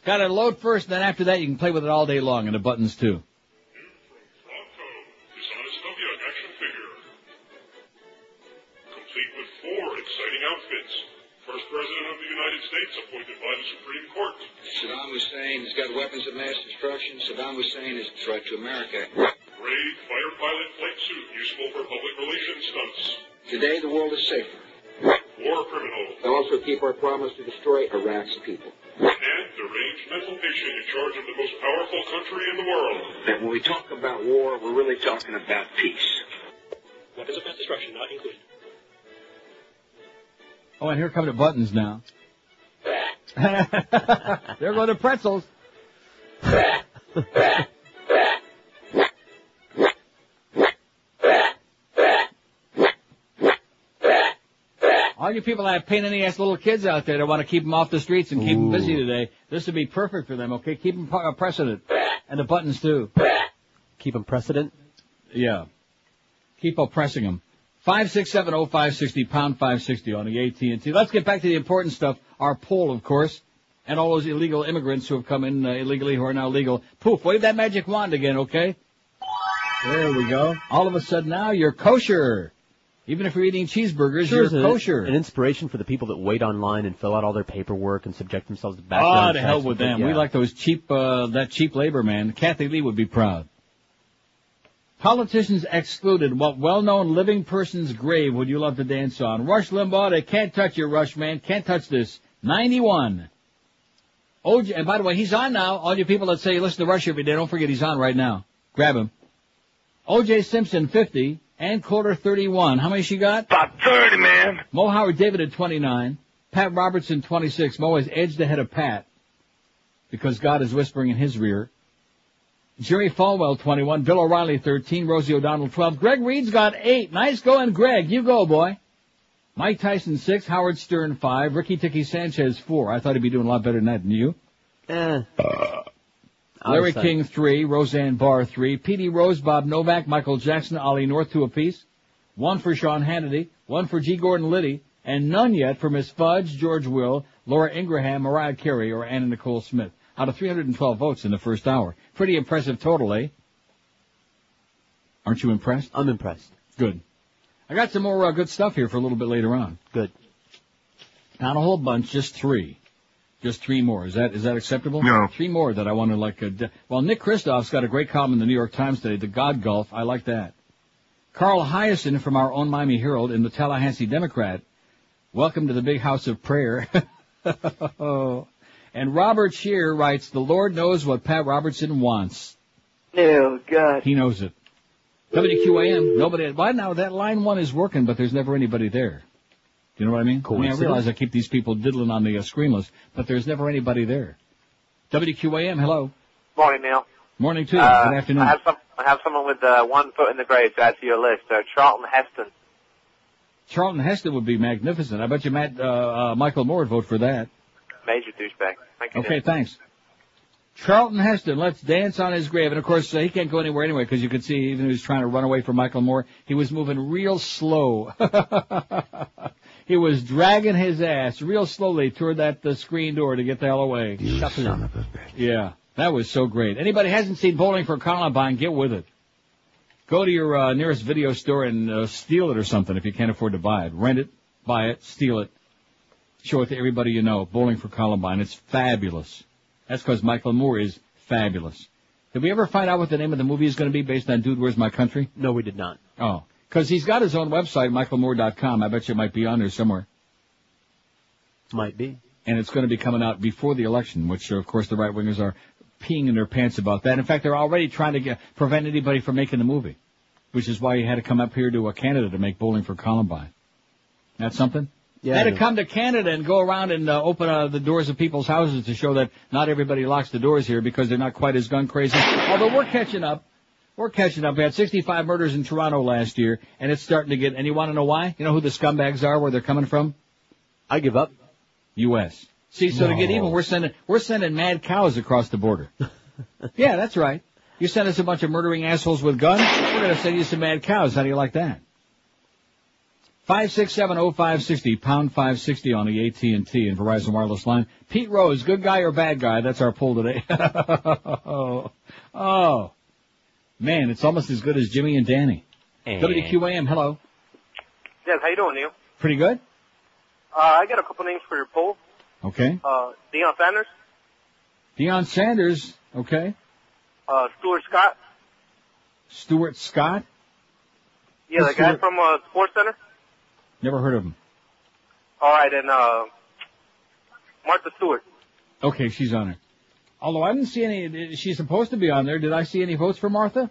Got to load first, then after that you can play with it all day long, and the buttons too. Dishonest W action figure. Complete with 4 exciting outfits. First President of the United States appointed by the Supreme Court. Saddam Hussein has got weapons of mass destruction. Saddam Hussein is a threat to America. Gray fighter pilot flight suit useful for public relations stunts. Today the world is safer. War criminal. They'll also keep our promise to destroy Iraq's people. And deranged mental patient in charge of the most powerful country in the world. And when we talk about war, we're really talking about peace. Weapons of mass destruction not included. Oh, and here come the buttons now. There go the pretzels. All you people that have pain in the ass little kids out there that want to keep them off the streets and keep them busy today, this would be perfect for them, okay? Keep them precedent. And the buttons, too. Keep them precedent? Yeah. Keep oppressing them. 5670560, pound 560 on the AT&T. Let's get back to the important stuff. Our poll, of course, and all those illegal immigrants who have come in illegally who are now legal. Poof, wave that magic wand again, okay? There we go. All of a sudden now you're kosher. Even if you're eating cheeseburgers, Sure, you're kosher. An inspiration for the people that wait online and fill out all their paperwork and subject themselves to background checks. To hell with them. Yeah. We like those cheap, that cheap labor, man. Kathy Lee would be proud. Politicians excluded. What well-known living person's grave would you love to dance on? Rush Limbaugh, they can't touch you, Rush, man. Can't touch this. 91. OJ, and by the way, he's on now. All you people that say you listen to Rush every day, don't forget he's on right now. Grab him. O.J. Simpson, 50. Ann Coulter, 31. How many she got? About 30, man. Mo Howard David at 29. Pat Robertson, 26. Mo is edged ahead of Pat because God is whispering in his rear. Jerry Falwell, 21. Bill O'Reilly, 13. Rosie O'Donnell, 12. Greg Reed's got 8. Nice going, Greg. You go, boy. Mike Tyson, 6. Howard Stern, 5. Ricky Tiki Sanchez, 4. I thought he'd be doing a lot better than that, than you. Larry King, 3. Roseanne Barr, 3. Petey Rose, Bob Novak, Michael Jackson, Ollie North, 2 apiece. 1 for Sean Hannity. 1 for G. Gordon Liddy. And none yet for Miss Fudge, George Will, Laura Ingraham, Mariah Carey, or Anna Nicole Smith. Out of 312 votes in the first hour. Pretty impressive total, eh? Aren't you impressed? I'm impressed. Good. I got some more good stuff here for a little bit later on. Good. Not a whole bunch, just 3. Just 3 more. Is that acceptable? No. 3 more that I want to well, Nick Kristoff's got a great column in the New York Times today, The God Gulf. I like that. Carl Hyacin from our own Miami Herald in the Tallahassee Democrat. Welcome to the big house of prayer. And Robert Shear writes, the Lord knows what Pat Robertson wants. Oh, God. He knows it. WQAM, nobody, why now that line 1 is working, but there's never anybody there. Do you know what I mean? I realize I keep these people diddling on the screen list, but there's never anybody there. WQAM, hello. Morning, Neil. Morning, too. Good afternoon. I have someone with 1 foot in the grave to add to your list. Charlton Heston. Charlton Heston would be magnificent. I bet you Michael Moore would vote for that. Major douchebag. Thank you. Okay, thanks. Charlton Heston, let's dance on his grave. And, of course, he can't go anywhere anyway, because you could see even if he was trying to run away from Michael Moore, he was moving real slow. He was dragging his ass real slowly toward the screen door to get the hell away. Yeah, that was so great. Anybody hasn't seen Bowling for Columbine, get with it. Go to your nearest video store and steal it or something if you can't afford to buy it. Rent it, buy it, steal it. Show it to everybody you know. Bowling for Columbine. It's fabulous. That's because Michael Moore is fabulous. Did we ever find out what the name of the movie is going to be based on Dude, Where's My Country? No, we did not. Oh. Because he's got his own website, michaelmoore.com. I bet you it might be on there somewhere. Might be. And it's going to be coming out before the election, which, of course, the right-wingers are peeing in their pants about that. In fact, they're already trying to prevent anybody from making the movie, which is why he had to come up here to Canada to make Bowling for Columbine. That's something? Yeah. Had to come to Canada and go around and open the doors of people's houses to show that not everybody locks the doors here because they're not quite as gun crazy. Although we're catching up. We're catching up. We had 65 murders in Toronto last year, and it's starting to get, and you want to know why? You know who the scumbags are, where they're coming from? I give up. U.S. See, so to get even, we're sending mad cows across the border. Yeah, that's right. You send us a bunch of murdering assholes with guns, we're going to send you some mad cows. How do you like that? 5670560, pound 560 on the AT&T and Verizon wireless line. Pete Rose, good guy or bad guy? That's our poll today. Oh. Man, it's almost as good as Jimmy and Danny. WQAM, hello. Yes, how you doing, Neil? Pretty good. I got a couple names for your poll. Okay. Deion Sanders. Deion Sanders, okay. Stuart Scott. Stuart Scott? Yeah, the guy from Sports Center. Never heard of him. All right, and Martha Stewart. Okay, she's on it. Although I didn't see any, she's supposed to be on there. Did I see any votes for Martha?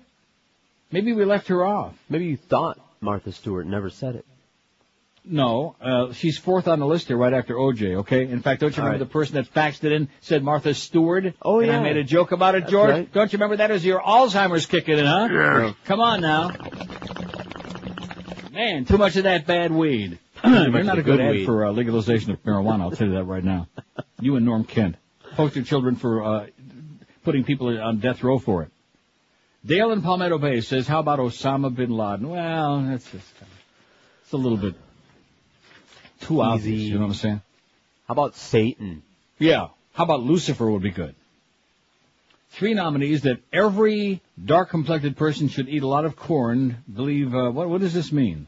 Maybe we left her off. Maybe you thought Martha Stewart never said it. No, she's 4th on the list here right after OJ, okay? In fact, don't you remember the person that faxed it in said Martha Stewart? Oh, yeah. And I made a joke about it, George? Right. Don't you remember that as your Alzheimer's kicking in, huh? Yeah. Come on now. Man, too much of that bad weed. You're not a good ad weed. for legalization of marijuana, I'll tell you that right now. You and Norm Kent. Poster children for putting people on death row for it. Dale in Palmetto Bay says, how about Osama bin Laden? Well, that's just, it's a little bit too obvious, you know what I'm saying? How about Satan? Yeah. How about Lucifer would be good? 3 nominees that every dark-complected person should eat a lot of corn. Believe, what does this mean?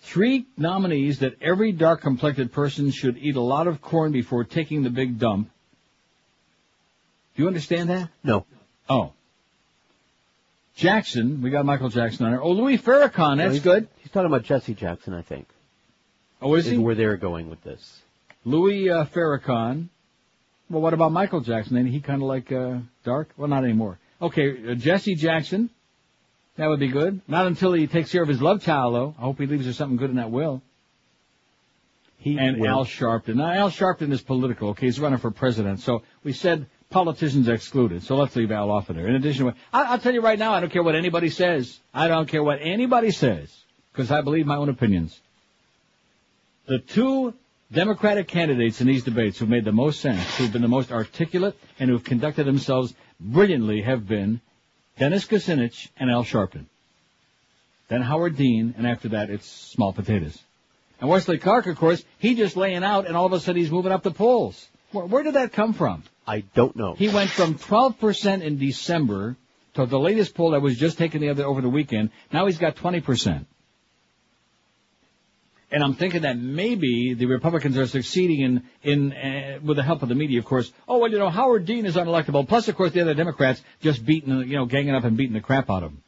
3 nominees that every dark-complected person should eat a lot of corn before taking the big dump. Do you understand that? No. Oh. Jackson, we got Michael Jackson on there. Oh, Louis Farrakhan, that's good. He's talking about Jesse Jackson, I think. Oh, is he? Where they're going with this. Louis Farrakhan. Well, what about Michael Jackson? Ain't he kind of like dark? Well, not anymore. Okay, Jesse Jackson. That would be good. Not until he takes care of his love child, though. I hope he leaves her something good in that will. Al Sharpton. Now, Al Sharpton is political, okay? He's running for president. So we said politicians excluded. So let's leave Al off of there. In addition, I'll tell you right now, I don't care what anybody says. I don't care what anybody says, because I believe my own opinions. The 2 Democratic candidates in these debates who've made the most sense, who've been the most articulate, and who've conducted themselves brilliantly have been Dennis Kucinich and Al Sharpton. Then Howard Dean, and after that it's small potatoes. And Wesley Clark, of course, he just laying out, and all of a sudden he's moving up the polls. Where did that come from? I don't know. He went from 12% in December to the latest poll that was just taken over the weekend. Now he's got 20%. And I'm thinking that maybe the Republicans are succeeding in with the help of the media, of course. Oh, well, you know, Howard Dean is unelectable. Plus, of course, the other Democrats just ganging up and beating the crap out of him.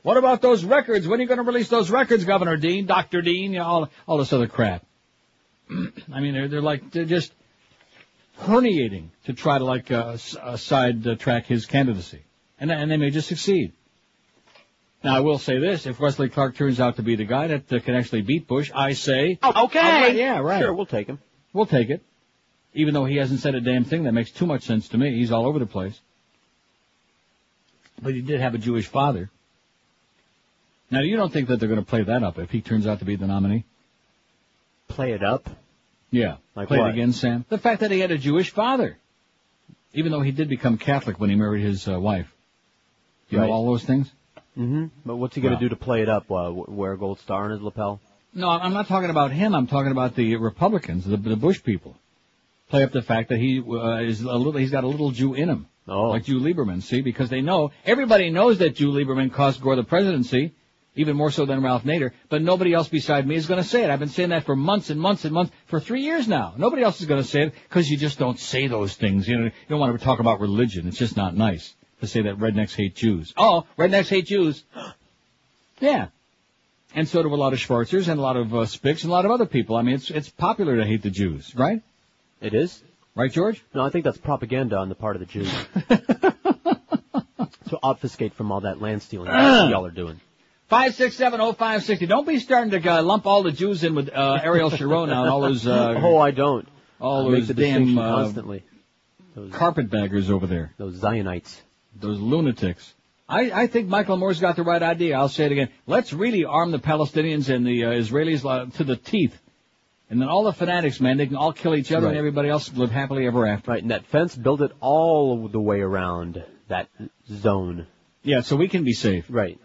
What about those records? When are you going to release those records, Governor Dean, Dr. Dean, all this other crap? I mean, they're just herniating to try to sidetrack his candidacy. And they may just succeed. Now, I will say this. If Wesley Clark turns out to be the guy that can actually beat Bush, I say... Okay. Yeah, right. Sure, we'll take him. We'll take it. Even though he hasn't said a damn thing that makes too much sense to me. He's all over the place. But he did have a Jewish father. Now, you don't think that they're going to play that up if he turns out to be the nominee? Play it up? Yeah. Like play what? it again, Sam. The fact that he had a Jewish father. Even though he did become Catholic when he married his wife. You know all those things? Mm-hmm. But what's he going to do to play it up? Wear a gold star on his lapel? No, I'm not talking about him. I'm talking about the Republicans, the Bush people. Play up the fact that he's got a little Jew in him. Oh. Like Jew Lieberman, see? Because everybody knows that Jew Lieberman cost Gore the presidency, even more so than Ralph Nader, but nobody else beside me is going to say it. I've been saying that for months and months and months, for 3 years now. Nobody else is going to say it because you just don't say those things. You don't want to talk about religion. It's just not nice to say that rednecks hate Jews. Oh, rednecks hate Jews. Yeah. And so do a lot of Schwarzers and a lot of Spicks and a lot of other people. I mean, it's popular to hate the Jews, right? It is? Right, George? No, I think that's propaganda on the part of the Jews. To obfuscate from all that land stealing that y'all are doing. 5670560. Don't be starting to lump all the Jews in with Ariel Sharon now and all those... oh, I don't. All those damn constantly. Those carpetbaggers over there. Those Zionites. Those lunatics. I think Michael Moore's got the right idea. I'll say it again. Let's really arm the Palestinians and the Israelis to the teeth. And then all the fanatics, man, they can all kill each other and everybody else live happily ever after. Right, and that fence, build it all the way around that zone. Yeah, so we can be safe. Right.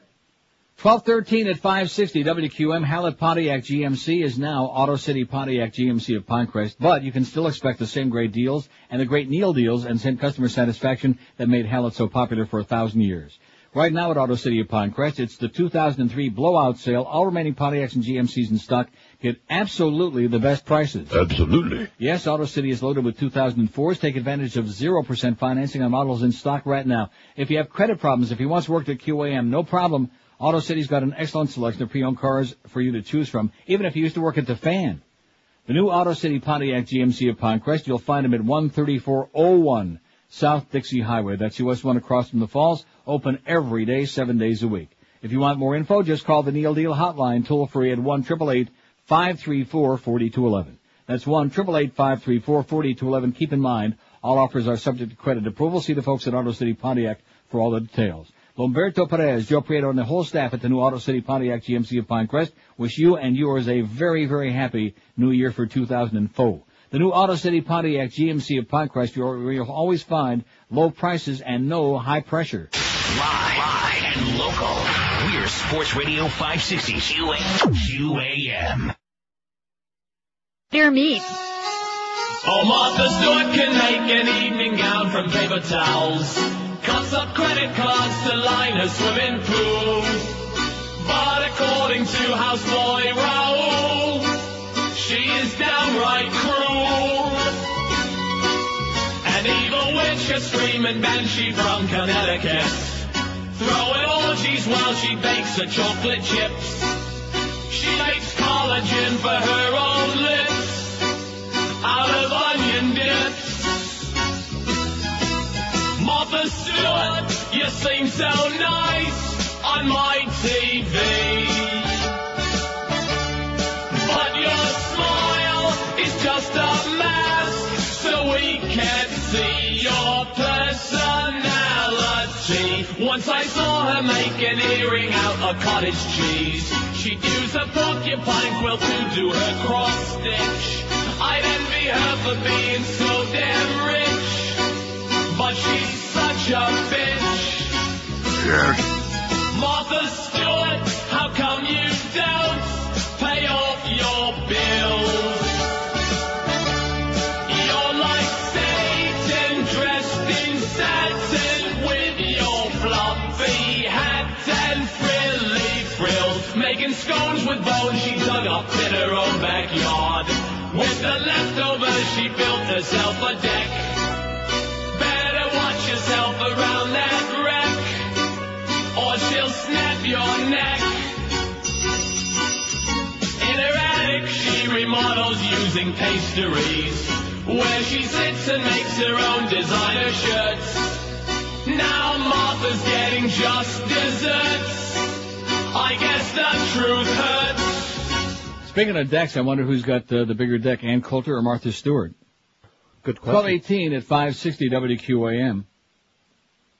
1213 at 560 WQM. Hallett Pontiac GMC is now Auto City Pontiac GMC of Pinecrest, but you can still expect the same great deals and the great Neil deals and same customer satisfaction that made Hallett so popular for 1,000 years. Right now at Auto City of Pinecrest, it's the 2003 blowout sale. All remaining Pontiacs and GMCs in stock get absolutely the best prices. Absolutely. Yes, Auto City is loaded with 2004s. Take advantage of 0% financing on models in stock right now. If you have credit problems, if you once worked at QAM, no problem. Auto City's got an excellent selection of pre-owned cars for you to choose from, even if you used to work at the fan. The new Auto City Pontiac GMC of Pinecrest, you'll find them at 13401 South Dixie Highway. That's US 1 across from the Falls, open every day, 7 days a week. If you want more info, just call the Neil Deal hotline, toll-free at 1-888-534-4211. That's 1-888-534-4211. Keep in mind, all offers are subject to credit approval. See the folks at Auto City Pontiac for all the details. Lomberto Perez, Joe Prieto, and the whole staff at the new Auto City Pontiac GMC of Pinecrest wish you and yours a very, very happy new year for 2004. The new Auto City Pontiac GMC of Pinecrest, where you'll always find low prices and no high pressure. Live and local. We're Sports Radio 560 QAM. Dear me. Oh, Martha Stewart can make an evening gown from paper towels. Cuts up credit cards to line her swimming pool. But according to houseboy Raoul, she is downright cruel. An evil witch, a screaming banshee from Connecticut, throwing orgies while she bakes her chocolate chips. She makes collagen for her own lips out of onion dips. Martha Stewart, you seem so nice on my TV, but your smile is just a mask, so we can't see your personality. Once I saw her make an earring out of cottage cheese. She'd use a porcupine quilt to do her cross stitch. I'd envy her for being so damn rich, but she's such a bitch. Yes. Martha Stewart, how come you don't pay off your bills? You're like Satan dressed in satin with your fluffy hat and frilly frills. Making scones with bones she dug up in her own backyard. With the leftovers she built herself a deck. Better watch yourself around that wreck, or she'll snap your neck. In her attic she remodels using pastries, where she sits and makes her own designer shirts. Now Martha's getting just desserts. I guess the truth hurts. Speaking of decks, I wonder who's got the bigger deck, Ann Coulter or Martha Stewart? Good question. 12:18 at 560 WQAM.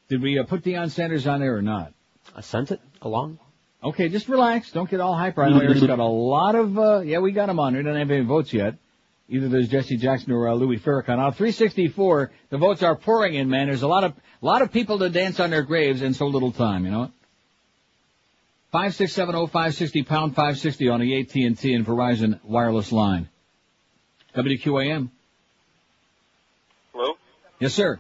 Did we put Deion Sanders on there or not? I sent it along. Okay, just relax. Don't get all hyper. I know Eric's got a lot of, we got him on. We don't have any votes yet. Either there's Jesse Jackson or Louis Farrakhan. Out 364, the votes are pouring in, man. There's a lot of people to dance on their graves and so little time, you know? 5670560 pound 560 on the AT&T and Verizon wireless line. WQAM. Hello? Yes, sir.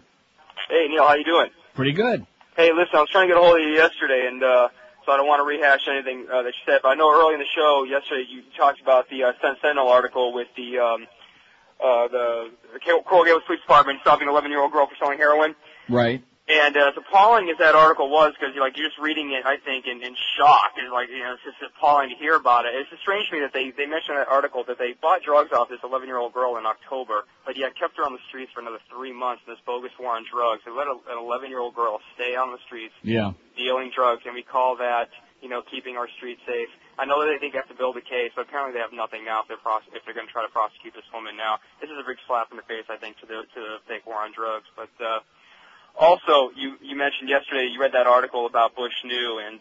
Hey, Neil, how you doing? Pretty good. Hey, listen, I was trying to get a hold of you yesterday, and so I don't want to rehash anything that you said, but I know early in the show yesterday you talked about the Sentinel article with the Coral Gables Police Department stopping an 11-year-old girl for selling heroin. Right. And as appalling as that article was, because you're just reading it, I think, in shock. It's it's just appalling to hear about it. It's just strange to me that they mentioned in that article that they bought drugs off this 11-year-old girl in October, but yet kept her on the streets for another 3 months in this bogus war on drugs. They let an 11-year-old girl stay on the streets dealing drugs, and we call that, keeping our streets safe. I know that they think they have to build a case, but apparently they have nothing now if they're going to try to prosecute this woman now. This is a big slap in the face, I think, to the fake war on drugs. But also, you mentioned yesterday you read that article about Bush New, and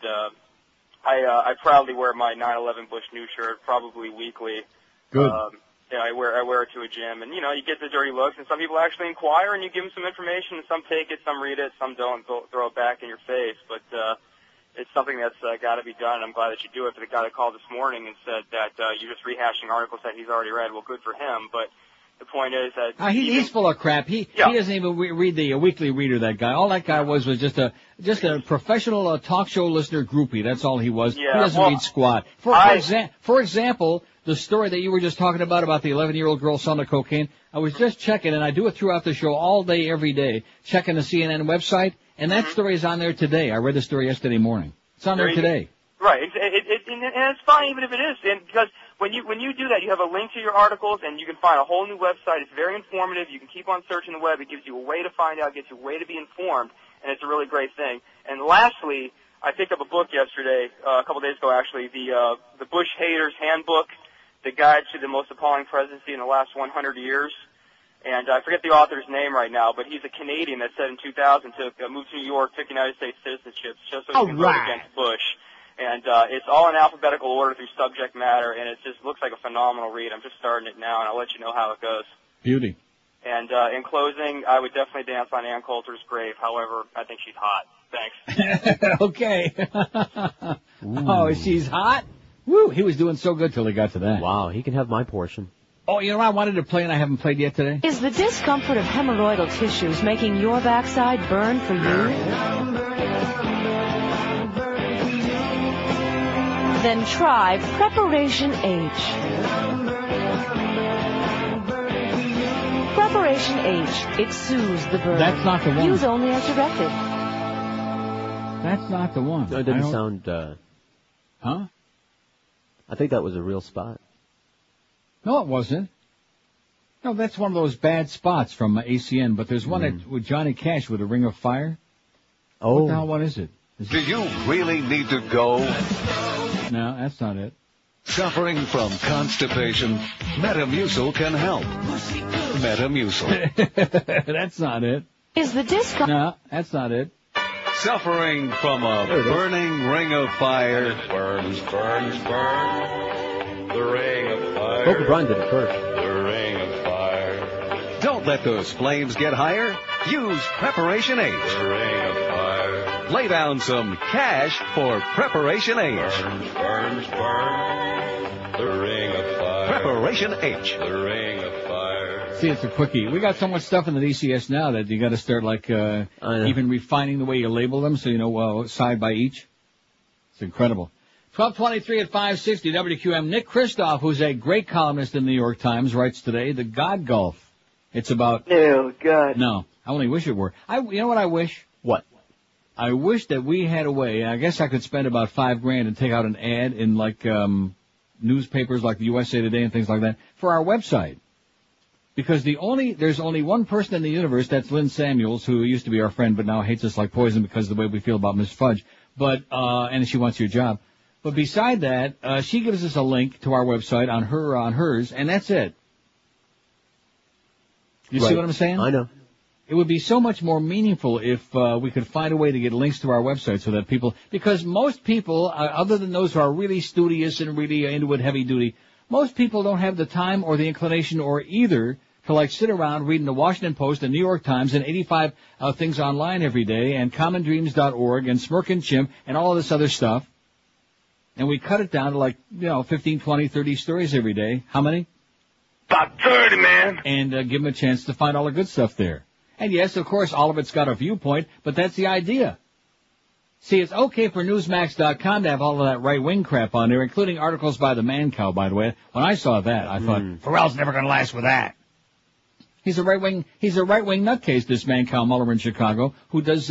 I proudly wear my 9/11 Bush New shirt, probably weekly. Good. I wear it to a gym, and you get the dirty looks, and some people actually inquire, and you give them some information, and some take it, some read it, some don't throw it back in your face. But it's something that's got to be done, and I'm glad that you do it. But the guy that called this morning and said that you're just rehashing articles that he's already read. Well, good for him, but the point is that he's full of crap. He doesn't even read the weekly reader. That guy. All that guy was just a professional talk show listener groupie. That's all he was. Yeah, he doesn't read squat. For example, the story that you were just talking about the 11-year-old girl selling the cocaine. I was just checking, and I do it throughout the show all day, every day, checking the CNN website, and that story is on there today. I read the story yesterday morning. It's on there today. Right, and it's fine even if it is, and because when you do that, you have a link to your articles, and you can find a whole new website. It's very informative. You can keep on searching the web. It gives you a way to find out, gives you a way to be informed, and it's a really great thing. And lastly, I picked up a book yesterday, a couple days ago actually, the Bush Haters Handbook, the Guide to the Most Appalling Presidency in the Last 100 Years. And I forget the author's name right now, but he's a Canadian that said in 2000 moved to New York, took United States citizenship just so he can vote against Bush. And it's all in alphabetical order through subject matter, and it just looks like a phenomenal read. I'm just starting it now, and I'll let you know how it goes. Beauty. And in closing, I would definitely dance on Ann Coulter's grave. However, I think she's hot. Thanks. Okay. Oh, she's hot? Woo, he was doing so good till he got to that. Wow, he can have my portion. Oh, you know what I wanted to play and I haven't played yet today? Is the discomfort of hemorrhoidal tissues making your backside burn for you? Then try Preparation H. Preparation H. It soothes the burn. That's not the one. Use only as directed. That's not the one. No, it didn't sound, Huh? I think that was a real spot. No, it wasn't. No, that's one of those bad spots from ACN, but there's one with Johnny Cash with a Ring of Fire. Oh. What the hell, what is it? Do you really need to go? No, that's not it. Suffering from constipation? Metamucil can help. Metamucil. That's not it. Is the discomfort... No, that's not it. Suffering from a burning ring of fire? Burns, burns, burn. The ring of fire. Coca Bryan did it first. The ring of fire. Don't let those flames get higher. Use Preparation H. The ring of fire. Lay down some cash for Preparation H. Burns, burns, burn. The ring of fire. Preparation H. The ring of fire. See, it's a quickie. We got so much stuff in the DCS now that you got to start even refining the way you label them, so you know side by each. It's incredible. 12:23 at 560 WQAM. Nick Kristof, who's a great columnist in the New York Times, writes today, the God Gulf. It's about... Oh, God. No, I only wish it were. You know what I wish? What? I wish that we had a way, I guess I could spend about $5,000 and take out an ad in like, newspapers like the USA Today and things like that for our website. Because there's only one person in the universe, that's Lynn Samuels, who used to be our friend but now hates us like poison because of the way we feel about Miss Fudge. But, and she wants your job. But beside that, she gives us a link to our website on hers, and that's it. You see what I'm saying? I know. It would be so much more meaningful if we could find a way to get links to our website so that people, because most people, other than those who are really studious and really into it heavy duty, most people don't have the time or the inclination or either to like sit around reading the Washington Post, the New York Times, and 85 things online every day, and commondreams.org, and Smirk and Chimp, and all of this other stuff. And we cut it down to 15, 20, 30 stories every day. How many? About 30, man. And give them a chance to find all the good stuff there. And yes, of course, all of it's got a viewpoint, but that's the idea. See, it's okay for Newsmax.com to have all of that right-wing crap on there, including articles by the Man Cow, by the way. When I saw that, I thought, Pharrell's never going to last with that. He's a right-wing nutcase, this Man Cow Muller in Chicago, who does,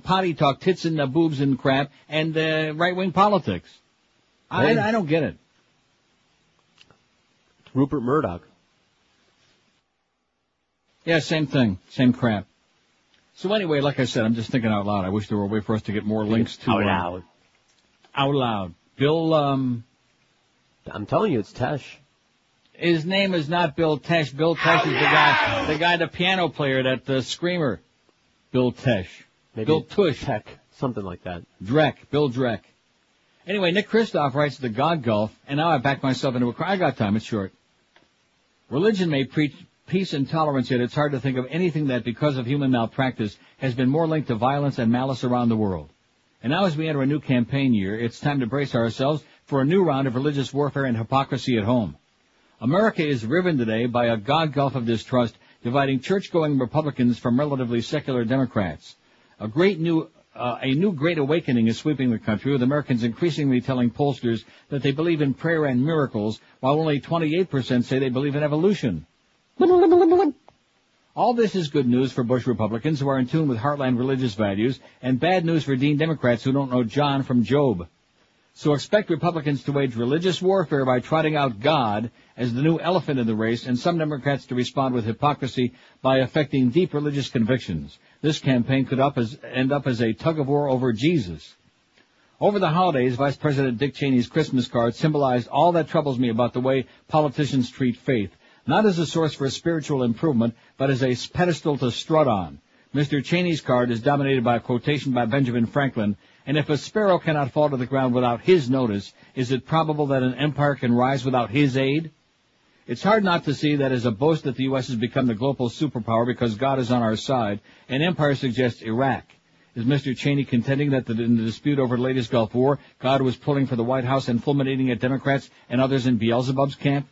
potty talk, tits and boobs and crap, and right-wing politics. I don't get it. It's Rupert Murdoch. Yeah, same thing. Same crap. So anyway, like I said, I'm just thinking out loud. I wish there were a way for us to get more links to... Out loud. Out loud. Bill, I'm telling you, it's Tesh. His name is not Bill Tesh. Bill Tesh is the guy, the piano player, that screamer. Bill Tesh. Maybe Bill Tush. Tech, something like that. Dreck. Bill Dreck. Anyway, Nick Kristof writes the God Gulf, and now I back myself into a... I got time, it's short. Religion may preach peace and tolerance, yet it's hard to think of anything that, because of human malpractice, has been more linked to violence and malice around the world. And now as we enter a new campaign year, it's time to brace ourselves for a new round of religious warfare and hypocrisy at home. America is riven today by a God Gulf of distrust, dividing church-going Republicans from relatively secular Democrats. A new great awakening is sweeping the country, with Americans increasingly telling pollsters that they believe in prayer and miracles, while only 28% say they believe in evolution. All this is good news for Bush Republicans who are in tune with heartland religious values, and bad news for Dean Democrats who don't know John from Job. So expect Republicans to wage religious warfare by trotting out God as the new elephant in the race, and some Democrats to respond with hypocrisy by affecting deep religious convictions. This campaign could end up as a tug-of-war over Jesus. Over the holidays, Vice President Dick Cheney's Christmas card symbolized all that troubles me about the way politicians treat faith, not as a source for spiritual improvement, but as a pedestal to strut on. Mr. Cheney's card is dominated by a quotation by Benjamin Franklin, and if a sparrow cannot fall to the ground without his notice, is it probable that an empire can rise without his aid? It's hard not to see that as a boast that the U.S. has become the global superpower because God is on our side, and empire suggests Iraq. Is Mr. Cheney contending that in the dispute over the latest Gulf War, God was pulling for the White House and fulminating at Democrats and others in Beelzebub's camp?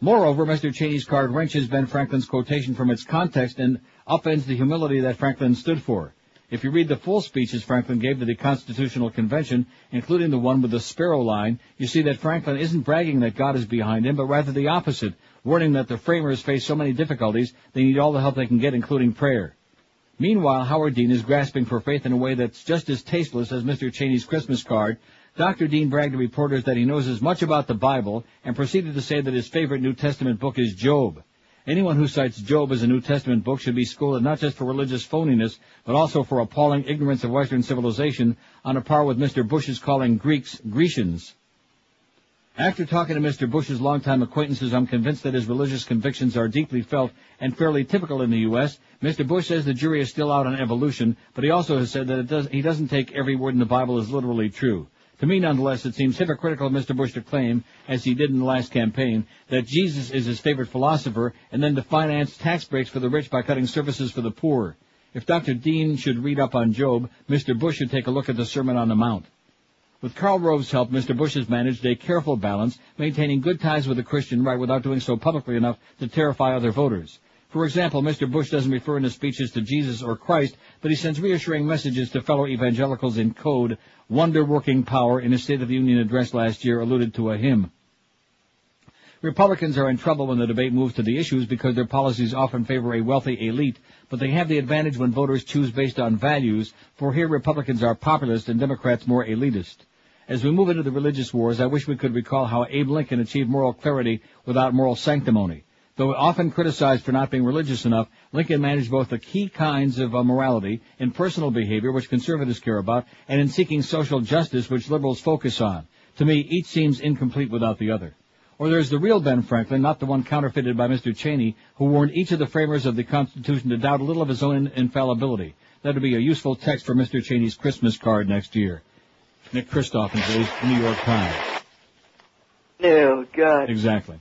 Moreover, Mr. Cheney's card wrenches Ben Franklin's quotation from its context and upends the humility that Franklin stood for. If you read the full speeches Franklin gave to the Constitutional Convention, including the one with the sparrow line, you see that Franklin isn't bragging that God is behind him, but rather the opposite, warning that the framers face so many difficulties they need all the help they can get, including prayer. Meanwhile, Howard Dean is grasping for faith in a way that's just as tasteless as Mr. Cheney's Christmas card. Dr. Dean bragged to reporters that he knows as much about the Bible and proceeded to say that his favorite New Testament book is Job. Anyone who cites Job as a New Testament book should be scolded not just for religious phoniness, but also for appalling ignorance of Western civilization, on a par with Mr. Bush's calling Greeks Grecians. After talking to Mr. Bush's longtime acquaintances, I'm convinced that his religious convictions are deeply felt and fairly typical in the U.S. Mr. Bush says the jury is still out on evolution, but he also has said that he doesn't take every word in the Bible as literally true. To me, nonetheless, it seems hypocritical of Mr. Bush to claim, as he did in the last campaign, that Jesus is his favorite philosopher, and then to finance tax breaks for the rich by cutting services for the poor. If Dr. Dean should read up on Job, Mr. Bush should take a look at the Sermon on the Mount. With Karl Rove's help, Mr. Bush has managed a careful balance, maintaining good ties with the Christian right without doing so publicly enough to terrify other voters. For example, Mr. Bush doesn't refer in his speeches to Jesus or Christ, but he sends reassuring messages to fellow evangelicals in code. Wonder-working power in his State of the Union address last year alluded to a hymn. Republicans are in trouble when the debate moves to the issues because their policies often favor a wealthy elite, but they have the advantage when voters choose based on values, for here Republicans are populist and Democrats more elitist. As we move into the religious wars, I wish we could recall how Abe Lincoln achieved moral clarity without moral sanctimony. Though often criticized for not being religious enough, Lincoln managed both the key kinds of morality in personal behavior, which conservatives care about, and in seeking social justice, which liberals focus on. To me, each seems incomplete without the other. Or there's the real Ben Franklin, not the one counterfeited by Mr. Cheney, who warned each of the framers of the Constitution to doubt a little of his own infallibility. That would be a useful text for Mr. Cheney's Christmas card next year. Nick Kristof in today's New York Times. Oh, God. Exactly.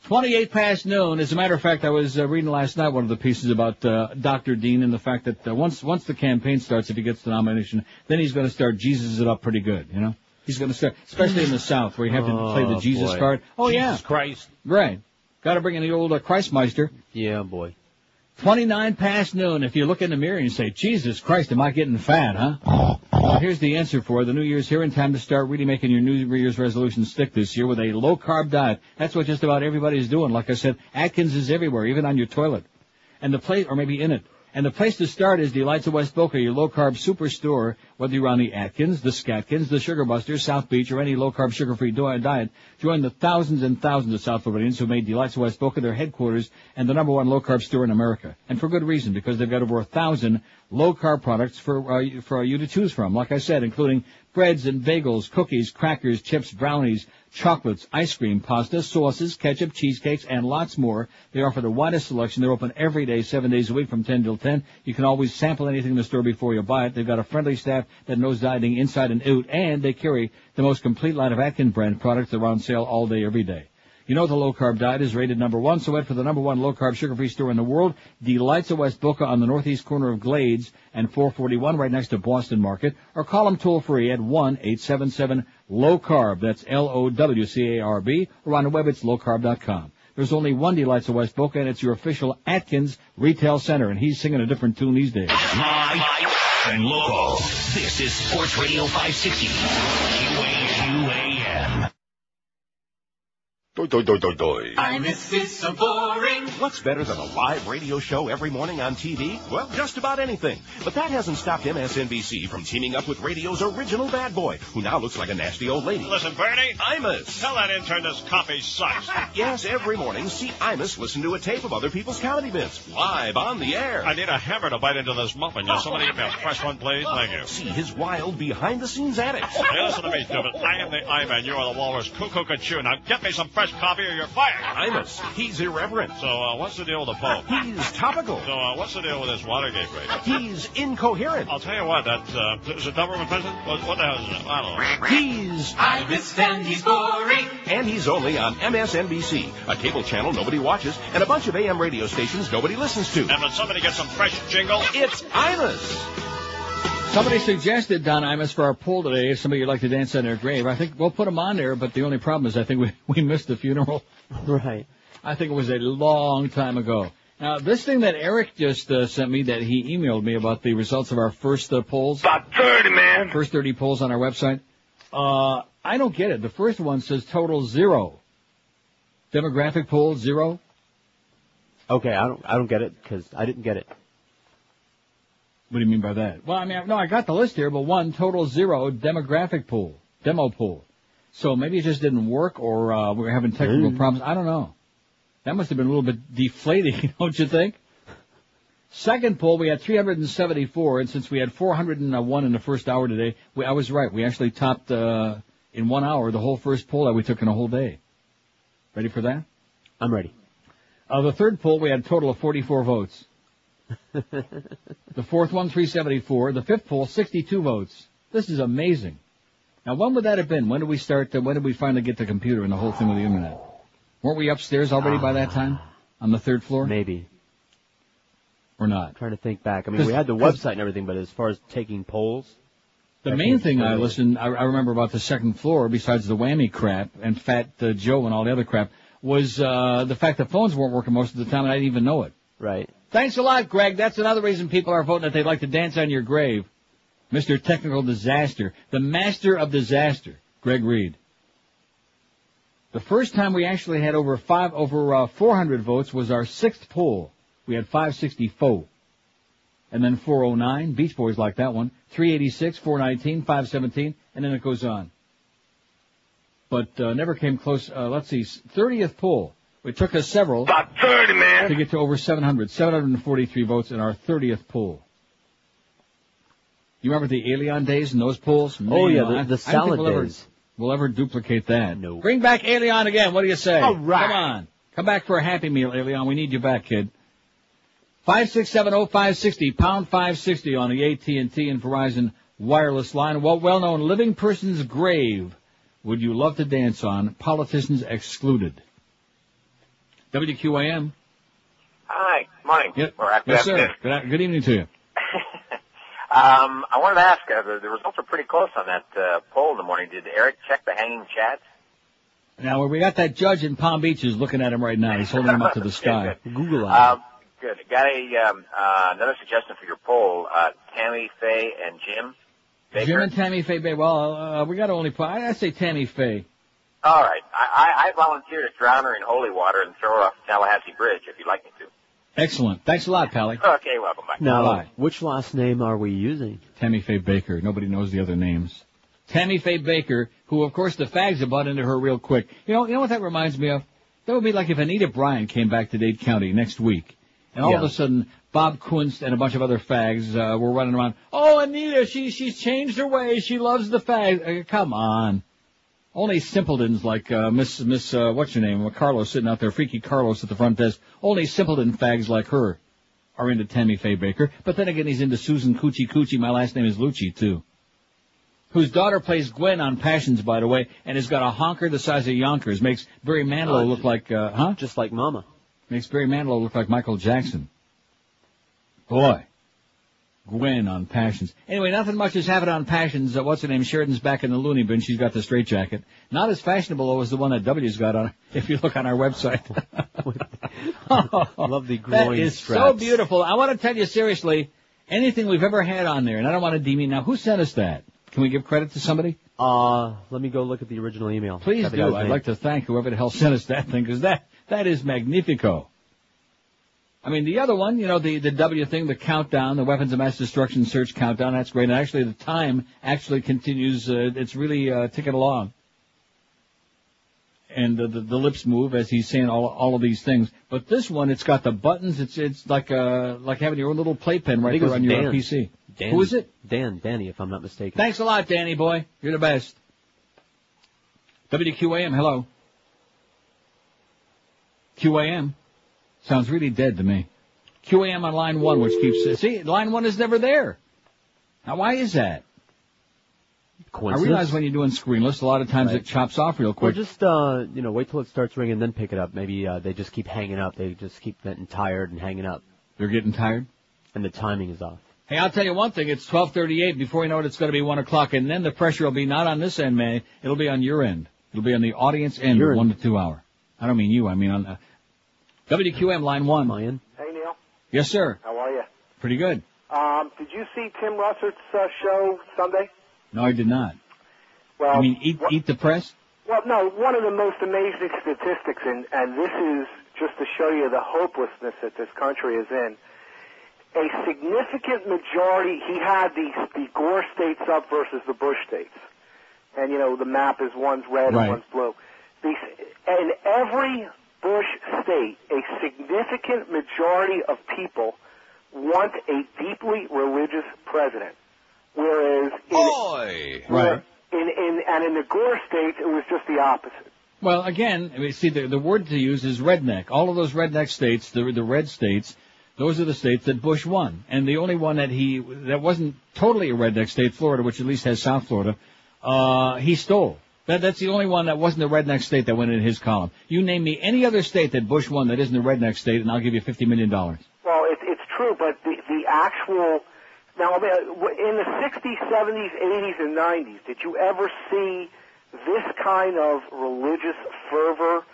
28 past noon. As a matter of fact, I was reading last night one of the pieces about Dr. Dean and the fact that once the campaign starts, if he gets the nomination, then he's going to start Jesus it up pretty good, you know? He's going to start, especially in the South, where you have to play the Jesus card. Oh, yeah. Jesus Christ. Right. Got to bring in the old Christmeister. Yeah, boy. 29 past noon. If you look in the mirror and you say, Jesus Christ, am I getting fat, huh? Well, here's the answer for it. The New Year's here in time to start really making your New Year's resolution stick this year with a low-carb diet. That's what just about everybody's doing. Like I said, Atkins is everywhere, even on your toilet. And the place, or maybe in it. And the place to start is Delights of West Boca, your low-carb superstore, whether you're on the Atkins, the Skatkins, the Sugar Busters, South Beach, or any low-carb, sugar-free diet. Join the thousands and thousands of South Floridians who made Delights of West Boca their headquarters and the number one low-carb store in America. And for good reason, because they've got over 1,000 low-carb products for you to choose from. Like I said, including breads and bagels, cookies, crackers, chips, brownies, chocolates, ice cream, pasta, sauces, ketchup, cheesecakes, and lots more. They offer the widest selection. They're open every day, 7 days a week from 10 till 10. You can always sample anything in the store before you buy it. They've got a friendly staff that knows dieting inside and out, and they carry the most complete line of Atkins brand products that are on sale all day, every day. You know the low-carb diet is rated number one, so head for the number one low-carb sugar-free store in the world, Delights of West Boca on the northeast corner of Glades and 441 right next to Boston Market, or call them toll-free at 1-877-LOW-CARB. That's LOWCARB, or on the web it's lowcarb.com. There's only one Delights of West Boca, and it's your official Atkins retail center, and he's singing a different tune these days. Live and local. This is Sports Radio 560. QAM. Doi, doi, doi, doi, doi. I miss this so boring. What's better than a live radio show every morning on TV? Well, just about anything. But that hasn't stopped MSNBC from teaming up with radio's original bad boy, who now looks like a nasty old lady. Listen, Bernie. Imus. Tell that intern this copy sucks. Yes, every morning, see Imus listen to a tape of other people's comedy bits, live on the air. I need a hammer to bite into this muffin. You have so many emails. Press one, please. Thank you. See his wild behind-the-scenes antics. Hey, listen to me, stupid. I am the I-Man. You are the walrus. Cuckoo-ca-choo. Now get me some fresh coffee or you're fired. Imus, he's irreverent. So, what's the deal with the Pope? He's topical. So, what's the deal with this Watergate raid? He's incoherent. I'll tell you what, is it government president? What the hell is it? I don't know. He's... I miss and he's boring. And he's only on MSNBC, a cable channel nobody watches, and a bunch of AM radio stations nobody listens to. And when somebody gets some fresh jingle, it's Imus. Somebody suggested Don Imus for our poll today. If somebody would like to dance on their grave, I think we'll put him on there, but the only problem is I think we missed the funeral. Right. I think it was a long time ago. Now, this thing that Eric just sent me, that he emailed me about the results of our first polls. About 30, man. First 30 polls on our website. I don't get it. The first one says total 0. Demographic poll 0. Okay, I don't get it because I didn't get it. What do you mean by that? Well, I mean, no, I got the list here, but one total 0 demographic pool, demo pool. So maybe it just didn't work, or we're having technical problems. I don't know. That must have been a little bit deflating, don't you think? Second poll, we had 374, and since we had 401 in the first hour today, I was right. We actually topped in 1 hour the whole first poll that we took in a whole day. Ready for that? I'm ready. The third poll, we had a total of 44 votes. The fourth one, 374. The fifth poll, 62 votes. This is amazing. Now, when would that have been? When did we start? When did we finally get the computer and the whole thing with the internet? Weren't we upstairs already by that time? On the third floor? Maybe. Or not? I'm trying to think back. I mean, we had the website and everything, but as far as taking polls... The main thing I remember about the second floor, besides the whammy crap and Fat Joe and all the other crap, was the fact that phones weren't working most of the time, and I didn't even know it. Right. Thanks a lot, Greg. That's another reason people are voting that they'd like to dance on your grave. Mr. Technical Disaster, the master of disaster, Greg Reed. The first time we actually had over 400 votes was our sixth poll. We had 564. And then 409, Beach Boys like that one, 386, 419, 517, and then it goes on. But never came close. Let's see, 30th poll. It took us several. About 30, man. To get to over 743 votes in our 30th poll. You remember the Alien days and those polls? Oh, yeah, the salad days. We'll ever duplicate that. No. Bring back Alien again. What do you say? All right. Come on. Come back for a Happy Meal, Alien. We need you back, kid. 5670560, pound 560 on the AT&T and Verizon wireless line. What well-known living person's grave would you love to dance on? Politicians excluded. WQAM. Hi. Morning. Yep. Or after Yes, afternoon. sir. Good evening to you. I wanted to ask, the results are pretty close on that poll in the morning. Did Eric check the hanging chads? Now, we got that judge in Palm Beach who's looking at him right now. He's holding him up to the sky. Google it. Good. Got another suggestion for your poll. Tammy, Faye, and Jim Baker. Jim and Tammy Faye Bay. Well, we got to only put, I say Tammy Faye. All right. I volunteer to drown her in holy water and throw her off the Tallahassee Bridge if you'd like me to. Excellent. Thanks a lot, Pally. Okay, welcome back. Now, Bye. which last name are we using? Tammy Faye Baker. Nobody knows the other names. Tammy Faye Baker, who, of course, the fags have bought into her real quick. You know what that reminds me of? That would be like if Anita Bryant came back to Dade County next week, and all of a sudden, Bob Kunst and a bunch of other fags were running around. Oh, Anita, she's changed her ways. She loves the fags. Come on. Only simpletons like Miss what's your name, Carlos sitting out there, Freaky Carlos at the front desk. Only simpleton fags like her are into Tammy Faye Baker. But then again, he's into Susan Coochie Coochie. My last name is Lucci, too. Whose daughter plays Gwen on Passions, by the way, and has got a honker the size of Yonkers. Makes Barry Manilow look like, Just like Mama. Makes Barry Manilow look like Michael Jackson. Boy. Gwen on Passions. Anyway, nothing much has happened on Passions. What's her name? Sheridan's back in the loony bin. She's got the straitjacket. Not as fashionable, though, as the one that W's got on, if you look on our website. Love the groin That is straps. so beautiful. I want to tell you seriously, anything we've ever had on there, and I don't want to deem you now. Who sent us that? Can we give credit to somebody? Let me go look at the original email. Please do. I'd like to thank whoever the hell sent us that thing, because that is magnifico. I mean, the other one, the W thing, the countdown, the weapons of mass destruction search countdown, that's great. And actually, the time actually continues. It's really ticking along. And the lips move as he's saying all of these things. But this one, it's got the buttons. It's like having your own little playpen right there on your PC. Dan. Who is it? Danny, if I'm not mistaken. Thanks a lot, Danny boy. You're the best. WQAM, hello. QAM. Sounds really dead to me. QAM on line 1, which keeps... See, line 1 is never there. Now, why is that? I realize when you're doing screenless, a lot of times it chops off real quick. Or just, wait till it starts ringing, then pick it up. Maybe they just keep hanging up. They just keep getting tired and hanging up. They're getting tired? And the timing is off. Hey, I'll tell you one thing. It's 12:38. Before you know it, it's going to be 1 o'clock. And then the pressure will be not on this end, man. It'll be on your end. It'll be on the audience end of 1 to 2 hour. I don't mean you. I mean on... WQM line 1. Hey, Neil. Yes, sir. How are you? Pretty good. Did you see Tim Russert's show Sunday? No, I did not. Well, I mean, eat the press? Well, no, one of the most amazing statistics, and this is just to show you the hopelessness that this country is in. A significant majority, he had the Gore states up versus the Bush states. And, the map is one's red and one's blue. In every Bush state, a significant majority of people want a deeply religious president. Whereas in the Gore states, it was just the opposite. Well, again, see, the word to use is redneck. All of those redneck states, the red states, those are the states that Bush won. And the only one that wasn't totally a redneck state, Florida, which at least has South Florida, he stole. That's the only one that wasn't a redneck state that went in his column. You name me any other state that Bush won that isn't a redneck state, and I'll give you $50 million. Well, it's true, but the actual... Now, in the 60s, 70s, 80s, and 90s, did you ever see this kind of religious fervor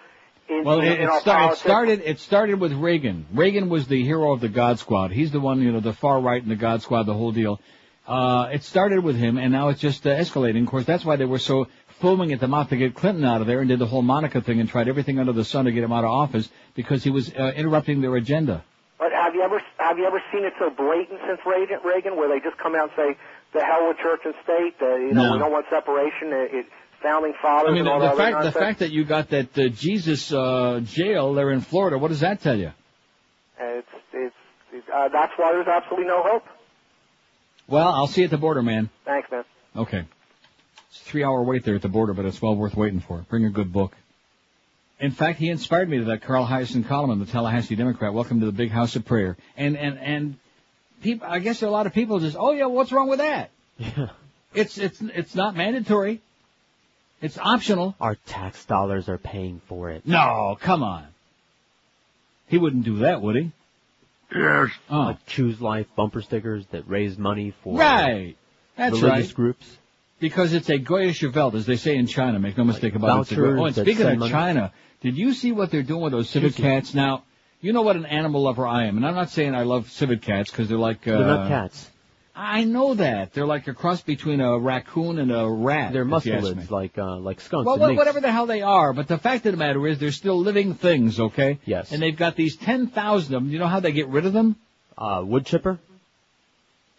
in it politics? started with Reagan. Reagan was the hero of the God Squad. He's the one, the far right and the God Squad, the whole deal. It started with him, and now it's just escalating. Of course, that's why they were so foaming at the mouth to get Clinton out of there and did the whole Monica thing and tried everything under the sun to get him out of office because he was interrupting their agenda. But have you ever seen it so blatant since Reagan, where they just come out and say, "The hell with church and state"? No. We don't want separation. Founding fathers. I mean, and all the fact that you got that Jesus jail there in Florida, what does that tell you? That's why there's absolutely no hope. Well, I'll see you at the border, man. Thanks, man. Okay. It's a 3-hour wait there at the border, but it's well worth waiting for. Bring a good book. In fact, he inspired me to that Carl Hiaasen column in the Tallahassee Democrat. Welcome to the big house of prayer. And people, I guess there are a lot of people just, oh yeah, what's wrong with that? Yeah. It's not mandatory. It's optional. Our tax dollars are paying for it. No, come on. He wouldn't do that, would he? Yes. Oh. Like Choose Life bumper stickers that raise money for right. That's religious groups. Because it's a Goyish Welt, as they say in China. Make no mistake about it. Oh, and speaking of China, did you see what they're doing with those civet cats? Now, you know what an animal lover I am, and I'm not saying I love civet cats because they're like... they're not cats. I know that. They're like a cross between a raccoon and a rat. They're mustelids, like skunks. Well, whatever the hell they are. But the fact of the matter is they're still living things, okay? Yes. And they've got these 10,000 of them. You know how they get rid of them? Wood chipper?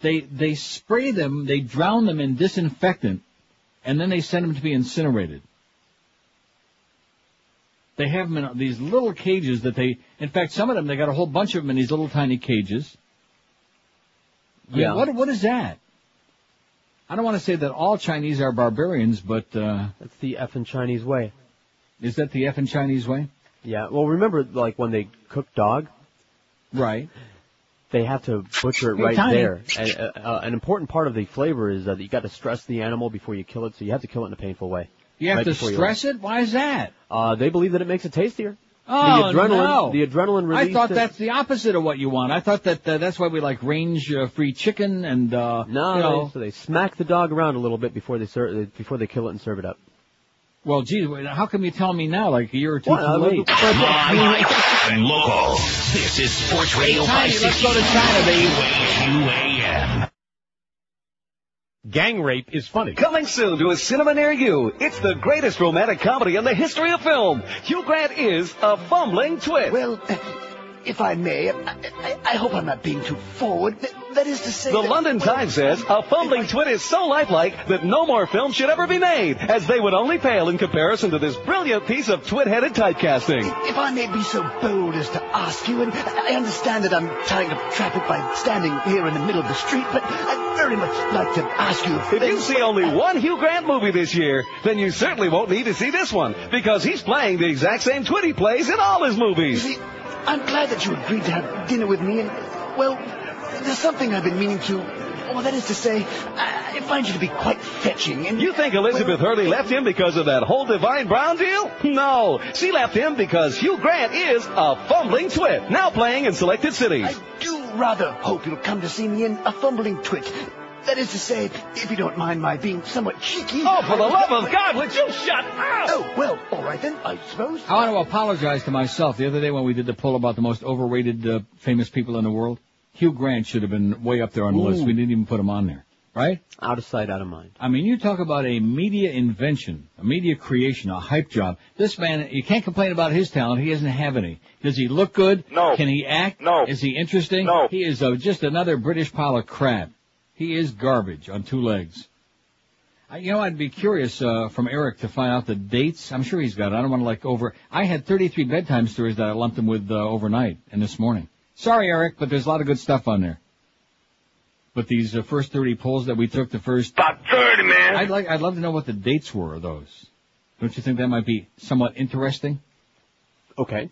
They spray them, they drown them in disinfectant, and then they send them to be incinerated. They have them in these little cages that in fact, some of them, they got a whole bunch of them in these little tiny cages. Yeah. What is that? I don't want to say that all Chinese are barbarians, but... That's the effing Chinese way. Is that the effing Chinese way? Yeah. Well, remember, like, when they cook dog? Right. They have to butcher it right there. And, an important part of the flavor is that you got to stress the animal before you kill it, so you have to kill it in a painful way. You have to stress it? Why is that? They believe that it makes it tastier. Oh, The adrenaline release. I thought that's the opposite of what you want. I thought that that's why we like range-free chicken and, No, so they smack the dog around a little bit before they kill it and serve it up. Well, geez, how come you tell me now, like a year or two too late? Live and local. This is Sports Radio 560. Let's go to China, baby. WQAM. Gang rape is funny. Coming soon to a cinema near you. It's the greatest romantic comedy in the history of film. Hugh Grant is a fumbling twit. Well, if I may, I hope I'm not being too forward. That is to say... The London Times says a fumbling twit is so lifelike that no more film should ever be made, as they would only pale in comparison to this brilliant piece of twit-headed typecasting. If I may be so bold as to ask you, and I understand that I'm tying up traffic by standing here in the middle of the street, but I'd very much like to ask you... If you see only one Hugh Grant movie this year, then you certainly won't need to see this one, because he's playing the exact same twit he plays in all his movies. You see, I'm glad that you agreed to have dinner with me, and, well, there's something I've been meaning to... Well, that is to say, I find you to be quite fetching, and... You think Elizabeth Hurley left him because of that whole Divine Brown deal? No, she left him because Hugh Grant is a fumbling twit, now playing in selected cities. I do rather hope you'll come to see me in A Fumbling Twit. That is to say, if you don't mind my being somewhat cheeky... Oh, for the love of God, would you shut up? Oh, well, all right then, I suppose. I want to apologize to myself. The other day when we did the poll about the most overrated famous people in the world, Hugh Grant should have been way up there on the list. We didn't even put him on there. Right? Out of sight, out of mind. I mean, you talk about a media invention, a media creation, a hype job. This man, you can't complain about his talent. He doesn't have any. Does he look good? No. Can he act? No. Is he interesting? No. He is just another British pile of crap. He is garbage on two legs. I'd be curious from Eric to find out the dates. I'm sure he's got it. I don't want to I had 33 bedtime stories that I lumped him with overnight and this morning. Sorry, Eric, but there's a lot of good stuff on there. But these first 30 polls that we took, the first... About 30, man. I'd love to know what the dates were of those. Don't you think that might be somewhat interesting? Okay.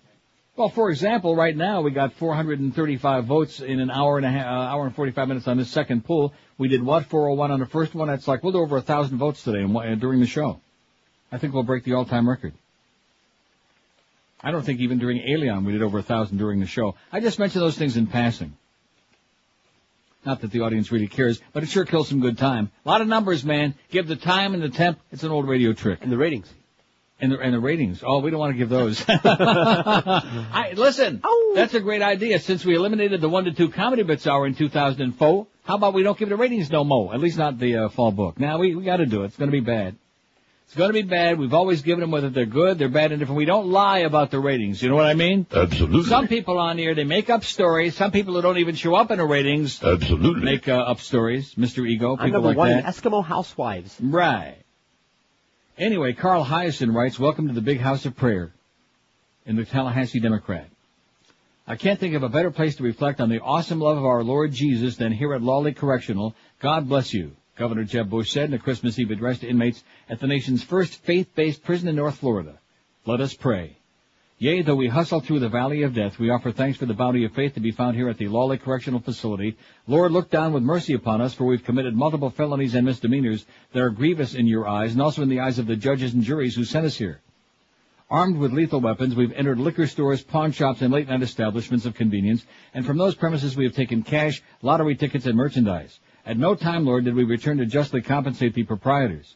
Well, for example, right now we got 435 votes in an hour and 45 minutes on this second poll. We did 401 on the first one. That's like we'll do over 1,000 votes today during the show. I think we'll break the all-time record. I don't think even during Alien we did over 1,000 during the show. I just mentioned those things in passing. Not that the audience really cares, but it sure kills some good time. A lot of numbers, man. Give the time and the temp. It's an old radio trick. And the ratings. And the ratings. Oh, we don't want to give those. Listen, that's a great idea. Since we eliminated the 1 to 2 comedy bits hour in 2004, how about we don't give the ratings no more? At least not the fall book. Now, we got to do it. It's going to be bad. It's going to be bad. We've always given them whether they're good, they're bad, and different. We don't lie about the ratings. You know what I mean? Absolutely. Some people on here, they make up stories. Some people who don't even show up in the ratings. Absolutely. Make up stories. Mr. Ego, I'm people number like one that. in Eskimo Housewives. Right. Anyway, Carl Hyacin writes, welcome to the Big House of Prayer in the Tallahassee Democrat. I can't think of a better place to reflect on the awesome love of our Lord Jesus than here at Lawley Correctional. God bless you, Governor Jeb Bush said in a Christmas Eve address to inmates at the nation's first faith-based prison in North Florida. Let us pray. Yea, though we hustle through the valley of death, we offer thanks for the bounty of faith to be found here at the Lawley Correctional Facility. Lord, look down with mercy upon us, for we've committed multiple felonies and misdemeanors that are grievous in your eyes, and also in the eyes of the judges and juries who sent us here. Armed with lethal weapons, we've entered liquor stores, pawn shops, and late-night establishments of convenience, and from those premises we have taken cash, lottery tickets, and merchandise. At no time, Lord, did we return to justly compensate the proprietors.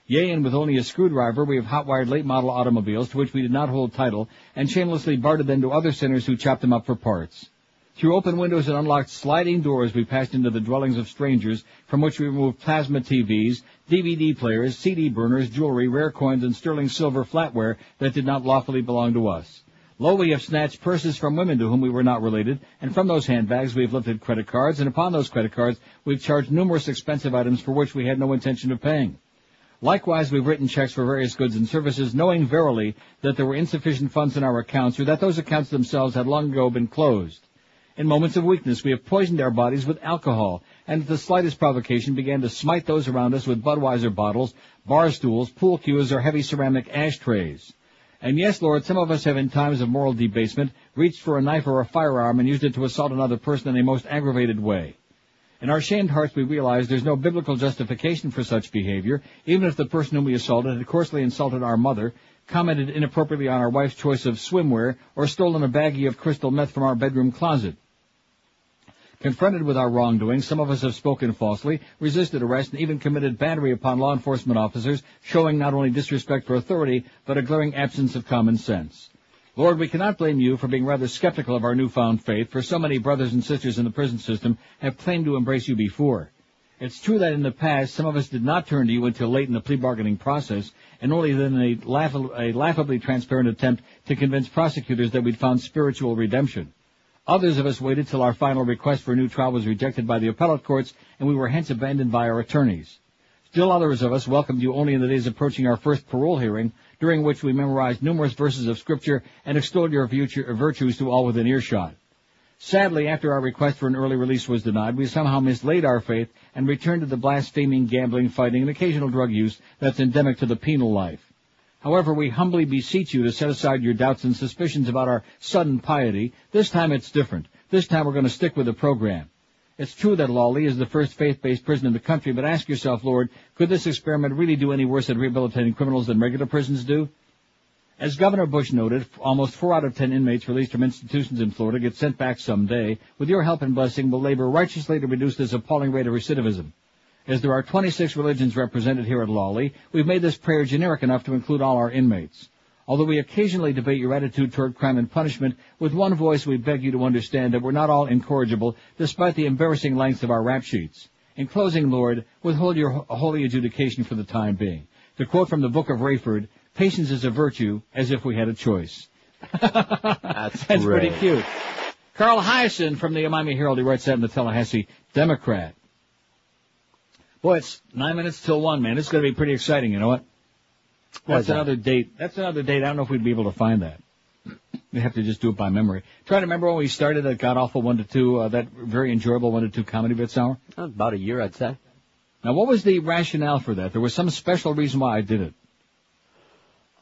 Yea, and with only a screwdriver, we have hot-wired late-model automobiles to which we did not hold title, and shamelessly bartered them to other sinners who chopped them up for parts. Through open windows and unlocked sliding doors, we passed into the dwellings of strangers, from which we removed plasma TVs, DVD players, CD burners, jewelry, rare coins, and sterling silver flatware that did not lawfully belong to us. Lo, we have snatched purses from women to whom we were not related, and from those handbags we have lifted credit cards, and upon those credit cards we've charged numerous expensive items for which we had no intention of paying. Likewise, we've written checks for various goods and services, knowing verily that there were insufficient funds in our accounts, or that those accounts themselves had long ago been closed. In moments of weakness, we have poisoned our bodies with alcohol, and at the slightest provocation began to smite those around us with Budweiser bottles, bar stools, pool cues, or heavy ceramic ashtrays. And yes, Lord, some of us have in times of moral debasement reached for a knife or a firearm and used it to assault another person in a most aggravated way. In our shamed hearts we realize there's no biblical justification for such behavior, even if the person whom we assaulted had coarsely insulted our mother, commented inappropriately on our wife's choice of swimwear, or stolen a baggie of crystal meth from our bedroom closet. Confronted with our wrongdoing, some of us have spoken falsely, resisted arrest, and even committed battery upon law enforcement officers, showing not only disrespect for authority, but a glaring absence of common sense. Lord, we cannot blame you for being rather skeptical of our newfound faith, for so many brothers and sisters in the prison system have claimed to embrace you before. It's true that in the past, some of us did not turn to you until late in the plea bargaining process, and only then in a laughably transparent attempt to convince prosecutors that we'd found spiritual redemption. Others of us waited till our final request for a new trial was rejected by the appellate courts, and we were hence abandoned by our attorneys. Still others of us welcomed you only in the days approaching our first parole hearing, during which we memorized numerous verses of Scripture and extolled your virtues to all within earshot. Sadly, after our request for an early release was denied, we somehow mislaid our faith and returned to the blaspheming, gambling, fighting, and occasional drug use that's endemic to the penal life. However, we humbly beseech you to set aside your doubts and suspicions about our sudden piety. This time it's different. This time we're going to stick with the program. It's true that Lawley is the first faith-based prison in the country, but ask yourself, Lord, could this experiment really do any worse at rehabilitating criminals than regular prisons do? As Governor Bush noted, almost 4 out of 10 inmates released from institutions in Florida get sent back someday. With your help and blessing, we'll labor righteously to reduce this appalling rate of recidivism. As there are 26 religions represented here at Lawley, we've made this prayer generic enough to include all our inmates. Although we occasionally debate your attitude toward crime and punishment, with one voice we beg you to understand that we're not all incorrigible, despite the embarrassing length of our rap sheets. In closing, Lord, withhold your holy adjudication for the time being. To quote from the Book of Rayford, patience is a virtue, as if we had a choice. That's pretty cute. Carl Hyacin from the Miami Herald, he writes that in the Tallahassee Democrat. Boy, it's 9 minutes till 1, man. It's going to be pretty exciting, you know what? That's another date. I don't know if we'd be able to find that. We have to just do it by memory. Try to remember when we started that god-awful 1 to 2, that very enjoyable 1 to 2 comedy bits hour? About a year, I'd say. Now, what was the rationale for that? There was some special reason why I did it.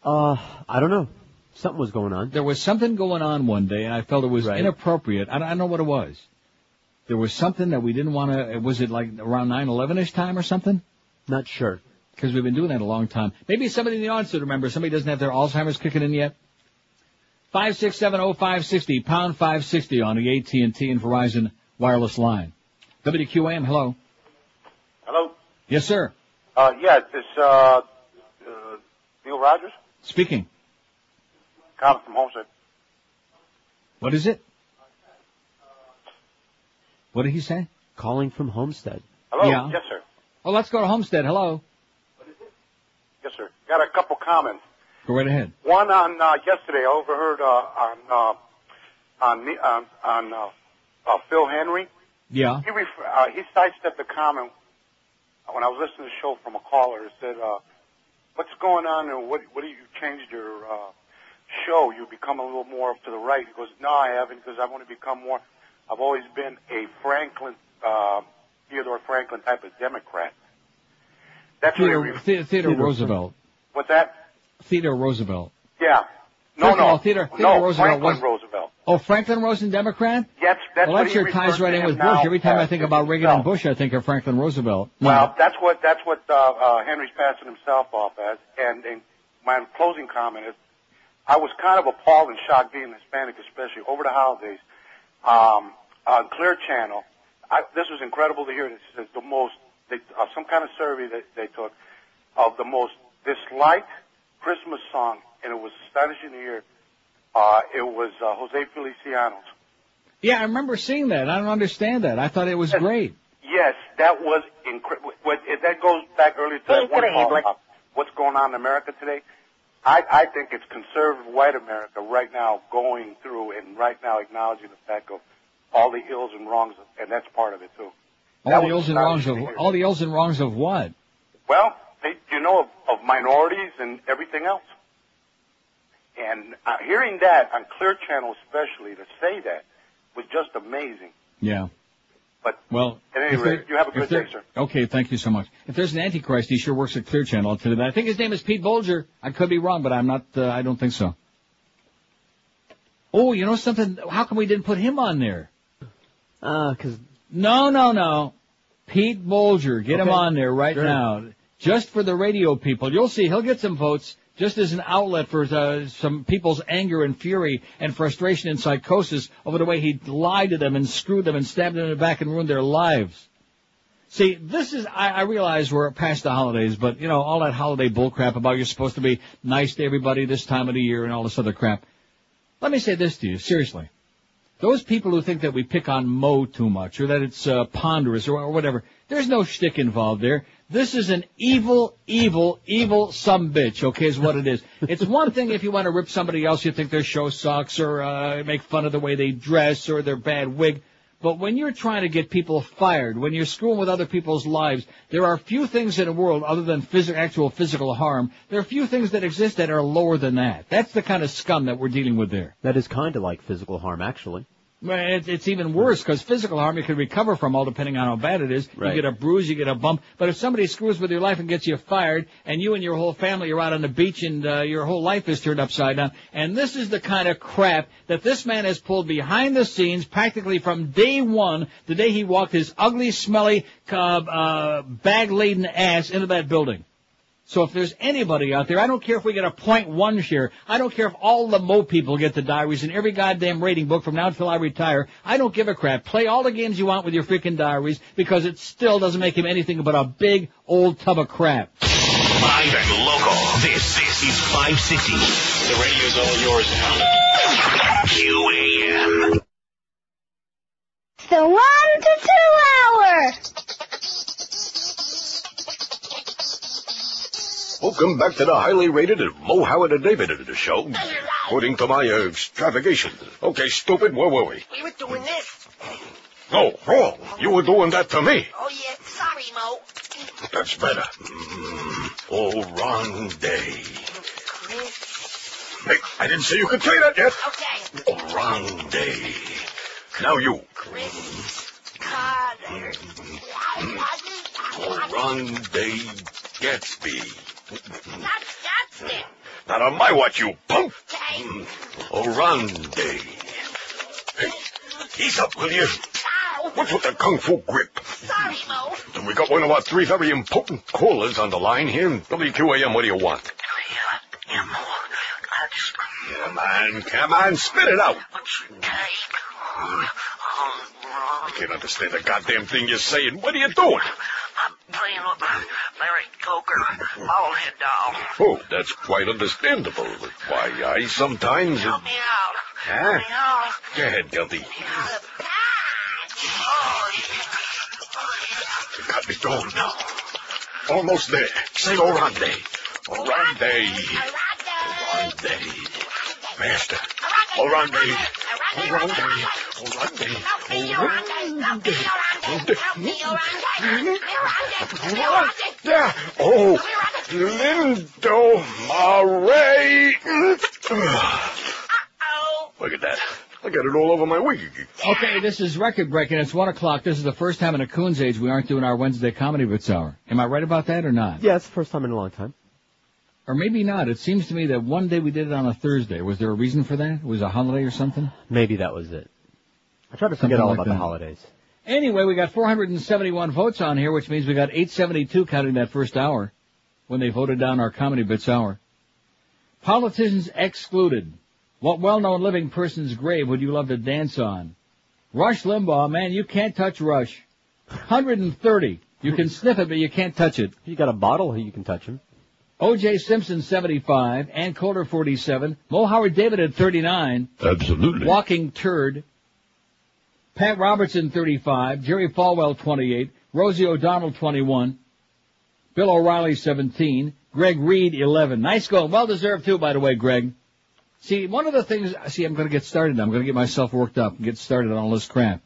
I don't know. Something was going on. There was something going on one day, and I felt it was inappropriate. I don't know what it was. There was something that we didn't want to, was it like around 9/11-ish time or something? Not sure. Because we've been doing that a long time. Maybe somebody in the audience would remember. Somebody doesn't have their Alzheimer's kicking in yet. 5670560, pound 560 on the AT&T and Verizon wireless line. WQAM, hello. Hello? Yes, sir. Yeah, it's Neil Rogers? Speaking. Colin from Homestead. What is it? What did he say? Calling from Homestead. Hello? Yeah. Yes, sir. Oh, let's go to Homestead. Hello. Yes, sir. Got a couple comments. Go right ahead. One on yesterday, I overheard on Phil Henry. Yeah. He sidestepped the comment when I was listening to the show from a caller. It said, "What's going on? And what do you changed your show? You become a little more up to the right." He goes, "No, I haven't, because I want to become more. I've always been a Theodore Franklin type of Democrat." That's Theodore Roosevelt. What's that? Theodore Roosevelt. Yeah. Theodore Roosevelt Franklin Roosevelt. Oh, Franklin Roosevelt, Democrat? Yes, that's well, what that sure ties right in with Bush. Every time I think about Reagan and Bush, I think of Franklin Roosevelt. No. Well, that's what Henry's passing himself off as. And my closing comment is, I was kind of appalled and shocked being Hispanic, especially over the holidays, on Clear Channel. This was incredible to hear. This is some kind of survey that they took of the most disliked Christmas song, and it was astonishing to hear. It was Jose Feliciano's. Yeah, I remember seeing that. I don't understand that. I thought it was great. Yes, that was incredible. That goes back earlier to that one call about what's going on in America today. I think it's conservative white America right now going through and right now acknowledging the fact of all the ills and wrongs, and that's part of it too. All the ills and wrongs of what? Well, of minorities and everything else. And hearing that on Clear Channel especially, to say that, was just amazing. Yeah. But, well, at any rate, you have a good day, sir. Okay, thank you so much. If there's an Antichrist, he sure works at Clear Channel. I'll tell you that. I think his name is Pete Bolger. I could be wrong, but I'm not, I don't think so. Oh, you know something? How come we didn't put him on there? No. Pete Bolger, get him on there right now. Just for the radio people. You'll see, he'll get some votes just as an outlet for some people's anger and fury and frustration and psychosis over the way he lied to them and screwed them and stabbed them in the back and ruined their lives. See, this is, I realize we're past the holidays, but, all that holiday bullcrap about you're supposed to be nice to everybody this time of the year and all this other crap. Let me say this to you, seriously. Those people who think that we pick on Mo too much or that it's ponderous or whatever, there's no shtick involved there. This is an evil sumbitch, okay, is what it is. It's one thing if you want to rip somebody else, you think their show sucks or make fun of the way they dress or their bad wig. But when you're trying to get people fired, when you're screwing with other people's lives, there are few things in the world other than actual physical harm. There are few things that exist that are lower than that. That's the kind of scum that we're dealing with there. That is kind of like physical harm, actually. Well, it's even worse because physical harm you can recover from all depending on how bad it is. Right. You get a bruise, you get a bump. But if somebody screws with your life and gets you fired and you and your whole family are out on the beach and your whole life is turned upside down, and this is the kind of crap that this man has pulled behind the scenes practically from day one, the day he walked his ugly, smelly, bag-laden ass into that building. So if there's anybody out there, I don't care if we get a 0.1 share. I don't care if all the Mo people get the diaries and every goddamn rating book from now until I retire. I don't give a crap. Play all the games you want with your freaking diaries because it still doesn't make him anything but a big old tub of crap. Live and local. This is 560. The radio's all yours now. QAM. It's the 1 to 2 hour. Welcome back to the highly rated Mo Howard and David show. According to my extravagation. Okay, stupid, where were we? We were doing this. No, wrong. You were doing that to me. Oh, yeah. Sorry, Mo. That's better. Oh, wrong day. Chris. Hey, I didn't say you could say that yet. Okay. Oh, wrong day. Now you. Chris. Carter. Oh, wrong day. Gatsby. That's it. Not on my watch, you punk. Okay. Oh, wrong day. Hey, ease up, will you? Ow. What's with the kung fu grip? Sorry, Mo. And we got one of our 3 very important callers on the line here. WQAM, what do you want? Yeah, Mo. Come on, spit it out. What's your name? I can't understand a goddamn thing you're saying. What are you doing? I'm playing with Larry Coker, bobblehead doll. Oh, that's quite understandable. Why, I sometimes... Help me out. Huh? Help me out. Go ahead, Guilty. You got me going now. Almost there. Say Orande. Orande. Master. Orande. Orande. Orande. Orande. Oh, Lindo Mare. Look at that. I got it all over my wig. Okay, this is record breaking. It's 1 o'clock. This is the first time in a Coon's Age we aren't doing our Wednesday Comedy Bits Hour. Am I right about that or not? Yeah, it's the first time in a long time. Or maybe not. It seems to me that one day we did it on a Thursday. Was there a reason for that? Was it a holiday or something? Maybe that was it. I try to forget all about the holidays. Anyway, we got 471 votes on here, which means we got 872 counting that first hour when they voted down our Comedy Bits Hour. Politicians excluded. What well-known living person's grave would you love to dance on? Rush Limbaugh, man, you can't touch Rush. 130. You can sniff it, but you can't touch it. You got a bottle, you can touch him. O.J. Simpson, 75. Ann Coulter, 47. Mo Howard David at 39. Absolutely. Walking turd. Pat Robertson, 35. Jerry Falwell, 28. Rosie O'Donnell, 21. Bill O'Reilly, 17. Greg Reed, 11. Nice going. Well-deserved, too, by the way, Greg. See, one of the things... See, I'm going to get started now. I'm going to get myself worked up and get started on all this crap.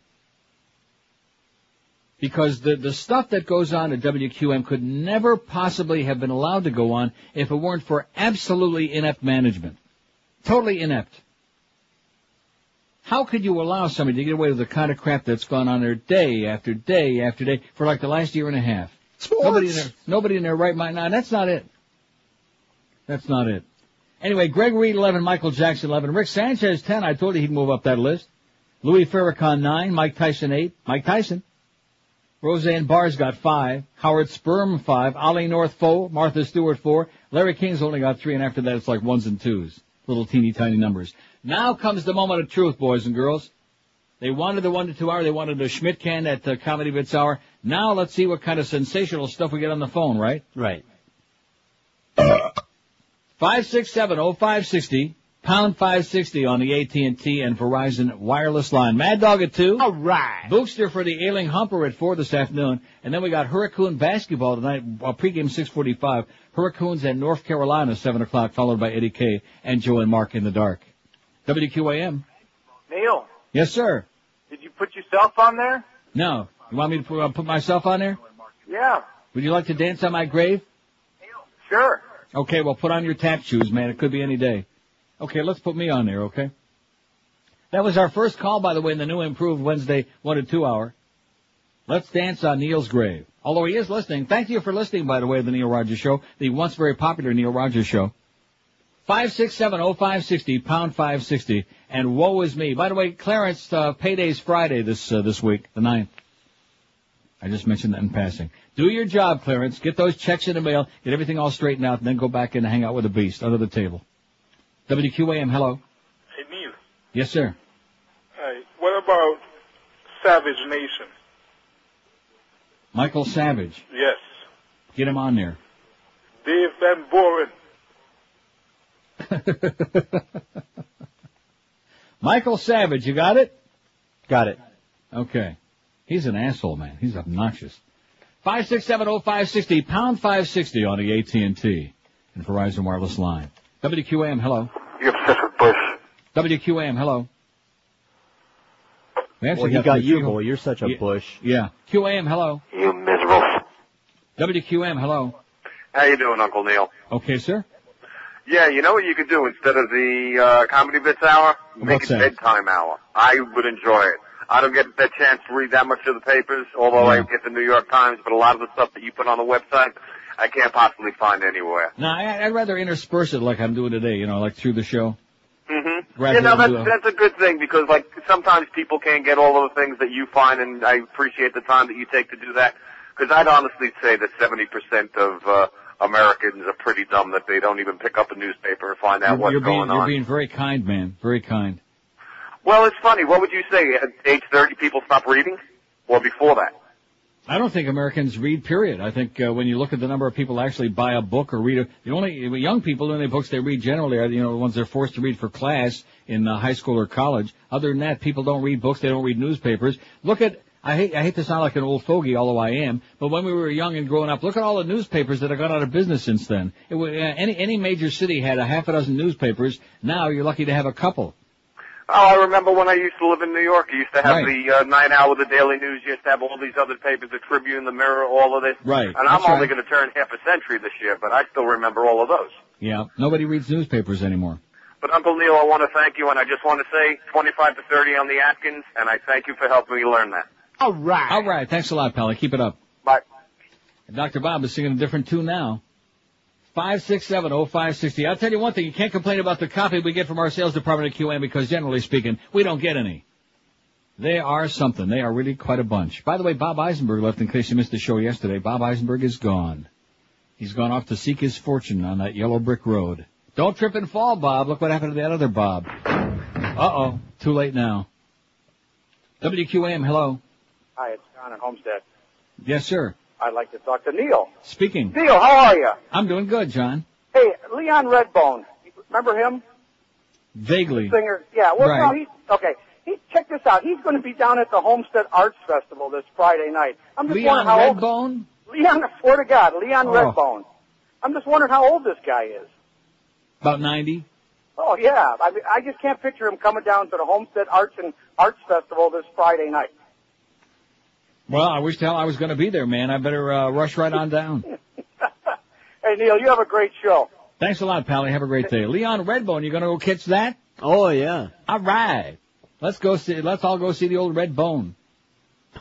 Because the stuff that goes on at WQAM could never possibly have been allowed to go on if it weren't for absolutely inept management. Totally inept. How could you allow somebody to get away with the kind of crap that's gone on there day after day after day for like the last year and a half? Nobody in their right mind. No, that's not it. That's not it. Anyway, Greg Reed, 11, Michael Jackson, 11, Rick Sanchez, 10. I told you he'd move up that list. Louis Farrakhan, 9, Mike Tyson, 8. Mike Tyson. Roseanne Barr's got 5. Howard Sperm, 5. Ollie North, 4. Martha Stewart, 4. Larry King's only got 3, and after that it's like 1s and 2s. Little teeny tiny numbers. Now comes the moment of truth, boys and girls. They wanted the 1 to 2 hour. They wanted the Schmidt can at the Comedy Bits Hour. Now let's see what kind of sensational stuff we get on the phone, right? Right. 567-0560, pound 560 on the AT&T and Verizon wireless line. Mad Dog at 2. All right. Bookster for the Ailing Humper at 4 this afternoon. And then we got Hurricane basketball tonight, pregame 6:45. Hurricanes at North Carolina, 7 o'clock, followed by Eddie K. and Joe and Mark in the dark. WQAM. Neil. Yes, sir. Did you put yourself on there? No. You want me to put myself on there? Yeah. Would you like to dance on my grave? Sure. Okay, well, put on your tap shoes, man. It could be any day. Okay, let's put me on there, okay? That was our first call, by the way, in the new improved Wednesday 1 to 2 hour. Let's dance on Neil's grave. Although he is listening. Thank you for listening, by the way, to the Neil Rogers Show, the once very popular Neil Rogers Show. 567-0560, pound 560, and woe is me. By the way, Clarence, payday's Friday this week, the 9th. I just mentioned that in passing. Do your job, Clarence. Get those checks in the mail, get everything all straightened out, and then go back in and hang out with the beast under the table. WQAM, hello. Hey, Neil. Yes, sir. Hey, what about Savage Nation? Michael Savage. Yes. Get him on there. Dave Van Boren. Michael Savage, you got it? Got it. Okay. He's an asshole, man. He's obnoxious. 567-0560, pound 560 on the AT&T and Verizon wireless line. WQAM, hello. You're obsessed with Bush. WQAM, hello. Well, he got you, boy. You're such a Bush. Yeah. QAM, hello. You miserable. WQAM, hello. How you doing, Uncle Neil? Okay, sir. Yeah, you know what you could do instead of the Comedy Bits Hour? Make What's it that? bedtime hour. I would enjoy it. I don't get that chance to read that much of the papers, although I get the New York Times, but a lot of the stuff that you put on the website, I can't possibly find anywhere. No, I'd rather intersperse it like I'm doing today, you know, like through the show. Mm-hmm. Rather You know, than that's a good thing because, like, sometimes people can't get all of the things that you find, and I appreciate the time that you take to do that because I'd honestly say that 70% of Americans are pretty dumb that they don't even pick up a newspaper and find out what's going on. You're being very kind, man. Very kind. Well, it's funny. What would you say? At age 30, people stop reading? Or before that? I don't think Americans read, period. I think when you look at the number of people who actually buy a book or read the only young people, the only books they read generally are, the ones they're forced to read for class in high school or college. Other than that, people don't read books. They don't read newspapers. Look at, I hate to sound like an old fogey, although I am, but when we were young and growing up, look at all the newspapers that have gone out of business since then. Any major city had a half a dozen newspapers. Now you're lucky to have a couple. Oh, I remember when I used to live in New York. I used to have the 9 Hour, the Daily News. You used to have all these other papers, the Tribune, the Mirror, all of this. Right. And I'm only going to turn half a century this year, but I still remember all of those. Yeah. Nobody reads newspapers anymore. But Uncle Neil, I want to thank you, and I just want to say 25 to 30 on the Atkins, and I thank you for helping me learn that. All right. All right. Thanks a lot, Pally. Keep it up. Bye. Dr. Bob is singing a different tune now. 567-0560. I'll tell you one thing, you can't complain about the copy we get from our sales department at QM because generally speaking, we don't get any. They are something. They are really quite a bunch. By the way, Bob Eisenberg left in case you missed the show yesterday. Bob Eisenberg is gone. He's gone off to seek his fortune on that yellow brick road. Don't trip and fall, Bob. Look what happened to that other Bob. Uh-oh. Too late now. WQAM, hello. Hi, it's John at Homestead. Yes, sir. I'd like to talk to Neil. Speaking. Neil, how are you? I'm doing good, John. Hey, Leon Redbone. Remember him? Vaguely. The singer. Yeah, well, right. no, okay. Check this out. He's going to be down at the Homestead Arts Festival this Friday night. I'm just Leon wondering how Redbone? old... Leon, I swear to God, Leon Redbone. I'm just wondering how old this guy is. About 90. Oh, yeah. I just can't picture him coming down to the Homestead Arts Festival this Friday night. Well, I wish the hell I was going to be there, man. I better rush right on down. Hey, Neil, you have a great show. Thanks a lot, Pally. Have a great day. Leon Redbone, you going to go catch that? Oh, yeah. All right. Let's all go see the old Redbone.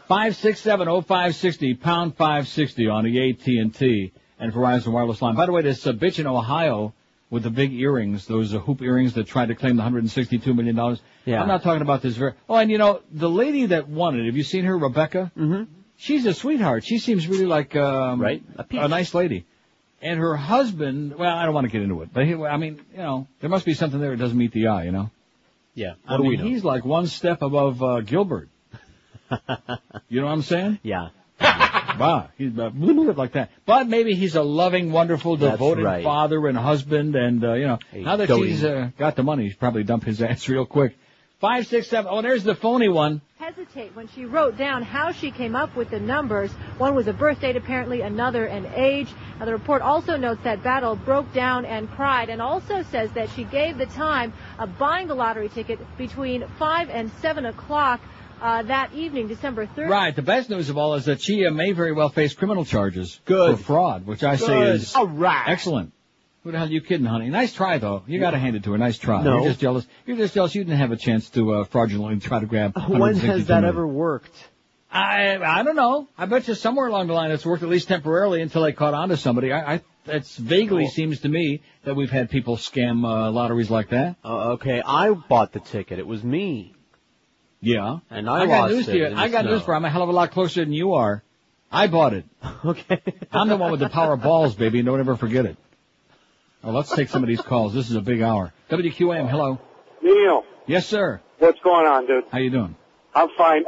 567-0560, pound 560 on the AT&T and Verizon Wireless line. By the way, this bitch in Ohio with the big earrings, those hoop earrings that tried to claim the $162 million. Yeah. I'm not talking about this and the lady that won it, have you seen her, Rebecca? Mm-hmm. She's a sweetheart. She seems really like, a nice lady. And her husband, well, I don't want to get into it, but there must be something there that doesn't meet the eye, Yeah. I mean, he's like one step above, Gilbert. You know what I'm saying? Yeah. Wow, he's like that. But maybe he's a loving, wonderful, devoted father and husband, and now that she's got the money, he's probably dumped his ass real quick. 567. Oh, there's the phony one. Hesitate when she wrote down how she came up with the numbers. One was a birth date, apparently, another an age. Now, the report also notes that Battle broke down and cried, and also says that she gave the time of buying the lottery ticket between 5 and 7 o'clock. That evening, December 3rd. Right. The best news of all is that she may very well face criminal charges for fraud, which I say is excellent. Who the hell are you kidding, honey? Nice try, though. You got to hand it to her. Nice try. No. You're just jealous. You didn't have a chance to fraudulently try to grab. When has that ever worked? I don't know. I bet you somewhere along the line it's worked at least temporarily until they caught on to somebody. It's vaguely seems to me that we've had people scam lotteries like that. Okay, I bought the ticket. It was me. Yeah. And I got news to you. I got news for you. I'm a hell of a lot closer than you are. I bought it. Okay. I'm the one with the power of balls, baby, and don't ever forget it. Oh, let's take some of these calls. This is a big hour. WQAM, hello. Neil. Yes, sir. What's going on, dude? How you doing? I'm fine.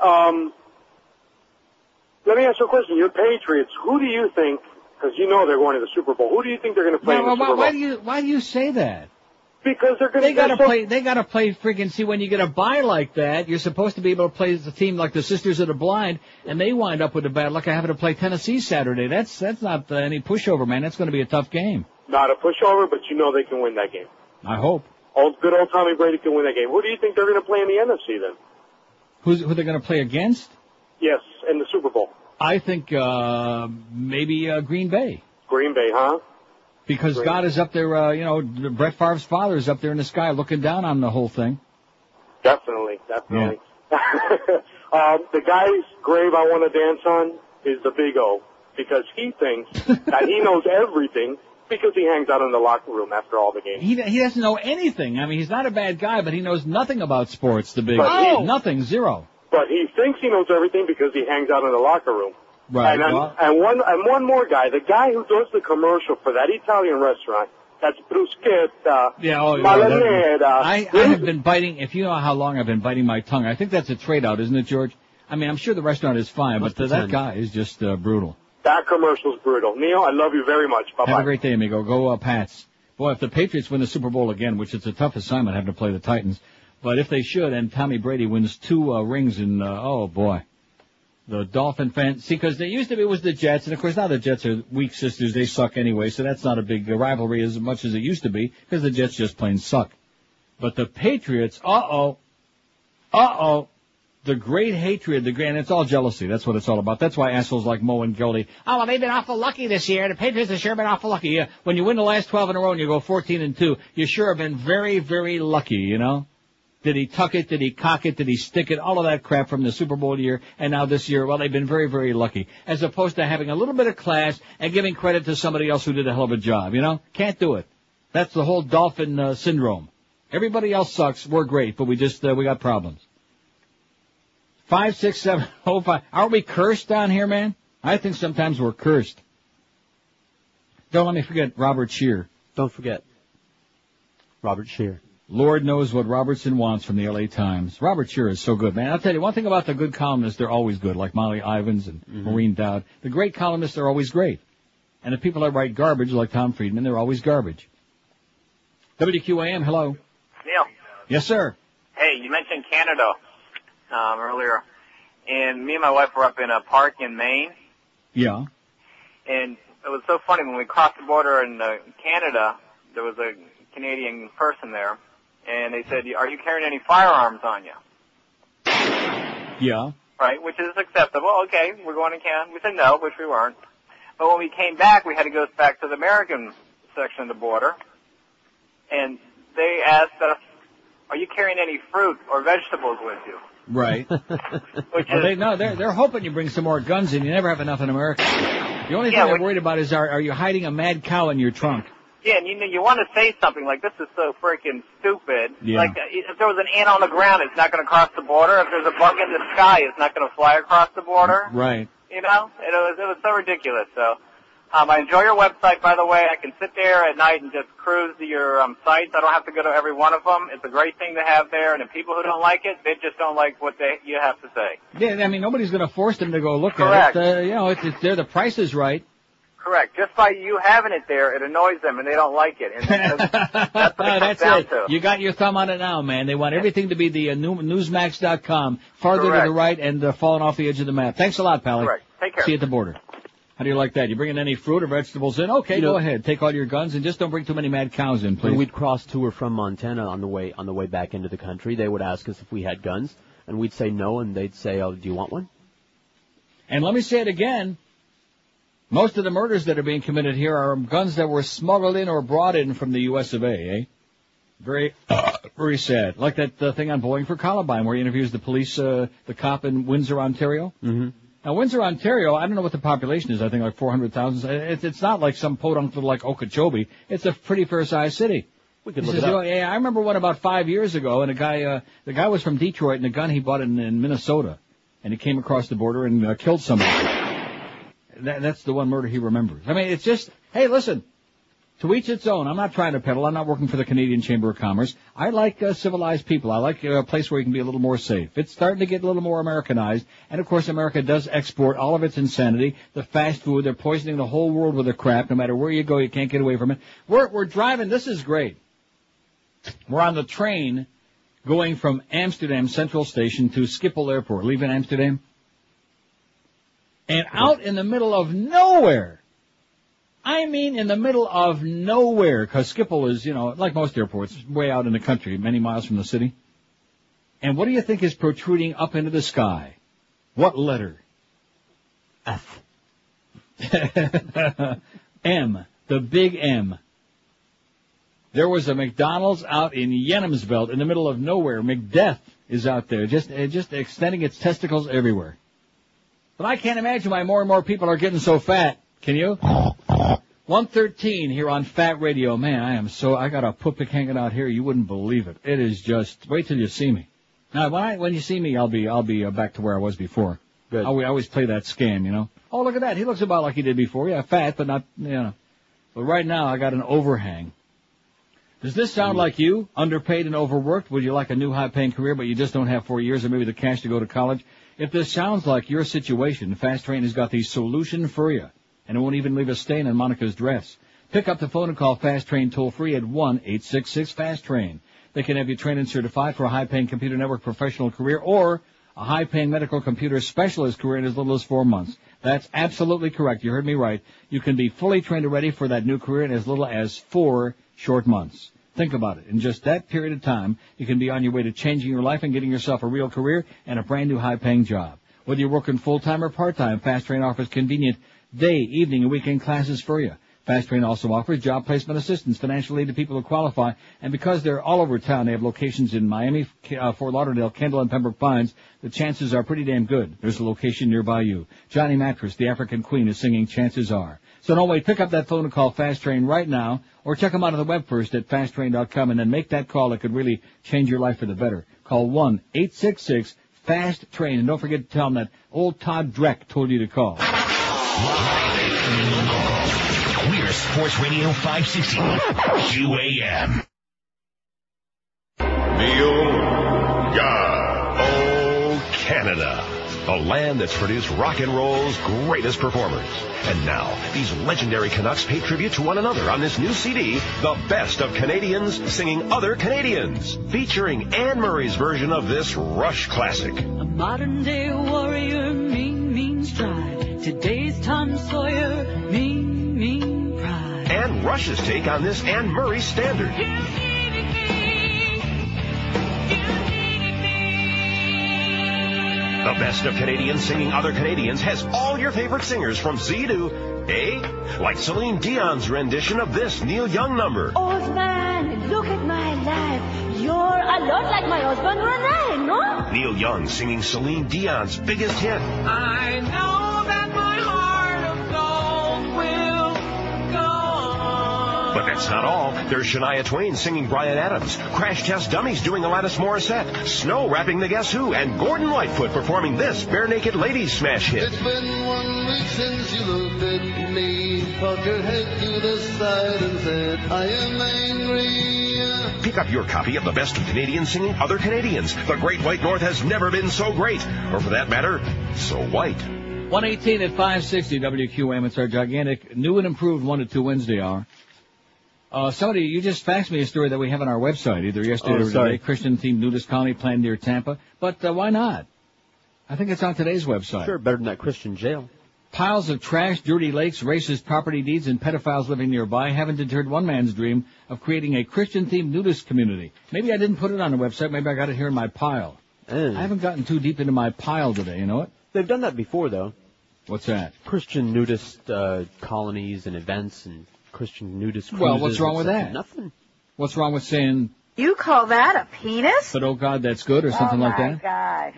Let me ask you a question. Your Patriots, who do you think, because you know they're going to the Super Bowl, who do you think they're going to play in the Super Bowl? Why do you say that? Because they're going to... They gotta play freaking, see, when you get a bye like that, you're supposed to be able to play as a team like the Sisters of the Blind, and they wind up with a bad luck of having to play Tennessee Saturday. That's not any pushover, man. That's going to be a tough game. Not a pushover, but you know they can win that game. I hope. Good old Tommy Brady can win that game. Who do you think they're going to play in the NFC then? Who they're going to play against? Yes, in the Super Bowl. I think maybe Green Bay. Green Bay, huh? Because God is up there, Brett Favre's father is up there in the sky looking down on the whole thing. Definitely. Yeah. The guy's grave I want to dance on is the Big O, because he thinks that he knows everything because he hangs out in the locker room after all the games. He doesn't know anything. I mean, he's not a bad guy, but he knows nothing about sports, the Big O. Nothing, zero. But he thinks he knows everything because he hangs out in the locker room. Right. And one more guy, the guy who does the commercial for that Italian restaurant That's bruschetta. Yeah, Malanera. I have been biting, if you know how long I've been biting my tongue, I think that's a trade out, isn't it, George? I mean, I'm sure the restaurant is fine, but that guy is just brutal. That commercial's brutal. Neil, I love you very much. Bye-bye. Have a great day, amigo. Go Pats. Boy, if the Patriots win the Super Bowl again, which is a tough assignment having to play the Titans, but if they should, and Tommy Brady wins 2 rings in, oh boy. The Dolphin fans, see, because they used to be, it was the Jets, and of course now the Jets are weak sisters, they suck anyway, so that's not a big rivalry as much as it used to be, because the Jets just plain suck. But the Patriots, the great hatred, and it's all jealousy, that's what it's all about. That's why assholes like Mo and Goldie, oh, well, they've been awful lucky this year, the Patriots have sure been awful lucky. Yeah, when you win the last 12 in a row and you go 14-2, you sure have been very, very lucky, you know? Did he tuck it? Did he cock it? Did he stick it? All of that crap from the Super Bowl year. And now this year, well, they've been very, very lucky. As opposed to having a little bit of class and giving credit to somebody else who did a hell of a job, you know? Can't do it. That's the whole Dolphin syndrome. Everybody else sucks. We're great, but we got problems. 56705. Aren't we cursed down here, man? I think sometimes we're cursed. Don't let me forget Robert Scheer. Don't forget Robert Scheer. Lord knows what Robertson wants from the L.A. Times. Robert Scheer is so good, man. I'll tell you one thing about the good columnists, they're always good, like Molly Ivins and Maureen Dowd. The great columnists are always great. And the people that write garbage, like Tom Friedman, they're always garbage. WQAM, hello. Neil. Yes, sir. Hey, you mentioned Canada earlier, and me and my wife were up in a park in Maine, Yeah. and it was so funny when we crossed the border in Canada. There was a Canadian person there, and they said, "Are you carrying any firearms on you?" Yeah. Right, which is acceptable. Okay, we're going to Canada. We said no, which we weren't. But when we came back, we had to go back to the American section of the border, and they asked us, "Are you carrying any fruit or vegetables with you?" Right. They're hoping you bring some more guns in. You never have enough in America. The only thing they're worried about is are you hiding a mad cow in your trunk? Yeah, and you want to say something like, "This is so freaking stupid." Yeah. Like, if there was an ant on the ground, it's not going to cross the border. If there's a bug in the sky, it's not going to fly across the border. Right. You know, it was so ridiculous. So, I enjoy your website, by the way. I can sit there at night and just cruise to your sites. I don't have to go to every one of them. It's a great thing to have there. And the people who don't like it, they just don't like what you have to say. Yeah, I mean, nobody's going to force them to go look Correct. at it. It's there. The price is right. Correct. Just by you having it there, it annoys them, and they don't like it. And that's what it comes down to. You got your thumb on it now, man. They want everything to be the Newsmax.com, farther Correct. to the right and falling off the edge of the map. Thanks a lot, Pally. Correct. Take care. See you at the border. How do you like that? You bringing any fruit or vegetables in? Okay, go ahead. Take all your guns and just don't bring too many mad cows in, please. When we'd cross to or from Montana on the way back into the country, they would ask us if we had guns, and we'd say no, and they'd say, "Oh, do you want one?" And let me say it again. Most of the murders that are being committed here are guns that were smuggled in or brought in from the U.S. of A., eh? Very, very sad. Like that thing on Bowling for Columbine where he interviews the police, the cop in Windsor, Ontario. Mm-hmm. Now, Windsor, Ontario, I don't know what the population is. I think like 400,000. It's not like some podunk like Okeechobee. It's a pretty fair-sized city. We could look it up. Yeah, I remember one about 5 years ago, and the guy was from Detroit, and the gun he bought in Minnesota, and he came across the border and killed somebody. That's the one murder he remembers. I mean, it's just, hey, listen, to each its own. I'm not trying to peddle. I'm not working for the Canadian Chamber of Commerce. I like civilized people. I like a place where you can be a little more safe. It's starting to get a little more Americanized. And, of course, America does export all of its insanity. The fast food, they're poisoning the whole world with their crap. No matter where you go, you can't get away from it. We're driving. This is great. We're on the train going from Amsterdam Central Station to Schiphol Airport, leaving Amsterdam. And out in the middle of nowhere, I mean in the middle of nowhere, because Schiphol is, like most airports, way out in the country, many miles from the city. And what do you think is protruding up into the sky? What letter? F. M. The big M. There was a McDonald's out in Yenhamsveld in the middle of nowhere. McDeath is out there, just extending its testicles everywhere. But I can't imagine why more and more people are getting so fat. Can you? 113 here on Fat Radio. Man, I got a poop hanging out here. You wouldn't believe it. It is just, wait till you see me. Now, when you see me, I'll be back to where I was before. Good. I always play that scam, Oh, look at that. He looks about like he did before. Yeah, fat, but not, But right now, I got an overhang. Does this sound like you? Underpaid and overworked? Would you like a new high-paying career, but you just don't have 4 years or maybe the cash to go to college? If this sounds like your situation, Fast Train has got the solution for you. And it won't even leave a stain on Monica's dress. Pick up the phone and call Fast Train toll-free at 1-866-FAST-TRAIN. They can have you trained and certified for a high-paying computer network professional career or a high-paying medical computer specialist career in as little as 4 months. That's absolutely correct. You heard me right. You can be fully trained and ready for that new career in as little as 4 short months. Think about it. In just that period of time, you can be on your way to changing your life and getting yourself a real career and a brand new high-paying job. Whether you're working full-time or part-time, Fast Train offers convenient day, evening, and weekend classes for you. Fast Train also offers job placement assistance, financial aid to people who qualify, and because they're all over town, they have locations in Miami, Fort Lauderdale, Kendall, and Pembroke Pines, the chances are pretty damn good. There's a location nearby you. Johnny Mattress, the African Queen, is singing Chances Are. So don't wait. Pick up that phone and call Fast Train right now, or check them out on the web first at fasttrain.com, and then make that call that could really change your life for the better. Call 1-866-FAST-TRAIN, and don't forget to tell them that old Todd Dreck told you to call. We're Sports Radio 560 QAM. Oh, Canada. The land that's produced rock and roll's greatest performers. And now, these legendary Canucks pay tribute to one another on this new CD, The Best of Canadians Singing Other Canadians, featuring Anne Murray's version of this Rush classic. A modern-day warrior, mean stride. Today's Tom Sawyer, mean pride. And Rush's take on this Anne Murray standard. The Best of Canadians Singing Other Canadians has all your favorite singers from Z to A, like Celine Dion's rendition of this Neil Young number. Old man, look at my life. You're a lot like my husband Renee, no? Neil Young singing Celine Dion's biggest hit. I know that my heart of gold will go on. But that's not all. There's Shania Twain singing Bryan Adams, Crash Test Dummies doing Alanis Morissette, Snow rapping the Guess Who, and Gordon Lightfoot performing this Bare Naked Ladies smash hit. It's been 1 week since you looked at me, popped your head to the side and said, I am angry. Pick up your copy of The Best of Canadians Singing Other Canadians. The Great White North has never been so great, or for that matter, so white. 118 at 560 WQAM. It's our gigantic new and improved 1 to 2 Wednesday hour. Somebody, you just faxed me a story that we have on our website, either yesterday or today. Christian-themed nudist colony planned near Tampa. But why not? I think it's on today's website. Sure, better than that Christian jail. Piles of trash, dirty lakes, racist property deeds, and pedophiles living nearby haven't deterred one man's dream of creating a Christian-themed nudist community. Maybe I didn't put it on the website. Maybe I got it here in my pile. I haven't gotten too deep into my pile today, you know what? They've done that before, though. What's that? Christian nudist colonies and events and Christian nudist cruises. Well, what's wrong with that? Nothing. What's wrong with saying... You call that a penis? But, oh, God, that's good, or something like that? Oh, my God.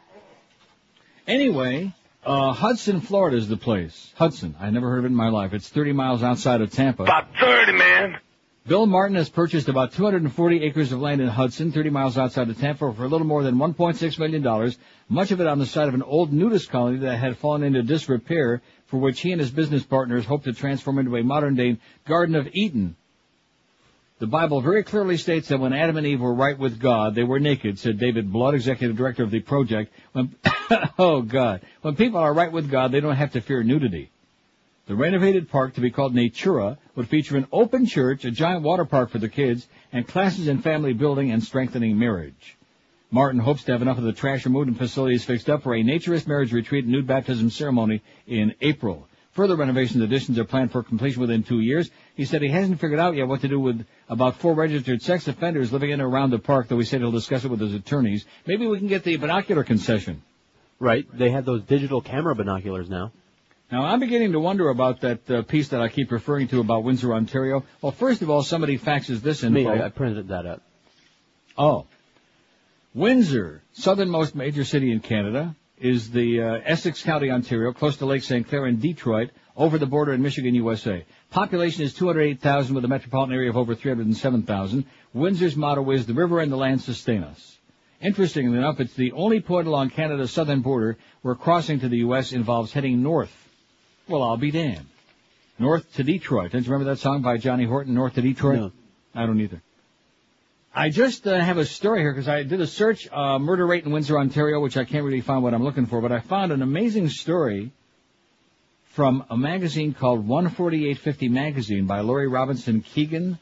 Anyway... Hudson, Florida is the place. Hudson. I never heard of it in my life. It's 30 miles outside of Tampa. About 30, man. Bill Martin has purchased about 240 acres of land in Hudson, 30 miles outside of Tampa, for a little more than $1.6 million, much of it on the site of an old nudist colony that had fallen into disrepair, for which he and his business partners hope to transform into a modern-day Garden of Eden. The Bible very clearly states that when Adam and Eve were right with God, they were naked, said David Blood, executive director of the project. Oh, God. When people are right with God, they don't have to fear nudity. The renovated park, to be called Natura, would feature an open church, a giant water park for the kids, and classes in family building and strengthening marriage. Martin hopes to have enough of the trash removed and facilities fixed up for a naturist marriage retreat and nude baptism ceremony in April. Further renovations additions are planned for completion within 2 years. He said he hasn't figured out yet what to do with about 4 registered sex offenders living in and around the park, though he said he'll discuss it with his attorneys. Maybe we can get the binocular concession. Right. They have those digital camera binoculars now. Now, I'm beginning to wonder about that piece that I keep referring to about Windsor, Ontario. Well, first of all, somebody faxes this info. Me, I printed that up. Oh. Windsor, southernmost major city in Canada, is the Essex County, Ontario, close to Lake St. Clair and Detroit, over the border in Michigan, USA. Population is 208,000 with a metropolitan area of over 307,000. Windsor's motto is, the river and the land sustain us. Interestingly enough, it's the only point along Canada's southern border where crossing to the U.S. involves heading north. Well, I'll be damned. North to Detroit. Don't you remember that song by Johnny Horton, North to Detroit? No. I don't either. I just have a story here because I did a search, murder rate in Windsor, Ontario, which I can't really find what I'm looking for, but I found an amazing story from a magazine called 14850 Magazine by Lori Robinson Keegan.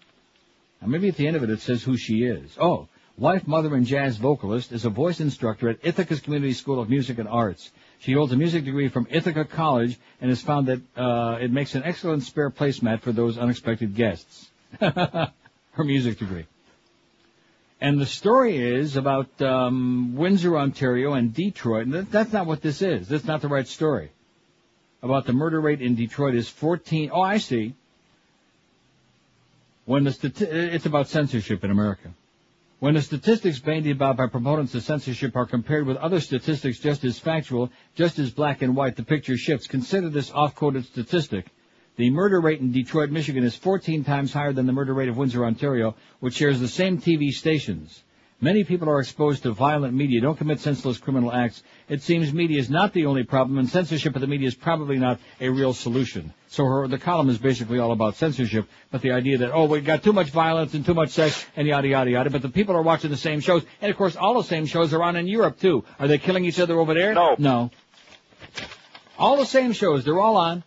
Now, maybe at the end of it says who she is. Oh, wife, mother, and jazz vocalist, is a voice instructor at Ithaca's Community School of Music and Arts. She holds a music degree from Ithaca College and has found that it makes an excellent spare placemat for those unexpected guests. Her music degree. And the story is about Windsor, Ontario, and Detroit. And that's not what this is. That's not the right story. About the murder rate in Detroit is 14. Oh, I see. When it's about censorship in America. When the statistics bandied about by proponents of censorship are compared with other statistics just as factual, just as black and white, the picture shifts. Consider this off-quoted statistic. The murder rate in Detroit, Michigan is 14 times higher than the murder rate of Windsor, Ontario, which shares the same TV stations. Many people are exposed to violent media. Don't commit senseless criminal acts. It seems media is not the only problem, and censorship of the media is probably not a real solution. So the column is basically all about censorship, but the idea that, oh, we've got too much violence and too much sex and yada, yada, yada. But the people are watching the same shows. And, of course, all the same shows are on in Europe, too. Are they killing each other over there? No. All the same shows. They're all on.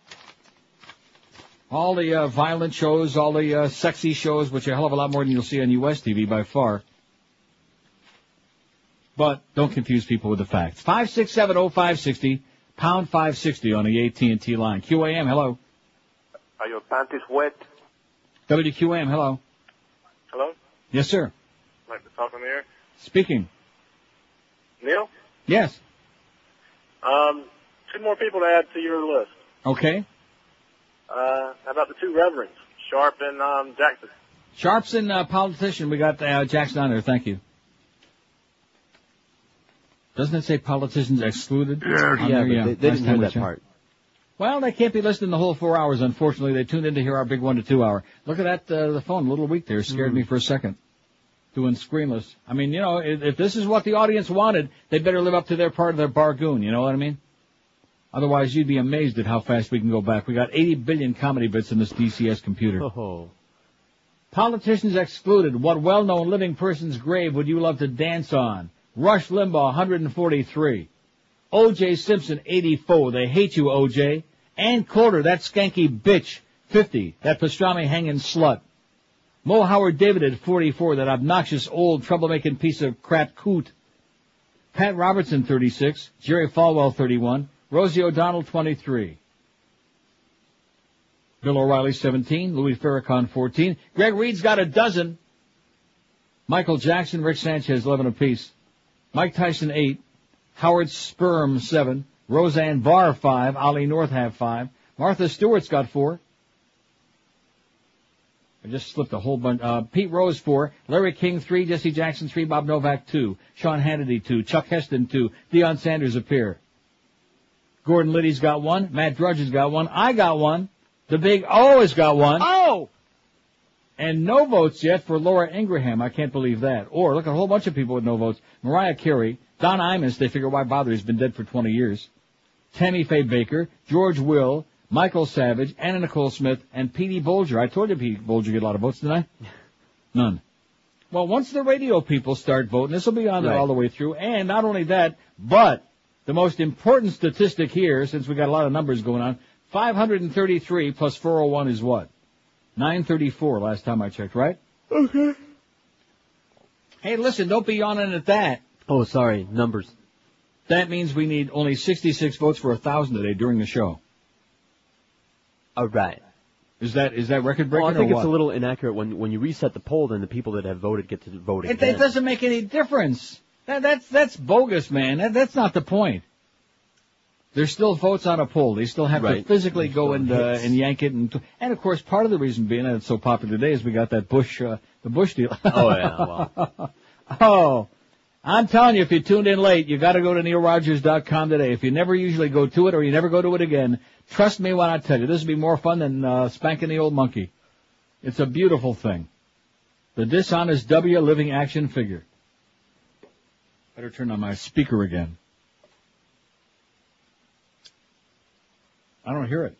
All the violent shows, all the sexy shows, which are a hell of a lot more than you'll see on U.S. TV by far. But don't confuse people with the facts. 5670560, pound 560 on the AT&T line. QAM, hello. Are your panties wet? WQAM, hello. Hello? Yes, sir. Like to talk on the air? Speaking. Neil? Yes. Two more people to add to your list. Okay. How about the two reverends, Sharp and Jackson? Sharp's in politician. We got Jackson on there. Thank you. Doesn't it say politicians excluded? Yeah, but they didn't hear that part. Well, they can't be listening the whole 4 hours, unfortunately. They tuned in to hear our big 1 to 2 hour. Look at that, the phone, a little weak there. Scared me for a second. Doing screenless. I mean, you know, if this is what the audience wanted, they better live up to their part of their bargain. You know what I mean? Otherwise, you'd be amazed at how fast we can go back. We got 80 billion comedy bits in this DCS computer. Oh. Politicians excluded. What well-known living person's grave would you love to dance on? Rush Limbaugh, 143. O.J. Simpson, 84. They hate you, O.J. Ann Coulter, that skanky bitch, 50. That pastrami hanging slut. Mo Howard David at 44. That obnoxious old troublemaking piece of crap coot. Pat Robertson, 36. Jerry Falwell, 31. Rosie O'Donnell, 23. Bill O'Reilly, 17. Louis Farrakhan, 14. Greg Reed's got a dozen. Michael Jackson, Rick Sanchez, 11 apiece. Mike Tyson, 8. Howard Sperm, 7. Roseanne Barr, 5. Ollie North, 5. Martha Stewart's got 4. I just slipped a whole bunch. Pete Rose, 4. Larry King, 3. Jesse Jackson, 3. Bob Novak, 2. Sean Hannity, 2. Chuck Heston, 2. Deion Sanders, a pair. Gordon Liddy's got 1. Matt Drudge has got 1. I got 1. The Big O has got 1. Oh! And no votes yet for Laura Ingraham. I can't believe that. Or, look at a whole bunch of people with no votes. Mariah Carey, Don Imus, they figure why bother, he's been dead for 20 years. Tammy Faye Baker, George Will, Michael Savage, Anna Nicole Smith, and Petey Bolger. I told you Petey Bolger get a lot of votes, didn't I? None. Well, once the radio people start voting, this will be on there all the way through. And not only that, but the most important statistic here, since we got a lot of numbers going on, 533 plus 401 is what? 934 last time I checked, right? Okay. Hey, listen, don't be yawning at that. Oh, sorry, numbers. That means we need only 66 votes for 1,000 today during the show. All right. Is that record breaking? Well, I think it's a little inaccurate when you reset the poll, then the people that have voted get to vote again. It doesn't make any difference. That's bogus, man. That's not the point. There's still votes on a poll. They still have to physically go and yank it, and of course part of the reason being that it's so popular today is we got that Bush deal. Oh yeah, well. Oh, I'm telling you, if you tuned in late, you got to go to neilrogers.com today. If you never usually go to it or you never go to it again, trust me when I tell you, this will be more fun than spanking the old monkey. It's a beautiful thing. The dishonest W living action figure. Better turn on my speaker again. I don't hear it.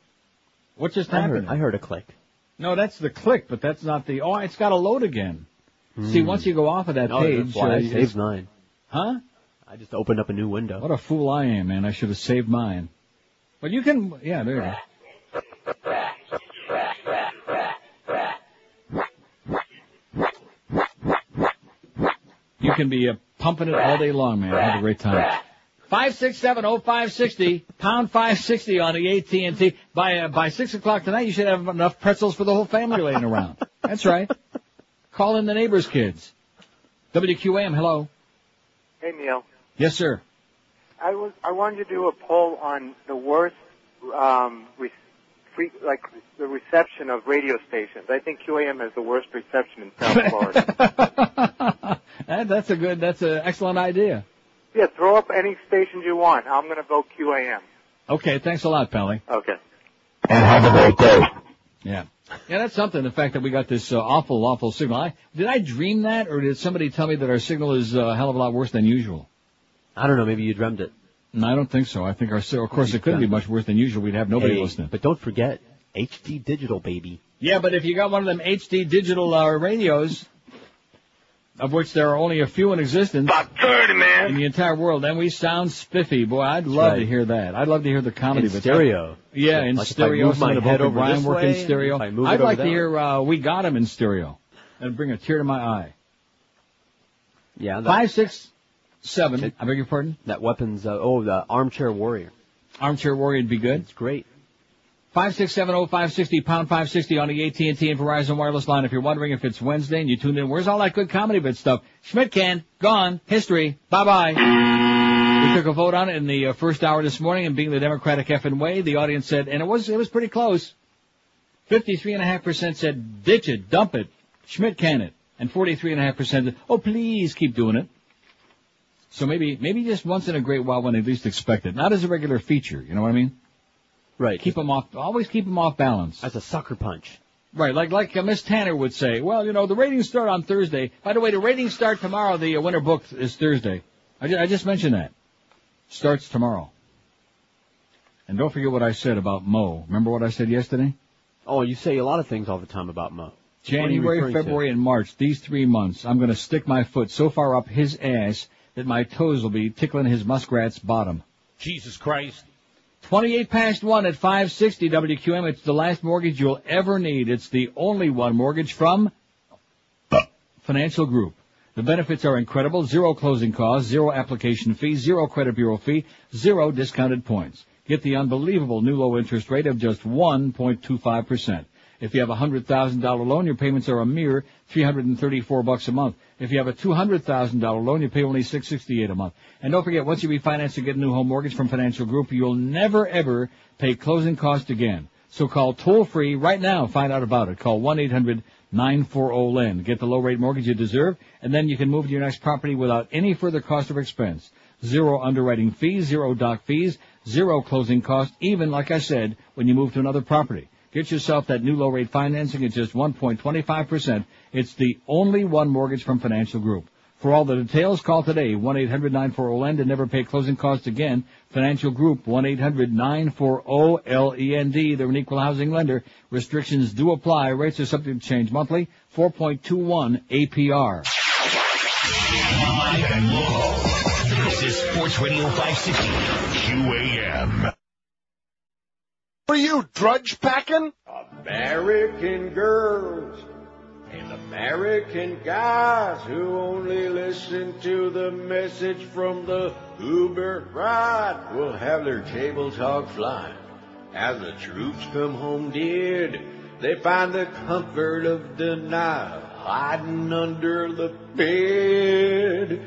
What just happened? I heard a click. No, that's the click, but that's not the... Oh, it's got to load again. See, once you go off of that page... I saved mine. Huh? I just opened up a new window. What a fool I am, man. I should have saved mine. But you can... Yeah, there you go. You can be pumping it all day long, man. Have a great time. 567-0560, pound 560 on the AT&T. By 6 o'clock tonight, you should have enough pretzels for the whole family laying around. That's right. Call in the neighbor's kids. WQAM, hello. Hey, Neil. Yes, sir. I wanted to do a poll on the worst, the reception of radio stations. I think QAM has the worst reception in South Florida. That's an excellent idea. Yeah, throw up any stations you want. I'm going to vote QAM. Okay, thanks a lot, Pally. Okay. And have a great day. Yeah. Yeah, that's something, the fact that we got this awful signal. Did I dream that, or did somebody tell me that our signal is a hell of a lot worse than usual? I don't know, maybe you dreamt it. No, I don't think so. I think of course, it couldn't be much worse than usual. We'd have nobody listening. But don't forget, HD digital, baby. Yeah, but if you got one of them HD digital radios, of which there are only a few in existence. About 30, man. In the entire world, then we sound spiffy. Boy, I'd love to hear that. I'd love to hear the comedy. In stereo. Yeah, in stereo. If I move my head over this work way, in stereo. I'd like to hear We Got Him in stereo. And bring a tear to my eye. Yeah. 567. I beg your pardon? That weapons, the Armchair Warrior. Armchair Warrior would be good? It's great. 567-0560, pound 560 on the AT&T and Verizon wireless line. If you're wondering if it's Wednesday and you tuned in, where's all that good comedy bit stuff? Schmidt can, gone, history, bye-bye. We took a vote on it in the first hour this morning, and being the Democratic effing way, the audience said, and it was pretty close. 53.5% said, ditch it, dump it, Schmidt can it. And 43.5% said, oh, please keep doing it. So maybe just once in a great while when they least expect it. Not as a regular feature, you know what I mean? Right. Always keep them off balance. As a sucker punch. Right, like Miss Tanner would say, well, the ratings start on Thursday. By the way, the ratings start tomorrow. The winter book is Thursday. I just mentioned that. Starts tomorrow. And don't forget what I said about Mo. Remember what I said yesterday? Oh, you say a lot of things all the time about Mo. January, February, and March, these 3 months, I'm going to stick my foot so far up his ass that my toes will be tickling his muskrat's bottom. Jesus Christ. 28 past 1 at 560 WQM. It's the last mortgage you'll ever need. It's the only one mortgage from Financial Group. The benefits are incredible. 0 closing costs, 0 application fee, 0 credit bureau fee, 0 discounted points. Get the unbelievable new low interest rate of just 1.25%. If you have a $100,000 loan, your payments are a mere $334 a month. If you have a $200,000 loan, you pay only $668 a month. And don't forget, once you refinance and get a new home mortgage from Financial Group, you'll never ever pay closing costs again. So call toll free right now. Find out about it. Call 1-800-940-LEND. Get the low rate mortgage you deserve, and then you can move to your next property without any further cost or expense. 0 underwriting fees, 0 doc fees, 0 closing costs, even, like I said, when you move to another property. Get yourself that new low-rate financing at just 1.25%. It's the only one mortgage from Financial Group. For all the details, call today, 1-800-940-LEND, and never pay closing costs again. Financial Group, 1-800-940-LEND. They're an equal housing lender. Restrictions do apply. Rates are subject to change monthly. 4.21 APR. Live and local. This is Sports Radio 560 QAM. What are you, drudge packing? American girls and American guys who only listen to the message from the Uber ride will have their table talk flying. As the troops come home dead, they find the comfort of denial hiding under the bed.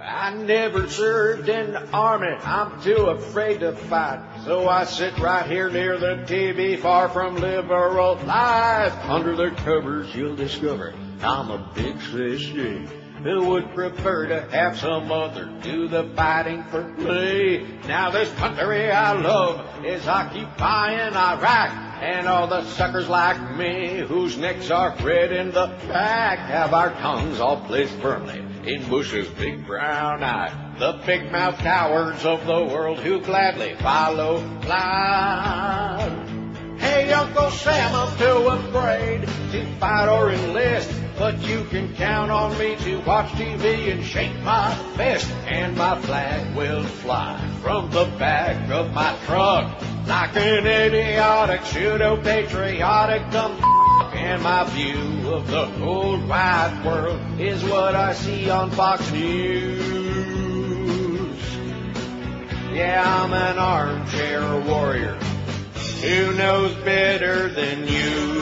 I never served in the army, I'm too afraid to fight. So I sit right here near the TV, far from liberal life. Under the covers you'll discover I'm a big sissy who would prefer to have some other do the fighting for me. Now this country I love is occupying Iraq, and all the suckers like me whose necks are red in the back have our tongues all placed firmly in Bush's big brown eye. The big-mouthed cowards of the world who gladly follow line. Hey, Uncle Sam, I'm too afraid to fight or enlist, but you can count on me to watch TV and shake my fist, and my flag will fly from the back of my truck like an idiotic, pseudo-patriotic dumb and my view of the whole wide world is what I see on Fox News. Yeah, I'm an armchair warrior who knows better than you.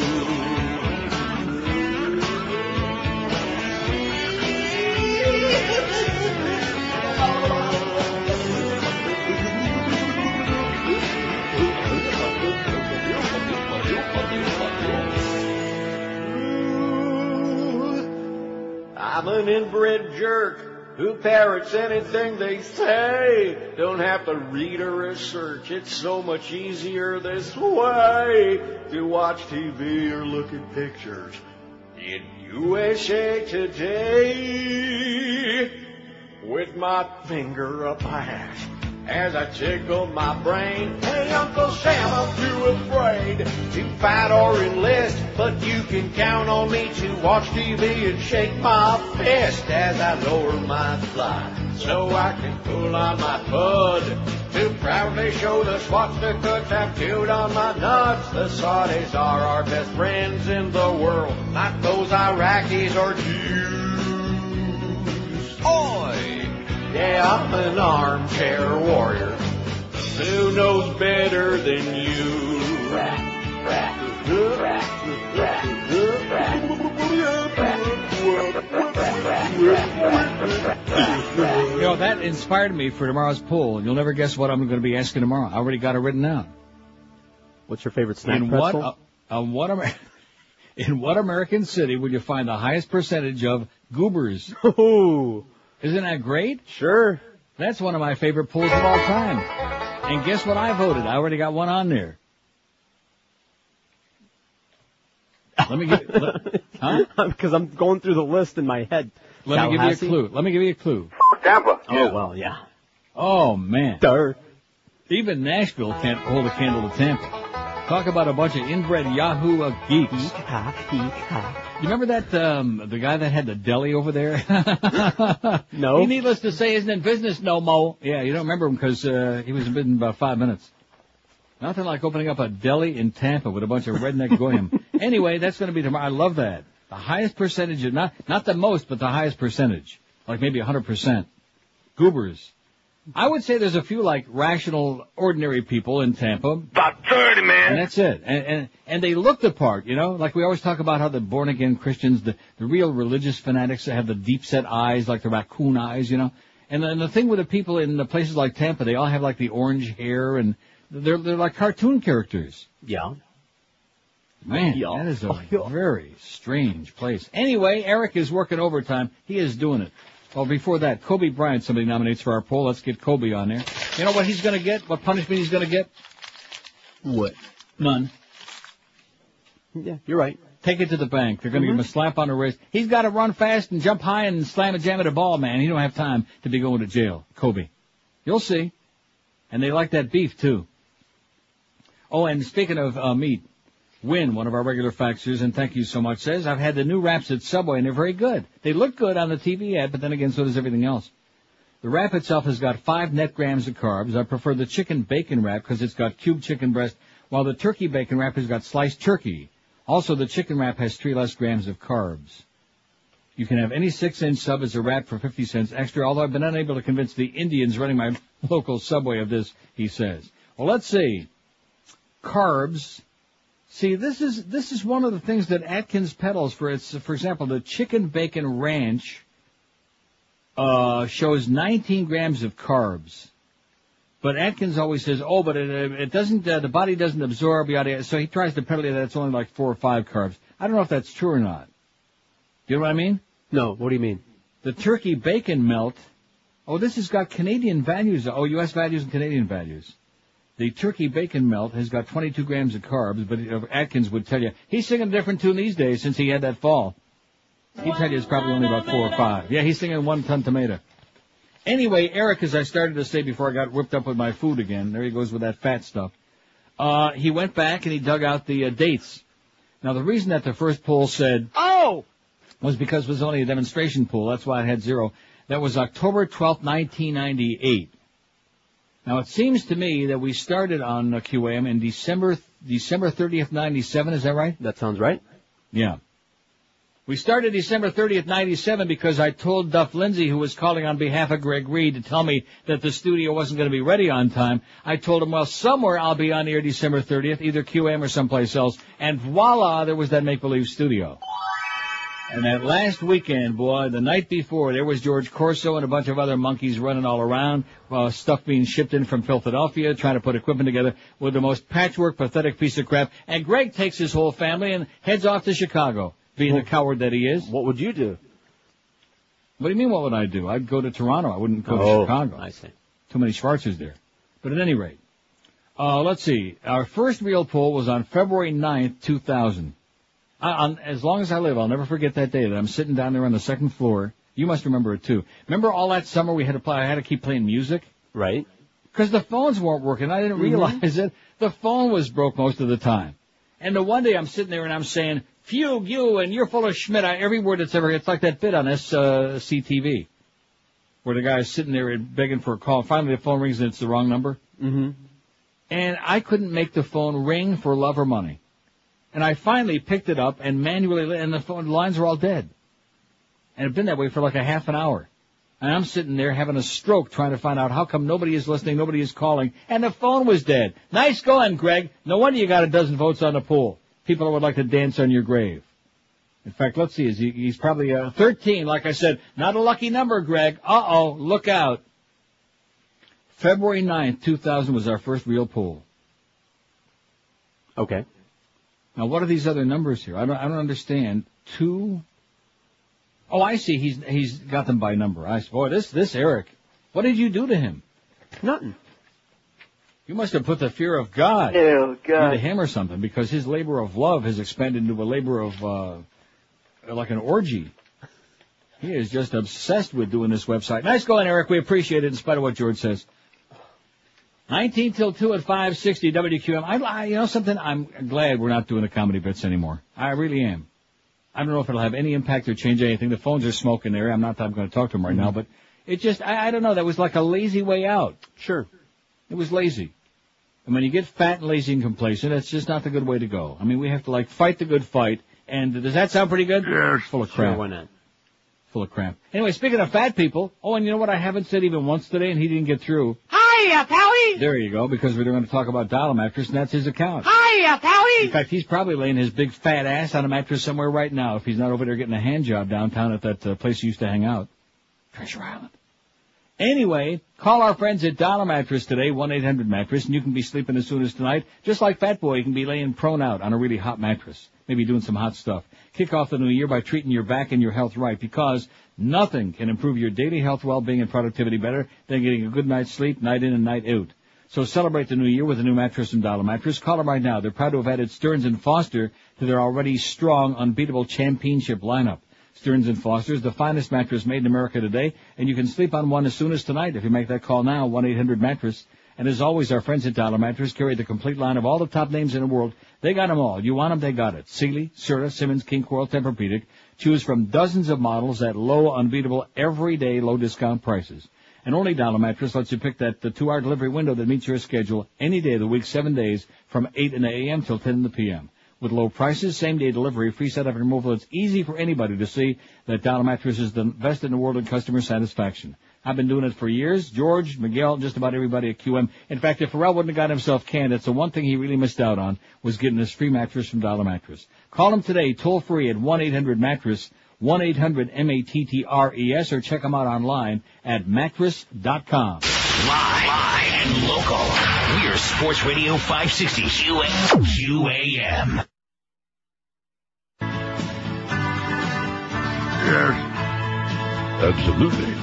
I'm an inbred jerk who parrots anything they say. Don't have to read or research. It's so much easier this way to watch TV or look at pictures in USA Today with my finger up my ass as I tickle my brain. Hey, Uncle Sam, I'm too afraid to fight or enlist, but you can count on me to watch TV and shake my fist as I lower my fly so I can pull on my bud to proudly show the swastika tattooed on my nuts. The Saudis are our best friends in the world, not those Iraqis or Jews. Oi! Yeah, I'm an armchair warrior who knows better than you. You know, that inspired me for tomorrow's poll, and you'll never guess what I'm going to be asking tomorrow. I already got it written down. What's your favorite snack pretzel? In what American city would you find the highest percentage of goobers? Ooh. Isn't that great? Sure. That's one of my favorite polls of all time. And guess what I voted? I already got one on there. Let me get, huh? Because I'm going through the list in my head. Let me give you a clue. Tampa. Oh, well, yeah. Oh, man. Durr. Even Nashville can't hold a candle to Tampa. Talk about a bunch of inbred Yahoo geeks. You remember that, the guy that had the deli over there? No. He, needless to say, isn't in business no mo. Yeah, you don't remember him because, he was in business about 5 minutes. Nothing like opening up a deli in Tampa with a bunch of redneck goyim. Anyway, that's going to be tomorrow. I love that. The highest percentage, not the most, but the highest percentage. Like maybe 100%. Goobers. I would say there's a few like rational, ordinary people in Tampa. About 30, man. And that's it. And they look the part, you know? Like we always talk about how the born-again Christians, the real religious fanatics that have the deep-set eyes, like the raccoon eyes, you know? And the thing with the people in the places like Tampa, they all have like the orange hair, and they're like cartoon characters. Yeah. Man, that is a very strange place. Anyway, Eric is working overtime. He is doing it. Well, before that, Kobe Bryant, somebody nominates for our poll. Let's get Kobe on there. You know what he's going to get? What punishment he's going to get? What? None. Yeah, you're right. Take it to the bank. They're going to give him a slap on the wrist. He's got to run fast and jump high and slam a jam at a ball, man. He don't have time to be going to jail. Kobe. You'll see. And they like that beef, too. Oh, and speaking of meat, Win, one of our regular faxers, and thank you so much, says, I've had the new wraps at Subway, and they're very good. They look good on the TV ad, but then again, so does everything else. The wrap itself has got 5 net grams of carbs. I prefer the chicken bacon wrap because it's got cubed chicken breast, while the turkey bacon wrap has got sliced turkey. Also, the chicken wrap has 3 less grams of carbs. You can have any 6-inch sub as a wrap for 50 cents extra, although I've been unable to convince the Indians running my local Subway of this, he says. Well, let's see. Carbs. See, this is one of the things that Atkins peddles for example, the chicken bacon ranch, shows 19 grams of carbs. But Atkins always says, oh, but it doesn't, the body doesn't absorb, yada, yada. So he tries to peddle you that it's only like 4 or 5 carbs. I don't know if that's true or not. Do you know what I mean? No, what do you mean? The turkey bacon melt. Oh, this has got Canadian values. Oh, U.S. values and Canadian values. The turkey bacon melt has got 22 grams of carbs, but Atkins would tell you, he's singing a different tune these days since he had that fall. He'd tell you it's probably only about 4 or 5. Yeah, he's singing 1 ton tomato. Anyway, Eric, as I started to say before I got whipped up with my food again, there he goes with that fat stuff. He went back and he dug out the dates. Now, the reason that the first poll said, oh, was because it was only a demonstration pool. That's why I had 0. That was October 12th, 1998. Now, it seems to me that we started on QAM in December 30th, 97. Is that right? That sounds right. Yeah. We started December 30th, 97 because I told Duff Lindsay, who was calling on behalf of Greg Reed, to tell me that the studio wasn't going to be ready on time. I told him, well, somewhere I'll be on air December 30th, either QAM or someplace else. And voila, there was that make-believe studio. And that last weekend, boy, the night before, there was George Corso and a bunch of other monkeys running all around, stuff being shipped in from Philadelphia, trying to put equipment together with the most patchwork, pathetic piece of crap. And Greg takes his whole family and heads off to Chicago, being the coward that he is. What would you do? What do you mean, what would I do? I'd go to Toronto. I wouldn't go to Chicago. I see. Too many Schwarzers there. But at any rate, let's see. Our first real poll was on February 9th, 2000. As long as I live, I'll never forget that day that I'm sitting down there on the second floor. You must remember it too. Remember all that summer we had to play? I had to keep playing music, right? Because the phones weren't working. I didn't realize it. The phone was broke most of the time. And the one day I'm sitting there and I'm saying, "Fugue you," and "You're full of Schmidt." Every word that's ever. It's like that bit on SCTV, where the guy's sitting there and begging for a call. Finally, the phone rings and it's the wrong number. Mm-hmm. And I couldn't make the phone ring for love or money. And I finally picked it up and manually, and the lines were all dead. And it's been that way for like a half an hour. And I'm sitting there having a stroke trying to find out how come nobody is listening, nobody is calling, and the phone was dead. Nice going, Greg. No wonder you got a dozen votes on the poll. People would like to dance on your grave. In fact, let's see, he's probably 13, like I said. Not a lucky number, Greg. Uh-oh, look out. February 9th, 2000 was our first real poll. Okay. Now, what are these other numbers here? I don't understand. 2. Oh, I see. He's got them by number. Boy, this Eric. What did you do to him? Nothing. You must have put the fear of God into him or something, because his labor of love has expanded into a labor of like an orgy. He is just obsessed with doing this website. Nice going, Eric. We appreciate it in spite of what George says. 19 till 2 at 560 WQAM. You know something? I'm glad we're not doing the comedy bits anymore. I really am. I don't know if it'll have any impact or change anything. The phones are smoking there. I'm going to talk to them right now, but it just, I don't know. That was like a lazy way out. Sure. It was lazy. And when you get fat and lazy and complacent, it's just not the good way to go. I mean, we have to fight the good fight. And does that sound pretty good? Yes. Full of crap. Sure, why not? Full of crap. Anyway, speaking of fat people, and you know what I haven't said even once today, and he didn't get through? Hiya, Pally! There you go, because we're going to talk about Dial a Mattress, and that's his account. Hiya, Pally! In fact, he's probably laying his big fat ass on a mattress somewhere right now, if he's not over there getting a hand job downtown at that place he used to hang out. Treasure Island. Anyway, call our friends at Dial a Mattress today, 1-800-MATTRESS, and you can be sleeping as soon as tonight. Just like Fat Boy, you can be laying prone out on a really hot mattress, maybe doing some hot stuff. Kick off the new year by treating your back and your health right, because nothing can improve your daily health, well-being, and productivity better than getting a good night's sleep, night in and night out. So celebrate the new year with a new mattress from Dial a Mattress. Call them right now. They're proud to have added Stearns & Foster to their already strong, unbeatable championship lineup. Stearns & Foster is the finest mattress made in America today, and you can sleep on one as soon as tonight if you make that call now, 1-800-MATTRESS. And as always, our friends at Dial a Mattress carry the complete line of all the top names in the world. They got them all. You want them, they got it. Sealy, Serta, Simmons, King Coral, Tempur-Pedic. Choose from dozens of models at low, unbeatable, everyday low discount prices. And only Dial a Mattress lets you pick that 2-hour delivery window that meets your schedule any day of the week, 7 days, from 8 in the a.m. till 10 in the p.m. With low prices, same-day delivery, free setup and removal, it's easy for anybody to see that Dial a Mattress is the best in the world in customer satisfaction. I've been doing it for years. George, Miguel, just about everybody at QM. In fact, if Pharrell wouldn't have got himself canned, that's the one thing he really missed out on, was getting this free mattress from Dial a Mattress. Call him today, toll-free at 1-800-MATTRESS, 1-800-MATTRES, or check them out online at mattress.com. Live and local. We're Sports Radio 560 QAM. Yes, absolutely.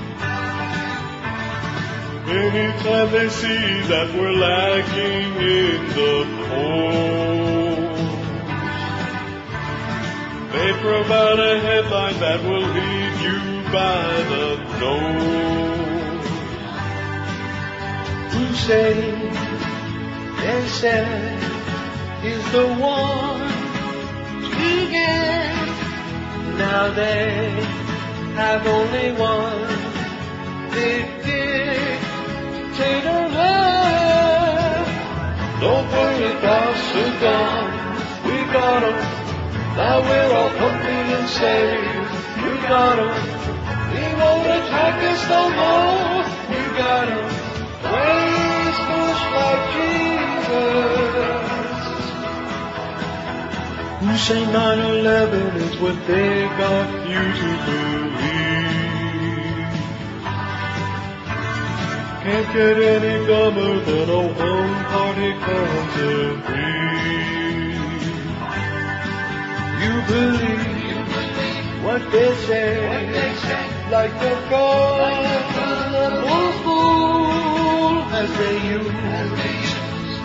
Anytime they see that we're lacking in the coast, they provide a headline that will lead you by the nose. Who say, they said, is the one to get Now they have only one big dictator left. Don't worry, boss, we're gone. We got 'em. Now we're all comfy and safe. We got 'em. He won't attack us no more. We got 'em. Praise Bush like Jesus. Who say 9/11 is what they got you to believe? Can't get any dumber than a one-party country. You believe what they say, like the gullible fool as they use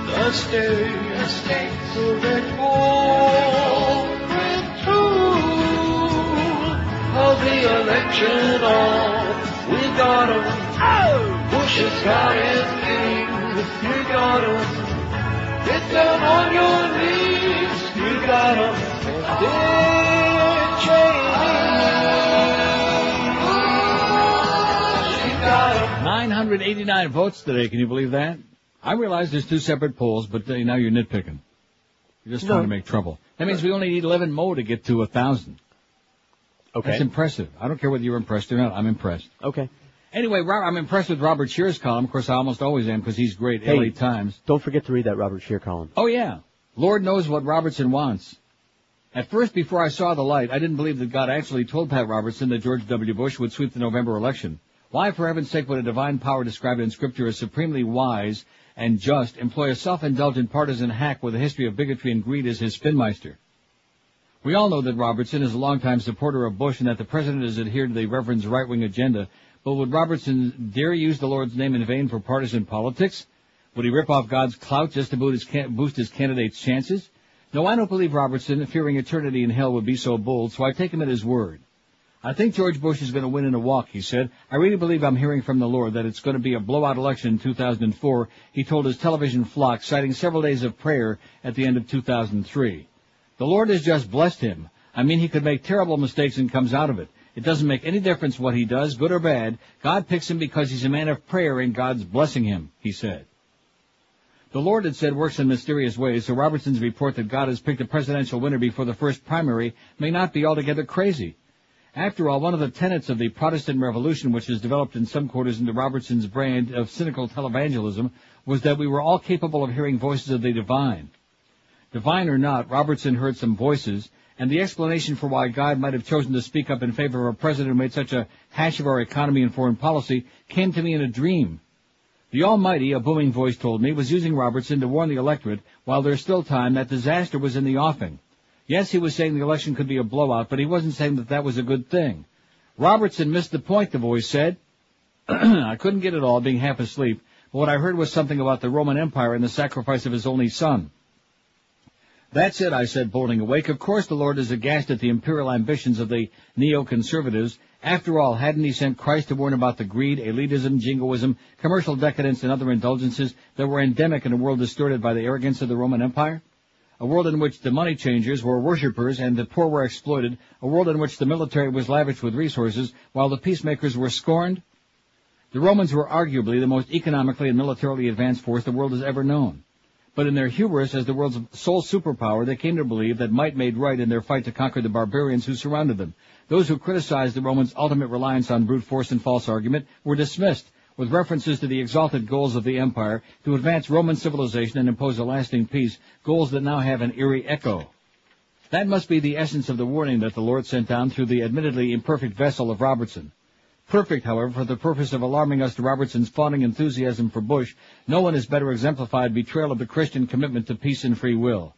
the state so they corporate tool of the election on. We got 'em. Bush has got his king. You got 'em. Get down on your knees. You got 'em. Dick Cheney. You got 'em. 989 votes today. Can you believe that? I realize there's two separate polls, but now you're nitpicking. You're just trying to make trouble. That means we only need 11 more to get to 1,000. Okay. That's impressive. I don't care whether you're impressed or not. I'm impressed. Okay. Anyway, I'm impressed with Robert Scheer's column. Of course, I almost always am because he's great. Hey, LA Times. Don't forget to read that Robert Scheer column. Oh, yeah. Lord knows what Robertson wants. At first, before I saw the light, I didn't believe that God actually told Pat Robertson that George W. Bush would sweep the November election. Why, for heaven's sake, would a divine power described in Scripture as supremely wise and just employ a self-indulgent partisan hack with a history of bigotry and greed as his spinmeister? We all know that Robertson is a longtime supporter of Bush and that the president has adhered to the Reverend's right-wing agenda, but would Robertson dare use the Lord's name in vain for partisan politics? Would he rip off God's clout just to boost his candidate's chances? No, I don't believe Robertson, fearing eternity in hell, would be so bold, so I take him at his word. I think George Bush is going to win in a walk, he said. I really believe I'm hearing from the Lord that it's going to be a blowout election in 2004, he told his television flock, citing several days of prayer at the end of 2003. The Lord has just blessed him. I mean, he could make terrible mistakes and comes out of it. It doesn't make any difference what he does, good or bad. God picks him because he's a man of prayer and God's blessing him, he said. The Lord, it said, works in mysterious ways, so Robertson's report that God has picked a presidential winner before the first primary may not be altogether crazy. After all, one of the tenets of the Protestant Revolution, which has developed in some quarters into Robertson's brand of cynical televangelism, was that we were all capable of hearing voices of the divine. Divine or not, Robertson heard some voices, and the explanation for why God might have chosen to speak up in favor of a president who made such a hash of our economy and foreign policy came to me in a dream. The Almighty, a booming voice told me, was using Robertson to warn the electorate, while there's still time, that disaster was in the offing. Yes, he was saying the election could be a blowout, but he wasn't saying that that was a good thing. Robertson missed the point, the voice said. I couldn't get it all, being half asleep, but what I heard was something about the Roman Empire and the sacrifice of his only son. That's it, I said, bolting awake. Of course the Lord is aghast at the imperial ambitions of the neoconservatives. After all, hadn't he sent Christ to warn about the greed, elitism, jingoism, commercial decadence, and other indulgences that were endemic in a world distorted by the arrogance of the Roman Empire? A world in which the money changers were worshippers and the poor were exploited, a world in which the military was lavished with resources while the peacemakers were scorned? The Romans were arguably the most economically and militarily advanced force the world has ever known. But in their hubris as the world's sole superpower, they came to believe that might made right in their fight to conquer the barbarians who surrounded them. Those who criticized the Romans' ultimate reliance on brute force and false argument were dismissed, with references to the exalted goals of the empire to advance Roman civilization and impose a lasting peace, goals that now have an eerie echo. That must be the essence of the warning that the Lord sent down through the admittedly imperfect vessel of Robertson. Perfect, however, for the purpose of alarming us to Robertson's fawning enthusiasm for Bush, no one has better exemplified betrayal of the Christian commitment to peace and free will.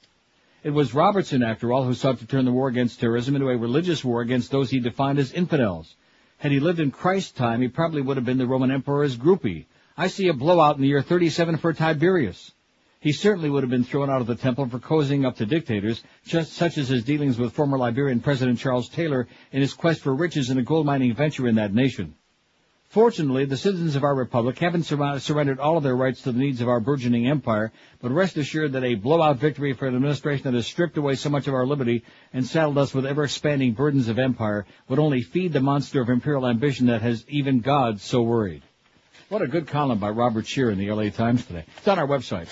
It was Robertson, after all, who sought to turn the war against terrorism into a religious war against those he defined as infidels. Had he lived in Christ's time, he probably would have been the Roman Emperor's groupie. I see a blowout in the year 37 for Tiberius. He certainly would have been thrown out of the temple for cozying up to dictators, just such as his dealings with former Liberian President Charles Taylor in his quest for riches in a gold mining venture in that nation. Fortunately, the citizens of our republic haven't surrendered all of their rights to the needs of our burgeoning empire, but rest assured that a blowout victory for an administration that has stripped away so much of our liberty and saddled us with ever-expanding burdens of empire would only feed the monster of imperial ambition that has even God so worried. What a good column by Robert Shear in the LA Times today. It's on our website.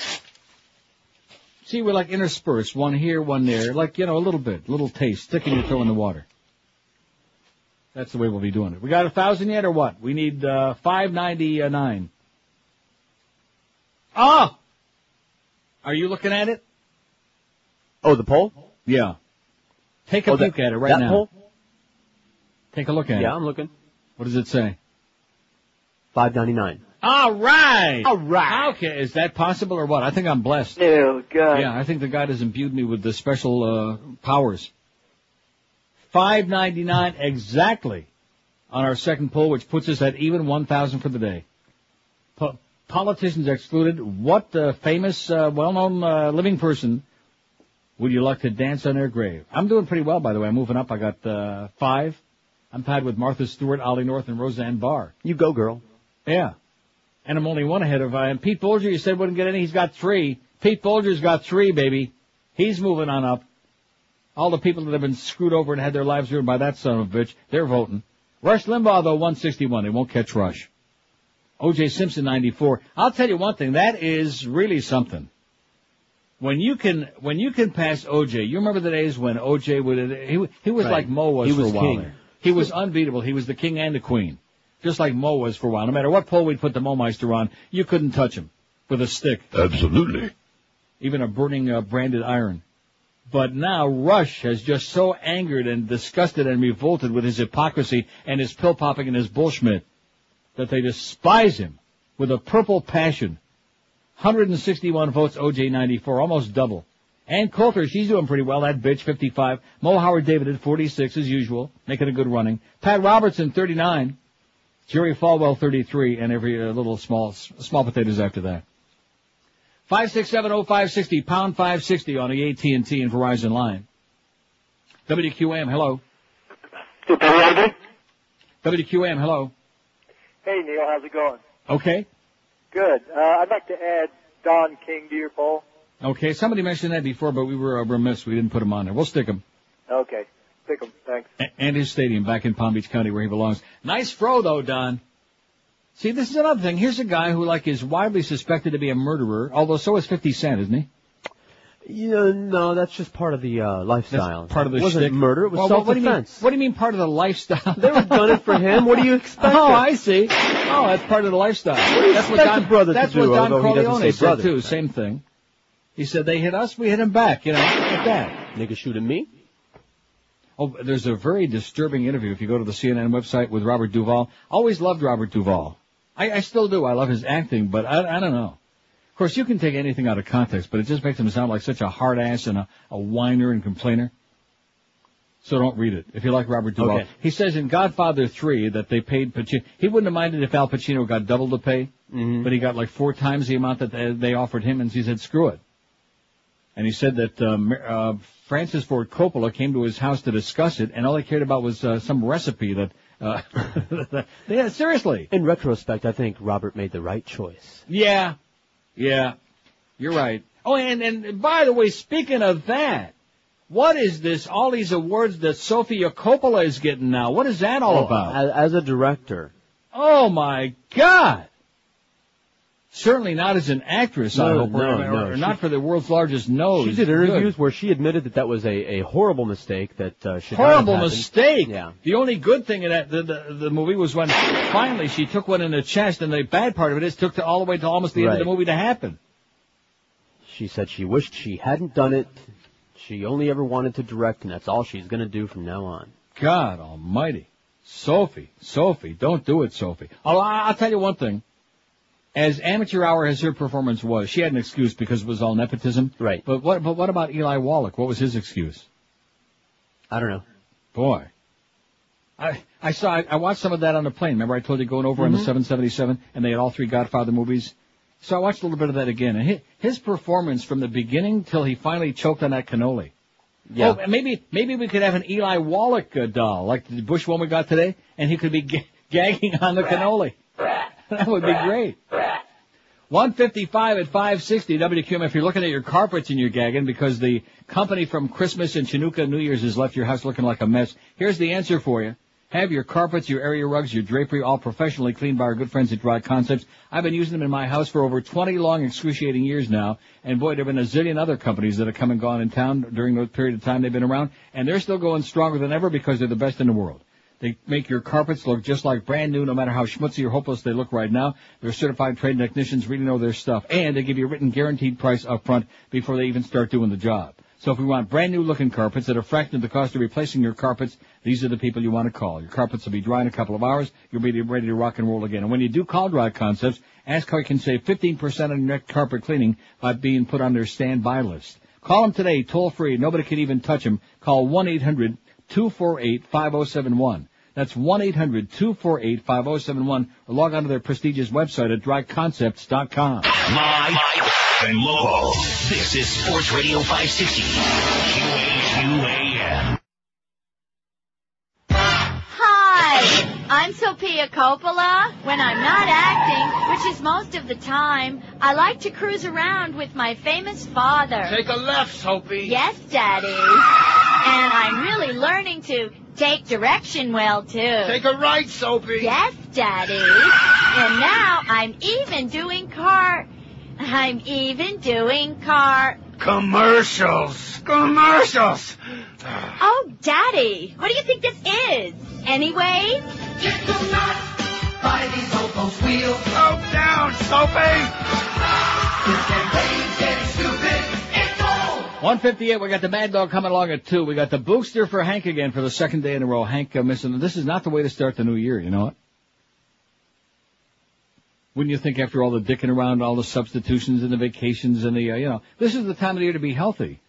See, we're like interspersed, one here, one there, like, a little bit, little taste, sticking your toe in the water. That's the way we'll be doing it. We got 1,000 yet or what? We need 599. Oh! Are you looking at it? Oh, the poll? Yeah. Take a look at it right now. That poll? Take a look at it. Yeah, I'm looking. What does it say? 599. All right! All right! Okay, is that possible or what? I think I'm blessed. Oh, God. Yeah, I think the God has imbued me with the special powers. 599 exactly on our second poll, which puts us at even 1,000 for the day. Politicians excluded. What famous, well-known living person would you like to dance on their grave? I'm doing pretty well, by the way. I'm moving up. I got 5. I'm tied with Martha Stewart, Ollie North, and Roseanne Barr. You go, girl. Yeah. And I'm only one ahead of and Pete Bolger, you said wouldn't get any. He's got 3. Pete Bolger's got 3, baby. He's moving on up. All the people that have been screwed over and had their lives ruined by that son of a bitch, they're voting. Rush Limbaugh, though, 161. They won't catch Rush. O.J. Simpson, 94. I'll tell you one thing. That is really something. When you can pass O.J., you remember the days when O.J. he was like Mo was for a while. King. He was unbeatable. He was the king and the queen. Just like Mo was for a while. No matter what poll we'd put the Mo-Meister on, you couldn't touch him with a stick. Absolutely. Even a burning branded iron. But now Rush has just so angered and disgusted and revolted with his hypocrisy and his pill-popping and his bullshit that they despise him with a purple passion. 161 votes, O.J. 94, almost double. Ann Coulter, she's doing pretty well, that bitch, 55. Mo Howard David at 46, as usual, making a good running. Pat Robertson, 39. Jerry Falwell, 33, and every little small potatoes after that. 5670560, pound 560 on the AT&T and Verizon line. WQAM, hello. WQAM, hello. Hey, Neil, how's it going? Okay. Good. I'd like to add Don King to your poll. Okay, somebody mentioned that before, but we were remiss. We didn't put him on there. We'll stick him. Okay. Stick him. Thanks. And his stadium back in Palm Beach County where he belongs. Nice fro, though, Don. See, this is another thing. Here's a guy who, is widely suspected to be a murderer, although so is 50 Cent, isn't he? Yeah, no, that's just part of the lifestyle. That's part of the It wasn't shtick. murder, it was self-defense. What do you mean part of the lifestyle? They were gunning for him. What do you expect? Oh, I see. Oh, that's part of the lifestyle. What do you expect a brother to do, Don although he doesn't Corleone say said, brother. too. Same thing. He said, they hit us, we hit them back, like that. Nigga shooting me? Oh, there's a very disturbing interview if you go to the CNN website with Robert Duvall. Always loved Robert Duvall. I still do. I love his acting, but I don't know. Of course, you can take anything out of context, but it just makes him sound like such a hard ass and a whiner and complainer. So don't read it if you like Robert Duvall. Okay. He says in Godfather 3 that they paid Pacino. He wouldn't have minded if Al Pacino got double the pay, but he got 4 times the amount that they offered him, and he said, screw it. And he said that Francis Ford Coppola came to his house to discuss it, and all he cared about was some recipe that... yeah, seriously. In retrospect, I think Robert made the right choice. Yeah, you're right. Oh, and by the way, speaking of that, what is this, all these awards that Sofia Coppola is getting now? What is that all about? As a director. Oh, my God. Certainly not as an actress, I hope, or not for the world's largest nose. She did interviews where she admitted that was a horrible mistake that should not have Horrible happened. mistake. Yeah. The only good thing in that the movie was when finally she took one in the chest, and the bad part of it is took all the way to almost the end of the movie to happen. She said she wished she hadn't done it. She only ever wanted to direct, and that's all she's going to do from now on. God almighty. Sophie, don't do it, Sophie. I'll tell you one thing. As amateur hour as her performance was, she had an excuse because it was all nepotism. Right. But what about Eli Wallach? What was his excuse? I don't know. Boy. I watched some of that on the plane. Remember I told you going over on the 777 and they had all 3 Godfather movies? So I watched a little bit of that again. And his performance from the beginning till he finally choked on that cannoli. Yeah. Oh, maybe we could have an Eli Wallach doll like the Bush one we got today, and he could be gagging on the cannoli. That would be great. 155 at 560 WQAM. If you're looking at your carpets and you're gagging because the company from Christmas and Chinooka New Year's has left your house looking like a mess, here's the answer for you. Have your carpets, your area rugs, your drapery all professionally cleaned by our good friends at Dry Concepts. I've been using them in my house for over 20 long, excruciating years now. And boy, there have been a zillion other companies that have come and gone in town during the period of time they've been around. And they're still going stronger than ever because they're the best in the world. They make your carpets look just like brand new, no matter how schmutzy or hopeless they look right now. They're certified trained technicians, really know their stuff. And they give you a written guaranteed price up front before they even start doing the job. So if we want brand new looking carpets at a fraction of the cost of replacing your carpets, these are the people you want to call. Your carpets will be dry in a couple of hours. You'll be ready to rock and roll again. And when you do call Dry Concepts, ask how you can save 15% on your next carpet cleaning by being put on their standby list. Call them today, toll free. Nobody can even touch them. Call 1-800-248-5071. That's 1-800-248-5071, or log on to their prestigious website at dryconcepts.com. Live and local. This is Sports Radio 560. WQAM. Hi, I'm Sophia Coppola. When I'm not acting, which is most of the time, I like to cruise around with my famous father. Take a left, Soapy. Yes, Daddy. And I'm really learning to take direction well, too. Take a right, Soapy. Yes, Daddy. And now I'm even doing car... Commercials. Commercials. Oh, Daddy, what do you think this is? Anyway? Get the nut by these old wheels. Oh, down, Soapy. This campaign's getting stupid. It's old. 158, we got the Mad Dog coming along at 2. We got the Bookster for Hank again for the second day in a row. Hank missing. This is not the way to start the new year, you know what? Wouldn't you think after all the dicking around, all the substitutions and the vacations and the, this is the time of the year to be healthy.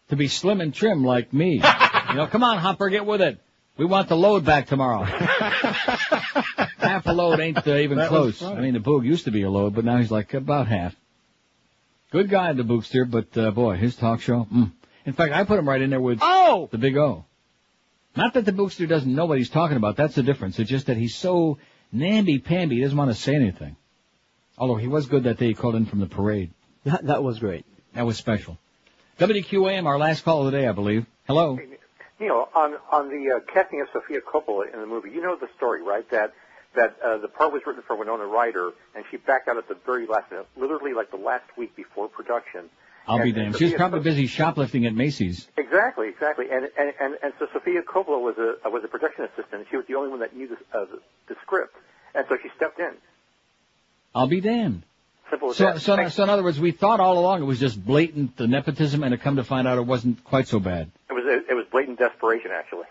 To be slim and trim like me. Come on, Humper, get with it. We want the load back tomorrow. Half a load ain't even close. I mean, the Boog used to be a load, but now he's like about half. Good guy, the Boogster, but, boy, his talk show. In fact, I put him right in there with the Big O. Not that the Boogster doesn't know what he's talking about. That's the difference. It's just that he's so namby-pamby, he doesn't want to say anything. Although he was good that day, he called in from the parade. That was great. That was special. WQAM, our last call of the day, I believe. Hello. Hey, Neil, on the casting of Sophia Coppola in the movie, you know the story, right? That the part was written for Winona Ryder, and she backed out at the very last minute, literally like the last week before production. I'll be damned. She was probably busy shoplifting at Macy's. Exactly. And so Sophia Coppola was a production assistant. She was the only one that knew the script, and so she stepped in. I'll be damned. Simple as that. So in other words, we thought all along it was just blatant nepotism, and it come to find out it wasn't quite so bad. It was blatant desperation, actually.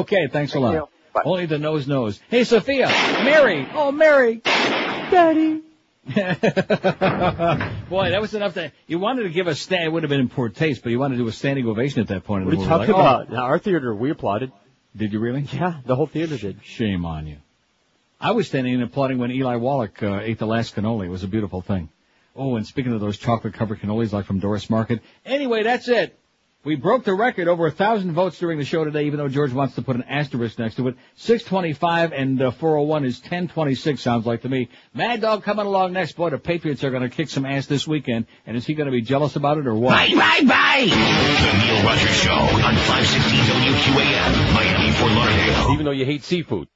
Okay, thanks a lot. Only the nose knows. Hey, Sophia, Mary. Oh, Mary, Daddy. Boy, that was enough. You wanted to give a stand. It would have been in poor taste, but you wanted to do a standing ovation at that point. What are you talking about? Now, our theater, we applauded. Did you really? Yeah, the whole theater did. Shame on you. I was standing and applauding when Eli Wallach ate the last cannoli. It was a beautiful thing. Oh, and speaking of those chocolate-covered cannolis like from Doris Market. Anyway, that's it. We broke the record, over 1,000 votes during the show today, even though George wants to put an asterisk next to it. 625 and 401 is 1026, sounds like to me. Mad Dog coming along next. Boy, the Patriots are going to kick some ass this weekend. And is he going to be jealous about it or what? Bye. The Neil Rogers Show on 560 WQAM, Miami, Fort Lauderdale. Even though you hate seafood.